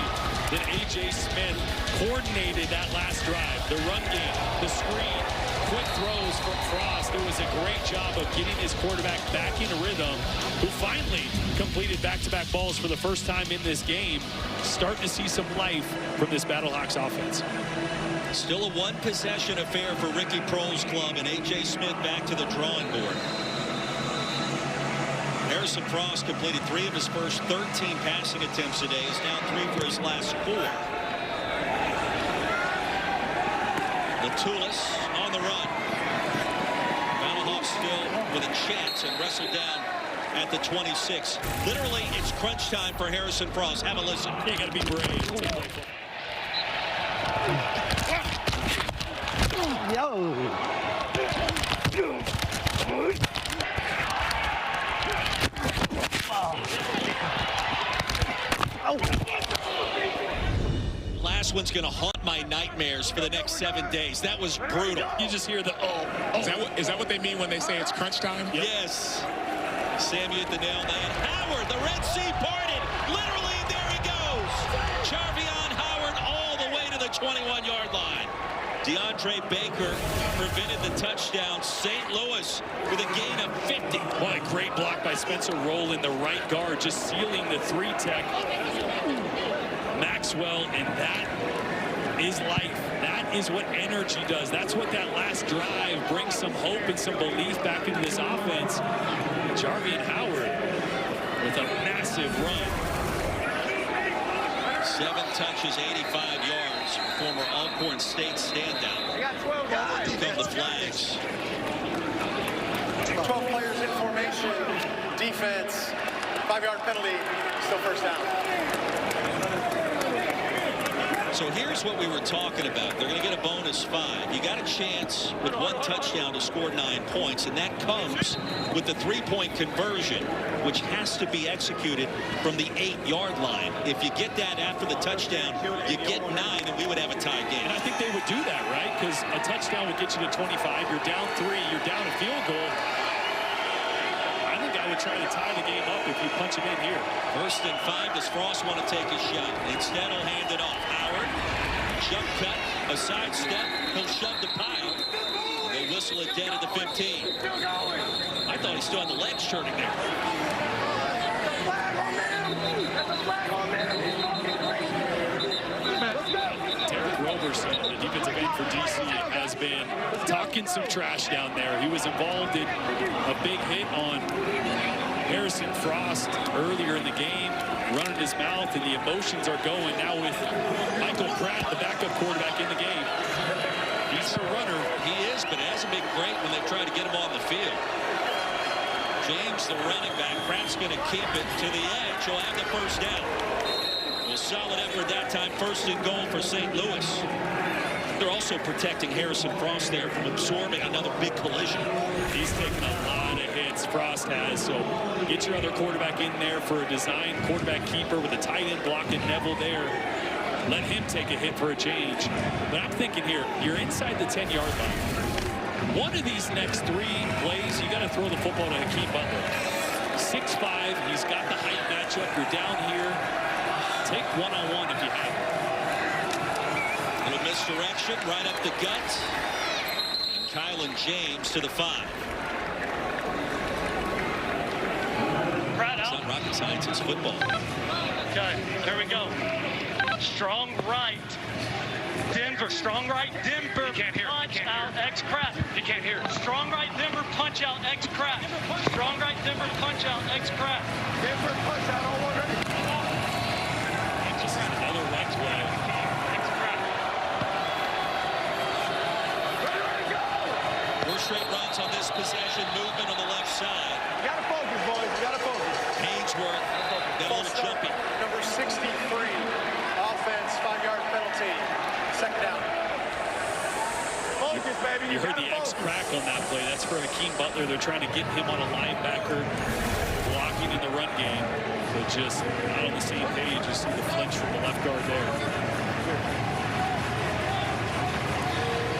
Speaker 2: that A.J. Smith coordinated that last drive. The run game, the screen, quick throws from Frost. It was a great job of getting his quarterback back in rhythm, who finally completed back-to-back balls for the first time in this game. Starting to see some life from this Battlehawks offense.
Speaker 1: Still a 1-possession affair for Ricky Prohl's club, and A.J. Smith back to the drawing board. Harrison Frost completed 3 of his first 13 passing attempts today. He's down 3 for his last 4. Latulis on the run. Battlehawks still with a chance and wrestled down at the 26. Literally, it's crunch time for Harrison Frost. Have a listen.
Speaker 2: You got to be brave.
Speaker 1: Last one's going to haunt my nightmares for the next 7 days. That was brutal.
Speaker 2: You just hear the
Speaker 10: Is that what they mean when they say it's crunch time?
Speaker 1: Yep. Yes. Sammy at the nail man. Howard, the Red Sea parted. Literally, there he goes. Jarvion Howard all the way to the 21-yard line. DeAndre Baker prevented the touchdown. St. Louis with a gain of 50.
Speaker 2: What a great block by Spencer Roll in the right guard, just sealing the 3-tech. Maxwell, and that is life. That That is what energy does. That's what that last drive brings some hope and some belief back into this offense. Jarvian Howard with a massive run.
Speaker 1: 7 touches, 85 yards. Former Alcorn State standout. Here come the flags.
Speaker 18: 12 players in formation, defense, 5-yard penalty, still first down.
Speaker 1: So here's what we were talking about. They're going to get a bonus 5. You got a chance with 1 touchdown to score 9 points, and that comes with the 3-point conversion, which has to be executed from the 8-yard line. If you get that after the touchdown, you get 9, and we would have a tie game.
Speaker 2: And I think they would do that, right? Because a touchdown would get you to 25. You're down 3. You're down a field goal. I think I would try to tie the game up if you punch it in here.
Speaker 1: 1st and 5. Does Frost want to take a shot? Instead, he'll hand it off. Howard, jump cut, a side step. He'll shove the pile. They whistle it dead at the 15. I thought he still had the legs turning there.
Speaker 2: Derek Roberson, the defensive end for DC, has been talking some trash down there. He was involved in a big hit on Harrison Frost earlier in the game, running his mouth, and the emotions are going now with Michael Pratt, the backup quarterback in the game. He's a runner.
Speaker 1: He is, but it hasn't been great when they try to get him on the field. James, the running back. Pratt's going to keep it to the edge. He'll have the first down. A solid effort that time. 1st and goal for St. Louis. They're also protecting Harrison Frost there from absorbing another big collision.
Speaker 2: He's taken a lot of hits, Frost has, so get your other quarterback in there for a design quarterback keeper with a tight end blocking Neville there. Let him take a hit for a change. But I'm thinking here, you're inside the 10-yard line. One of these next 3 plays, you got to throw the football to Hakeem Butler. 6'5", he's got the height matchup. You're down here. Take one-on-one if you have it.
Speaker 1: Little misdirection right up the gut. And Kylan James to the 5.
Speaker 3: Pratt out.
Speaker 1: It's not rocket science, it's football.
Speaker 3: Okay, there we go. Strong right. Denver, strong right, Denver, punch out, X-Crap. You can't hear. Strong right, Denver, punch out, X-Crap. Strong right, Denver, punch out, X-Crap. Denver, punch out, all one ready.
Speaker 2: Just another right play.
Speaker 3: X-Crap.
Speaker 1: 4 straight runs on this possession. Movement on the left side.
Speaker 18: You gotta focus, boys, you gotta focus.
Speaker 1: Hainsworth, got a little jumpy.
Speaker 18: Number 63, offense, 5-yard penalty. 2nd down. Focus, baby.
Speaker 2: You heard the X-crack on that play. That's for Hakeem Butler. They're trying to get him on a linebacker, blocking in the run game. But just not on the same page. You see the flinch from the left guard there.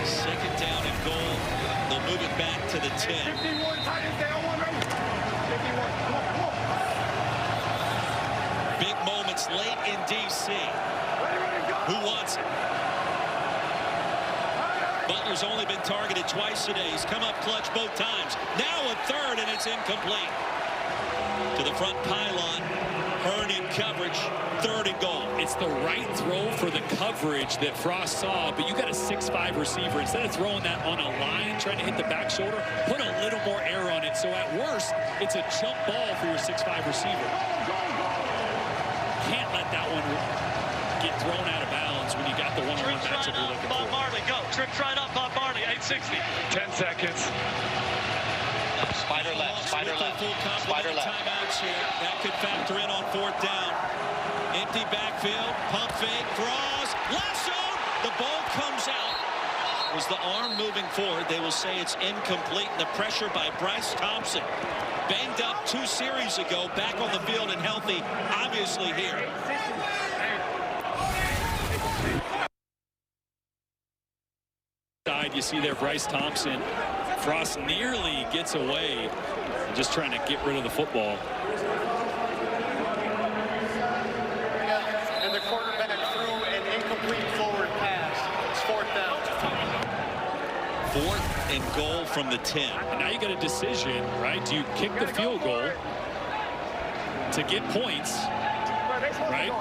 Speaker 1: 2nd down and goal. They'll move it back to the 10.
Speaker 18: 51, tight end, stay on one ready. 51, come on.
Speaker 1: Big moments late in DC. Who wants it? Butler's only been targeted twice today. He's come up clutch both times. Now a 3rd, and it's incomplete. To the front pylon. Hearn in coverage. 3rd and goal.
Speaker 2: It's the right throw for the coverage that Frost saw, but you got a 6'5" receiver. Instead of throwing that on a line, trying to hit the back shoulder, put a little more air on it. So at worst, it's a jump ball for your 6'5" receiver. Can't let that one get thrown out of bounds when you got the one-on-one matchup you're looking
Speaker 3: Bob
Speaker 2: for.
Speaker 3: Marley, go. Trips right up, Bob Marley, 860.
Speaker 4: 10 seconds.
Speaker 17: Spider left, spider left, spider left.
Speaker 1: Timeouts here. That could factor in on 4th down. Empty backfield, pump fake, Frost, lasso. The ball comes out. Was the arm moving forward? They will say it's incomplete. The pressure by Bryce Thompson. Banged up 2 series ago, back on the field and healthy, obviously here.
Speaker 2: You see there Bryce Thompson. Frost nearly gets away, just trying to get rid of the football.
Speaker 18: And the quarterback threw an incomplete forward pass. It's 4th down.
Speaker 1: 4th and goal from the 10.
Speaker 2: And now you got a decision, right? Do you kick the field goal to get points, right?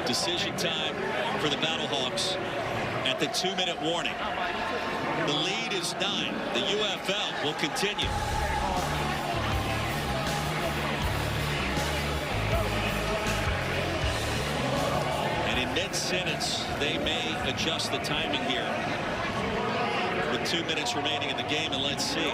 Speaker 1: Decision time. for the Battlehawks at the 2-minute warning. The lead is 9. The UFL will continue. And in mid-sentence, they may adjust the timing here with 2 minutes remaining in the game, and let's see.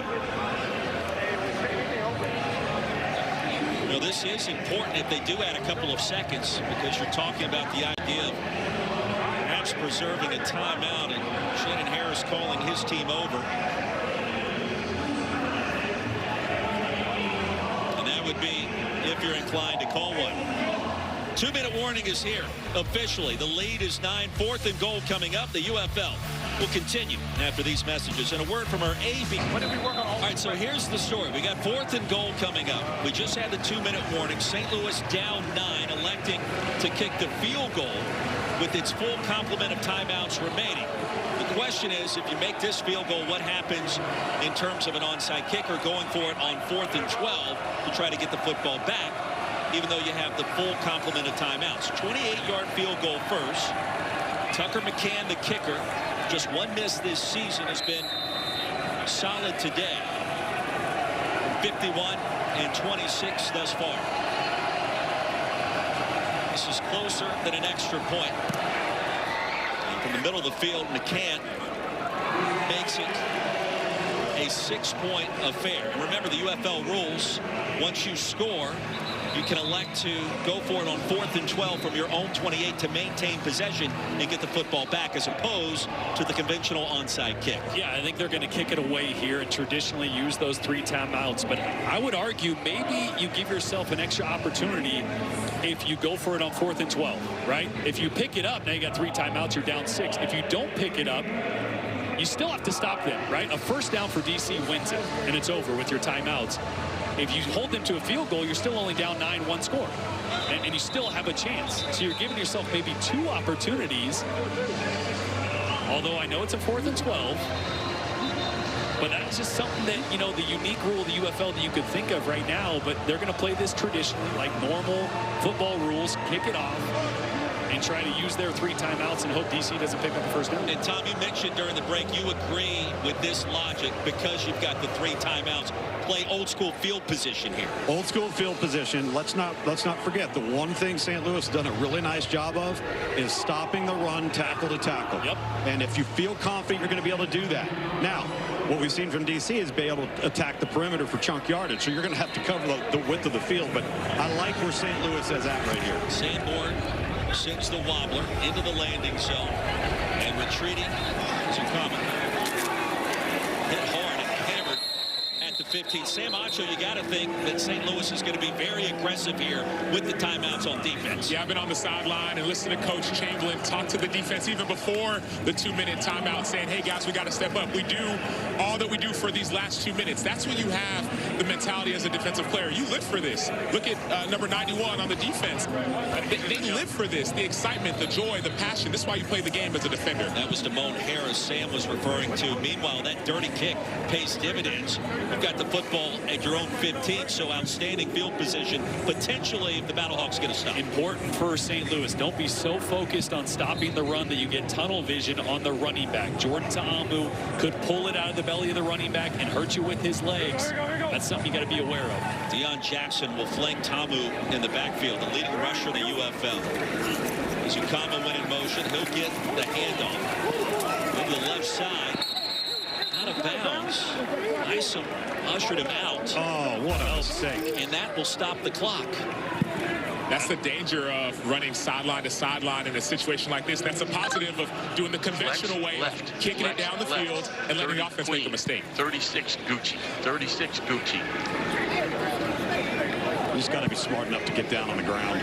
Speaker 1: This is important if they do add a couple of seconds, because you're talking about the idea of perhaps preserving a timeout, and Shannon Harris calling his team over. And that would be if you're inclined to call one. 2-minute warning is here officially. The lead is 9. 4th and goal coming up. The UFL will continue after these messages. And a word from our AB. What did we work on? All right, so here's the story. We got 4th and goal coming up. We just had the 2-minute warning. St. Louis down 9, electing to kick the field goal with its full complement of timeouts remaining. The question is, if you make this field goal, what happens in terms of an onside kicker going for it on 4th and 12 to try to get the football back, even though you have the full complement of timeouts. 28-yard field goal first. Tucker McCann, the kicker, just one miss this season, has been solid today. 51 and 26 thus far. This is closer than an extra point. And from the middle of the field, McCann makes it a 6-point affair. And remember the UFL rules, once you score, you can elect to go for it on 4th and 12 from your own 28 to maintain possession and get the football back, as opposed to the conventional onside kick.
Speaker 2: Yeah, I think they're going to kick it away here and traditionally use those 3 timeouts. But I would argue maybe you give yourself an extra opportunity if you go for it on 4th and 12, right? If you pick it up, now you got 3 timeouts, you're down 6. If you don't pick it up, you still have to stop them, right? A first down for DC wins it, and it's over with your timeouts. If you hold them to a field goal, you're still only down 9, 1 score. And you still have a chance. So you're giving yourself maybe 2 opportunities. Although I know it's a 4th and 12. But that's just something that, you know, the unique rule of the UFL that you could think of right now. But they're going to play this traditionally, like normal football rules, kick it off, and try to use their 3 timeouts and hope DC doesn't pick up the first down.
Speaker 1: And Tom, you mentioned during the break you agree with this logic because you've got the 3 timeouts. Play old school field position here.
Speaker 5: Old school field position. Let's not forget the one thing St. Louis has done a really nice job of is stopping the run tackle to tackle.
Speaker 2: Yep.
Speaker 5: And if you feel confident, you're going to be able to do that. Now, what we've seen from DC is be able to attack the perimeter for chunk yardage. So you're going to have to cover the width of the field. But I like where St. Louis is at right here.
Speaker 1: Sanborn sends the wobbler into the landing zone, and retreating Zucama. Hit hard and hammered at the 15. Sam Acho, you got to think that St. Louis is going to be very aggressive here with the timeouts on defense.
Speaker 10: Yeah, I've been on the sideline and listened to Coach Chamberlain talk to the defense even before the 2-minute timeout, saying, hey, guys, we got to step up. We do all that we do for these last 2 minutes. That's when you have the mentality as a defensive player. You live for this. Look at number 91 on the defense. They live for this. The excitement, the joy, the passion. This is why you play the game as a defender.
Speaker 1: That was Damone Harris Sam was referring to. Meanwhile, that dirty kick pays dividends. You've got the football at your own 15, so outstanding field position. Potentially, if the Battlehawks get a stop.
Speaker 2: Important for St. Louis. Don't be so focused on stopping the run that you get tunnel vision on the running back. Jordan Ta'amu could pull it out of the belly of the running back and hurt you with his legs. That's something you got to be aware of.
Speaker 1: Deion Jackson will flank Ta'amu in the backfield, the leading rusher in the UFL. Zucama went in motion. He'll get the handoff over the left side. Out of bounds. Isom ushered him out.
Speaker 5: Oh, what a mistake.
Speaker 1: And that will stop the clock.
Speaker 10: That's the danger of running sideline to sideline in a situation like this. That's a positive of doing the conventional way, kicking it down the field and letting the offense make a mistake.
Speaker 7: 36 Gucci. 36 Gucci.
Speaker 5: You just got to be smart enough to get down on the ground.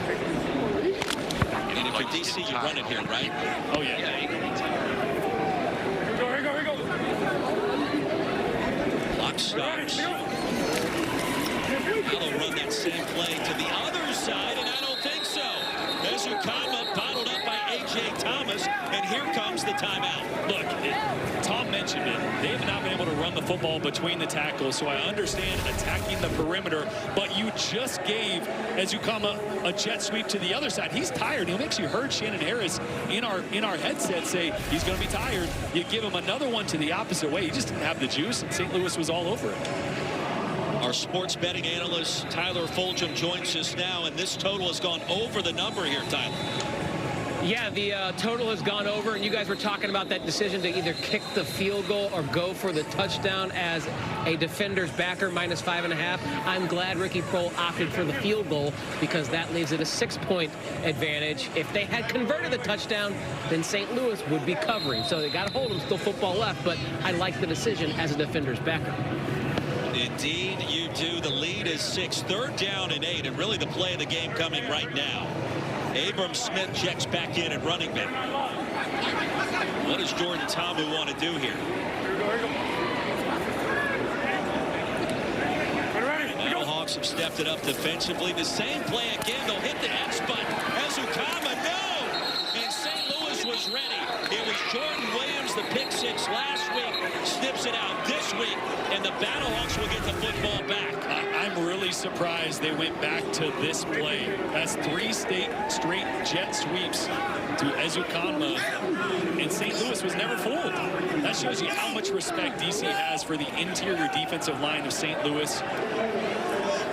Speaker 1: And if you're DC, you run it here, right?
Speaker 2: Oh, yeah.
Speaker 1: Here we go. Clock stops. Now they'll run that same play to the other side, and I don't think so. There's Zucama bottled up by A.J. Thomas, and here comes the the timeout.
Speaker 2: Look, Tom mentioned it. They have not been able to run the football between the tackles, so I understand attacking the perimeter, but you just gave Ezukama a jet sweep to the other side. He's tired. He actually heard Shannon Harris in our headset say he's going to be tired. You give him another one to the opposite way. He just didn't have the juice, and St. Louis was all over it.
Speaker 1: Our sports betting analyst, Tyler Fulgham, joins us now, and this total has gone over the number here, Tyler.
Speaker 19: Yeah, the total has gone over, and you guys were talking about that decision to either kick the field goal or go for the touchdown as a defender's backer, -5.5. I'm glad Ricky Prohl opted for the field goal because that leaves it a 6-point advantage. If they had converted the touchdown, then St. Louis would be covering. So they got to hold them, still football left, but I like the decision as a defender's backer.
Speaker 1: Indeed, you do. The lead is 6, 3rd down and 8, and really the play of the game coming right now. Abram Smith checks back in at running back. What does Jordan Ta'amu want to do here? The Battlehawks have stepped it up defensively. The same play again. They'll hit the X button. Ezukama, no! And St. Louis was ready. It was Jordan Williams, the pick six last week, snips it out this week, and the Battlehawks will get the football back.
Speaker 2: I'm really surprised they went back to this play. That's 3 straight jet sweeps to Ezukama, and St. Louis was never fooled. That shows you how much respect DC has for the interior defensive line of St. Louis,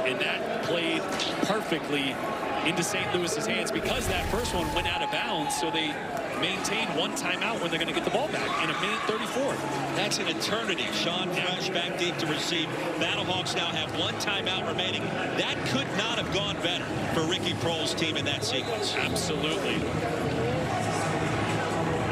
Speaker 2: and that played perfectly into St. Louis's hands because that first one went out of bounds, so they maintain 1 timeout when they're going to get the ball back in 1:34.
Speaker 1: That's an eternity. Sean Fresh back deep to receive. Battlehawks now have 1 timeout remaining. That could not have gone better for Ricky Prohl's team in that sequence.
Speaker 2: Absolutely.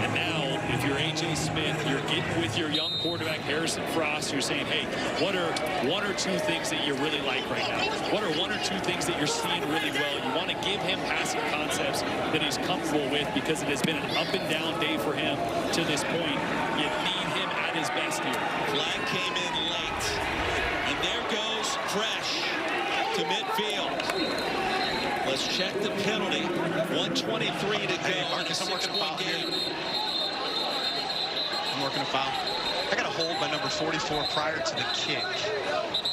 Speaker 2: And now, if you're A.J. Smith, you're getting with your young quarterback, Harrison Frost. You're saying, hey, what are 1 or 2 things that you really like right now? What are 1 or 2 things that you're seeing really well? You want to give him passing concepts that he's comfortable with because it has been an up and down day for him to this point. You need him at his best here.
Speaker 1: Flag came in late. And there goes Fresh to midfield. Let's check the penalty. 1:23 to go.
Speaker 6: Hey, Marcus, I'm working a foul here. I'm working a foul. I got a hold by number 44 prior to the kick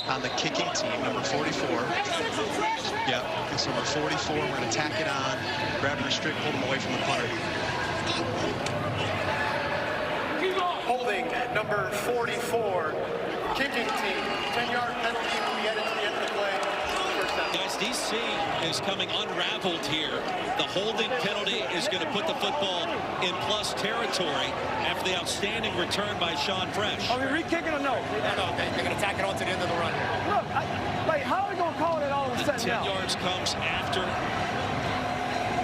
Speaker 6: on the kicking team, number 44. Yep, it's number 44. We're going to tack it on, grab and restrict, hold him away from the punter.
Speaker 18: Holding number 44, kicking team, 10-yard penalty will be added to the end of the play.
Speaker 1: Guys, DC is coming unraveled here. The holding penalty is going to put the football in plus territory after the outstanding return by Sean Fresh.
Speaker 8: Are we re-kicking or no?
Speaker 17: No, they're going to tack it on to the end of the run.
Speaker 8: Look, how are we going to call it all of a sudden now?
Speaker 1: 10 yards comes after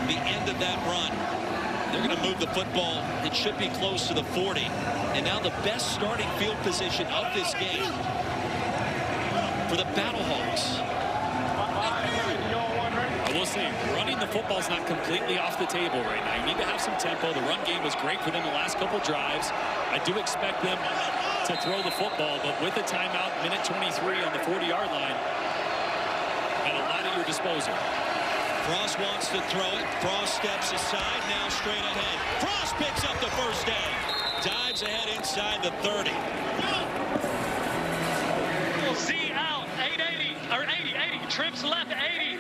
Speaker 1: the end of that run. They're going to move the football. It should be close to the 40. And now the best starting field position of this game for the Battlehawks.
Speaker 2: I will say, running the football is not completely off the table right now. You need to have some tempo. The run game was great for them the last couple drives. I do expect them to throw the football, but with a timeout, 1:23 on the 40-yard line, at a lot at your disposal.
Speaker 1: Frost wants to throw it. Frost steps aside, now straight ahead. Frost picks up the first down. Dives ahead inside the 30.
Speaker 3: Z out, 880, or 80, trips left, 80.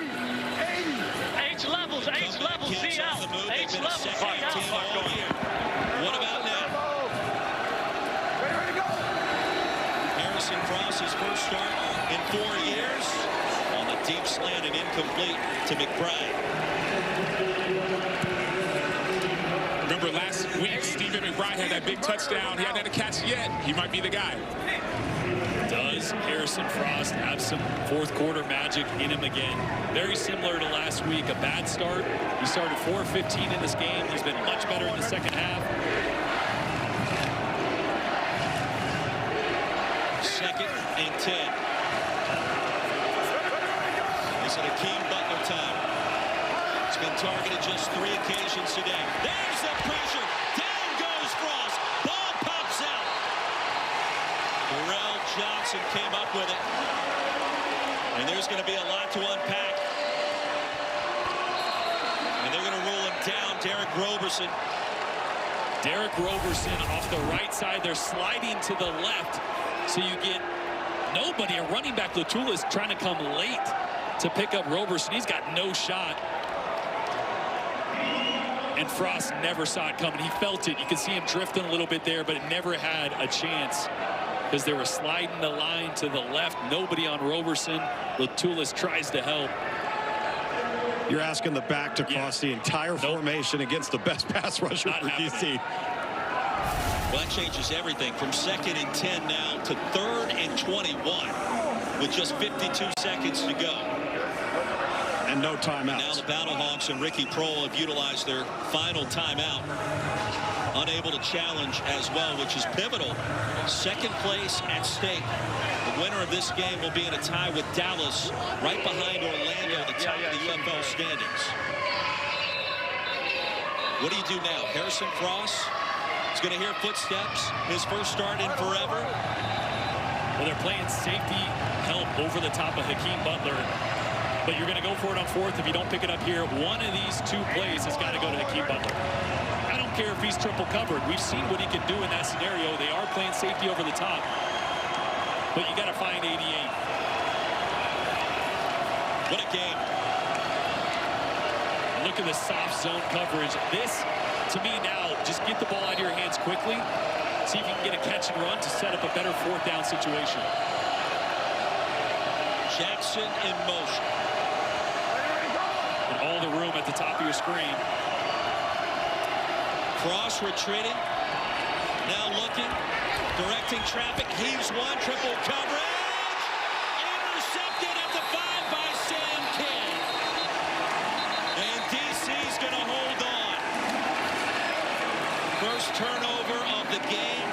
Speaker 3: H levels, Z out, H levels, Z out.
Speaker 1: What about now?
Speaker 8: Ready to go.
Speaker 1: Harrison Frost, his first start in 4 years. On the deep slant and incomplete to McBride.
Speaker 10: Remember last week, Stephen McBride had that big touchdown. He hadn't had a catch yet. He might be the guy.
Speaker 2: Does Harrison Frost have some fourth quarter magic in him again? Very similar to last week. A bad start. He started 4-15 in this game. He's been much better in the second half.
Speaker 1: 2nd and 10. Is it Akeem Butler time? It's been targeted just 3 occasions today. There's the pressure. Down goes Frost. Ball pops out. Darrell Johnson came up with it. And there's going to be a lot to unpack. And they're going to rule him down. Derek Roberson
Speaker 2: Derek Roberson off the right side. They're sliding to the left. So you get nobody. A running back, Latula, is trying to come late to pick up Roberson. He's got no shot. And Frost never saw it coming. He felt it. You can see him drifting a little bit there, but it never had a chance because they were sliding the line to the left. Nobody on Roberson. Latulis tries to help.
Speaker 5: You're asking the back to cross the entire formation against the best pass rusher for DC.
Speaker 1: Well, that changes everything from 2nd and 10 now to 3rd and 21 with just 52 seconds to go.
Speaker 5: And no timeouts.
Speaker 1: Now the Battlehawks and Ricky Prohl have utilized their final timeout. Unable to challenge as well, which is pivotal. 2nd place at stake. The winner of this game will be in a tie with Dallas, right behind Orlando at the top of the UFL standings. What do you do now? Harrison Frost is going to hear footsteps. His first start in forever.
Speaker 2: Well, they're playing safety help over the top of Hakeem Butler. But you're going to go for it on 4th. If you don't pick it up here, one of these 2 plays has got to go to Hakeem Butler. I don't care if he's triple covered. We've seen what he can do in that scenario. They are playing safety over the top. But you got to find 88.
Speaker 1: What a game.
Speaker 2: Look at the soft zone coverage. This, to me now, just get the ball out of your hands quickly. See if you can get a catch and run to set up a better 4th down situation.
Speaker 1: Jackson in motion.
Speaker 2: And all the room at the top of your screen.
Speaker 1: Cross retreating. Now looking. Directing traffic. Heaves one. Triple coverage. Intercepted at the 5 by Sam Kidd. And DC's going to hold on. First turnover of the game.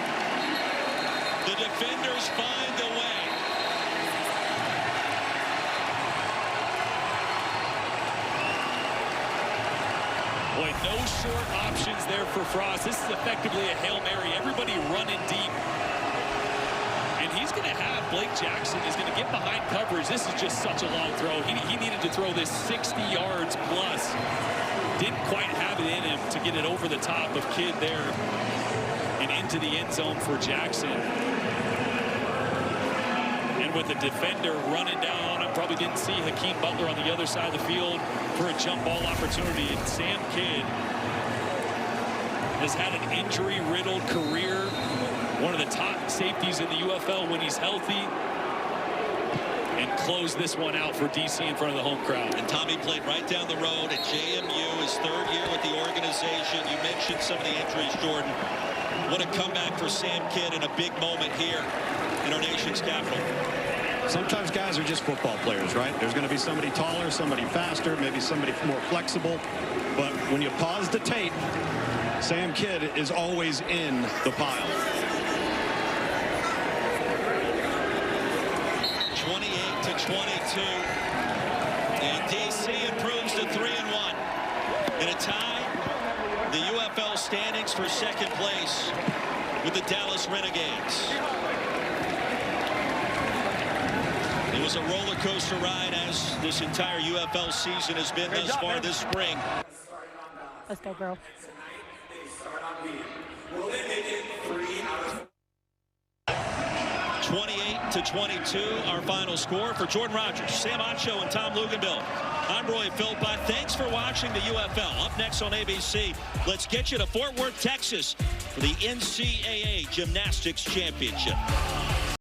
Speaker 1: The defenders find a way.
Speaker 2: Boy, no short options there for Frost. This is effectively a Hail Mary. Everybody running deep. And he's going to have Blake Jackson is going to get behind coverage. This is just such a long throw. He needed to throw this 60 yards plus. Didn't quite have it in him to get it over the top of Kidd there and into the end zone for Jackson. And with the defender running down on him, probably didn't see Hakeem Butler on the other side of the field for a jump ball opportunity. And Sam Kidd has had an injury-riddled career. One of the top safeties in the UFL when he's healthy. And close this one out for DC in front of the home crowd.
Speaker 1: And Tommy played right down the road at JMU, his 3rd year with the organization. You mentioned some of the injuries, Jordan. What a comeback for Sam Kidd in a big moment here in our nation's capital.
Speaker 5: Sometimes guys are just football players, right? There's going to be somebody taller, somebody faster, maybe somebody more flexible. But when you pause the tape, Sam Kidd is always in the pile.
Speaker 1: 28-22. And DC improves to 3-1. In a tie, the UFL standings for 2nd place with the Dallas Renegades. It was a roller coaster ride, as this entire UFL season has been thus far this spring.
Speaker 13: Let's go, girl.
Speaker 1: 28-22, our final score. For Jordan Rogers, Sam Acho, and Tom Luganbill, I'm Roy Philpott. Thanks for watching the UFL. Up next on ABC, let's get you to Fort Worth, Texas for the NCAA Gymnastics Championship.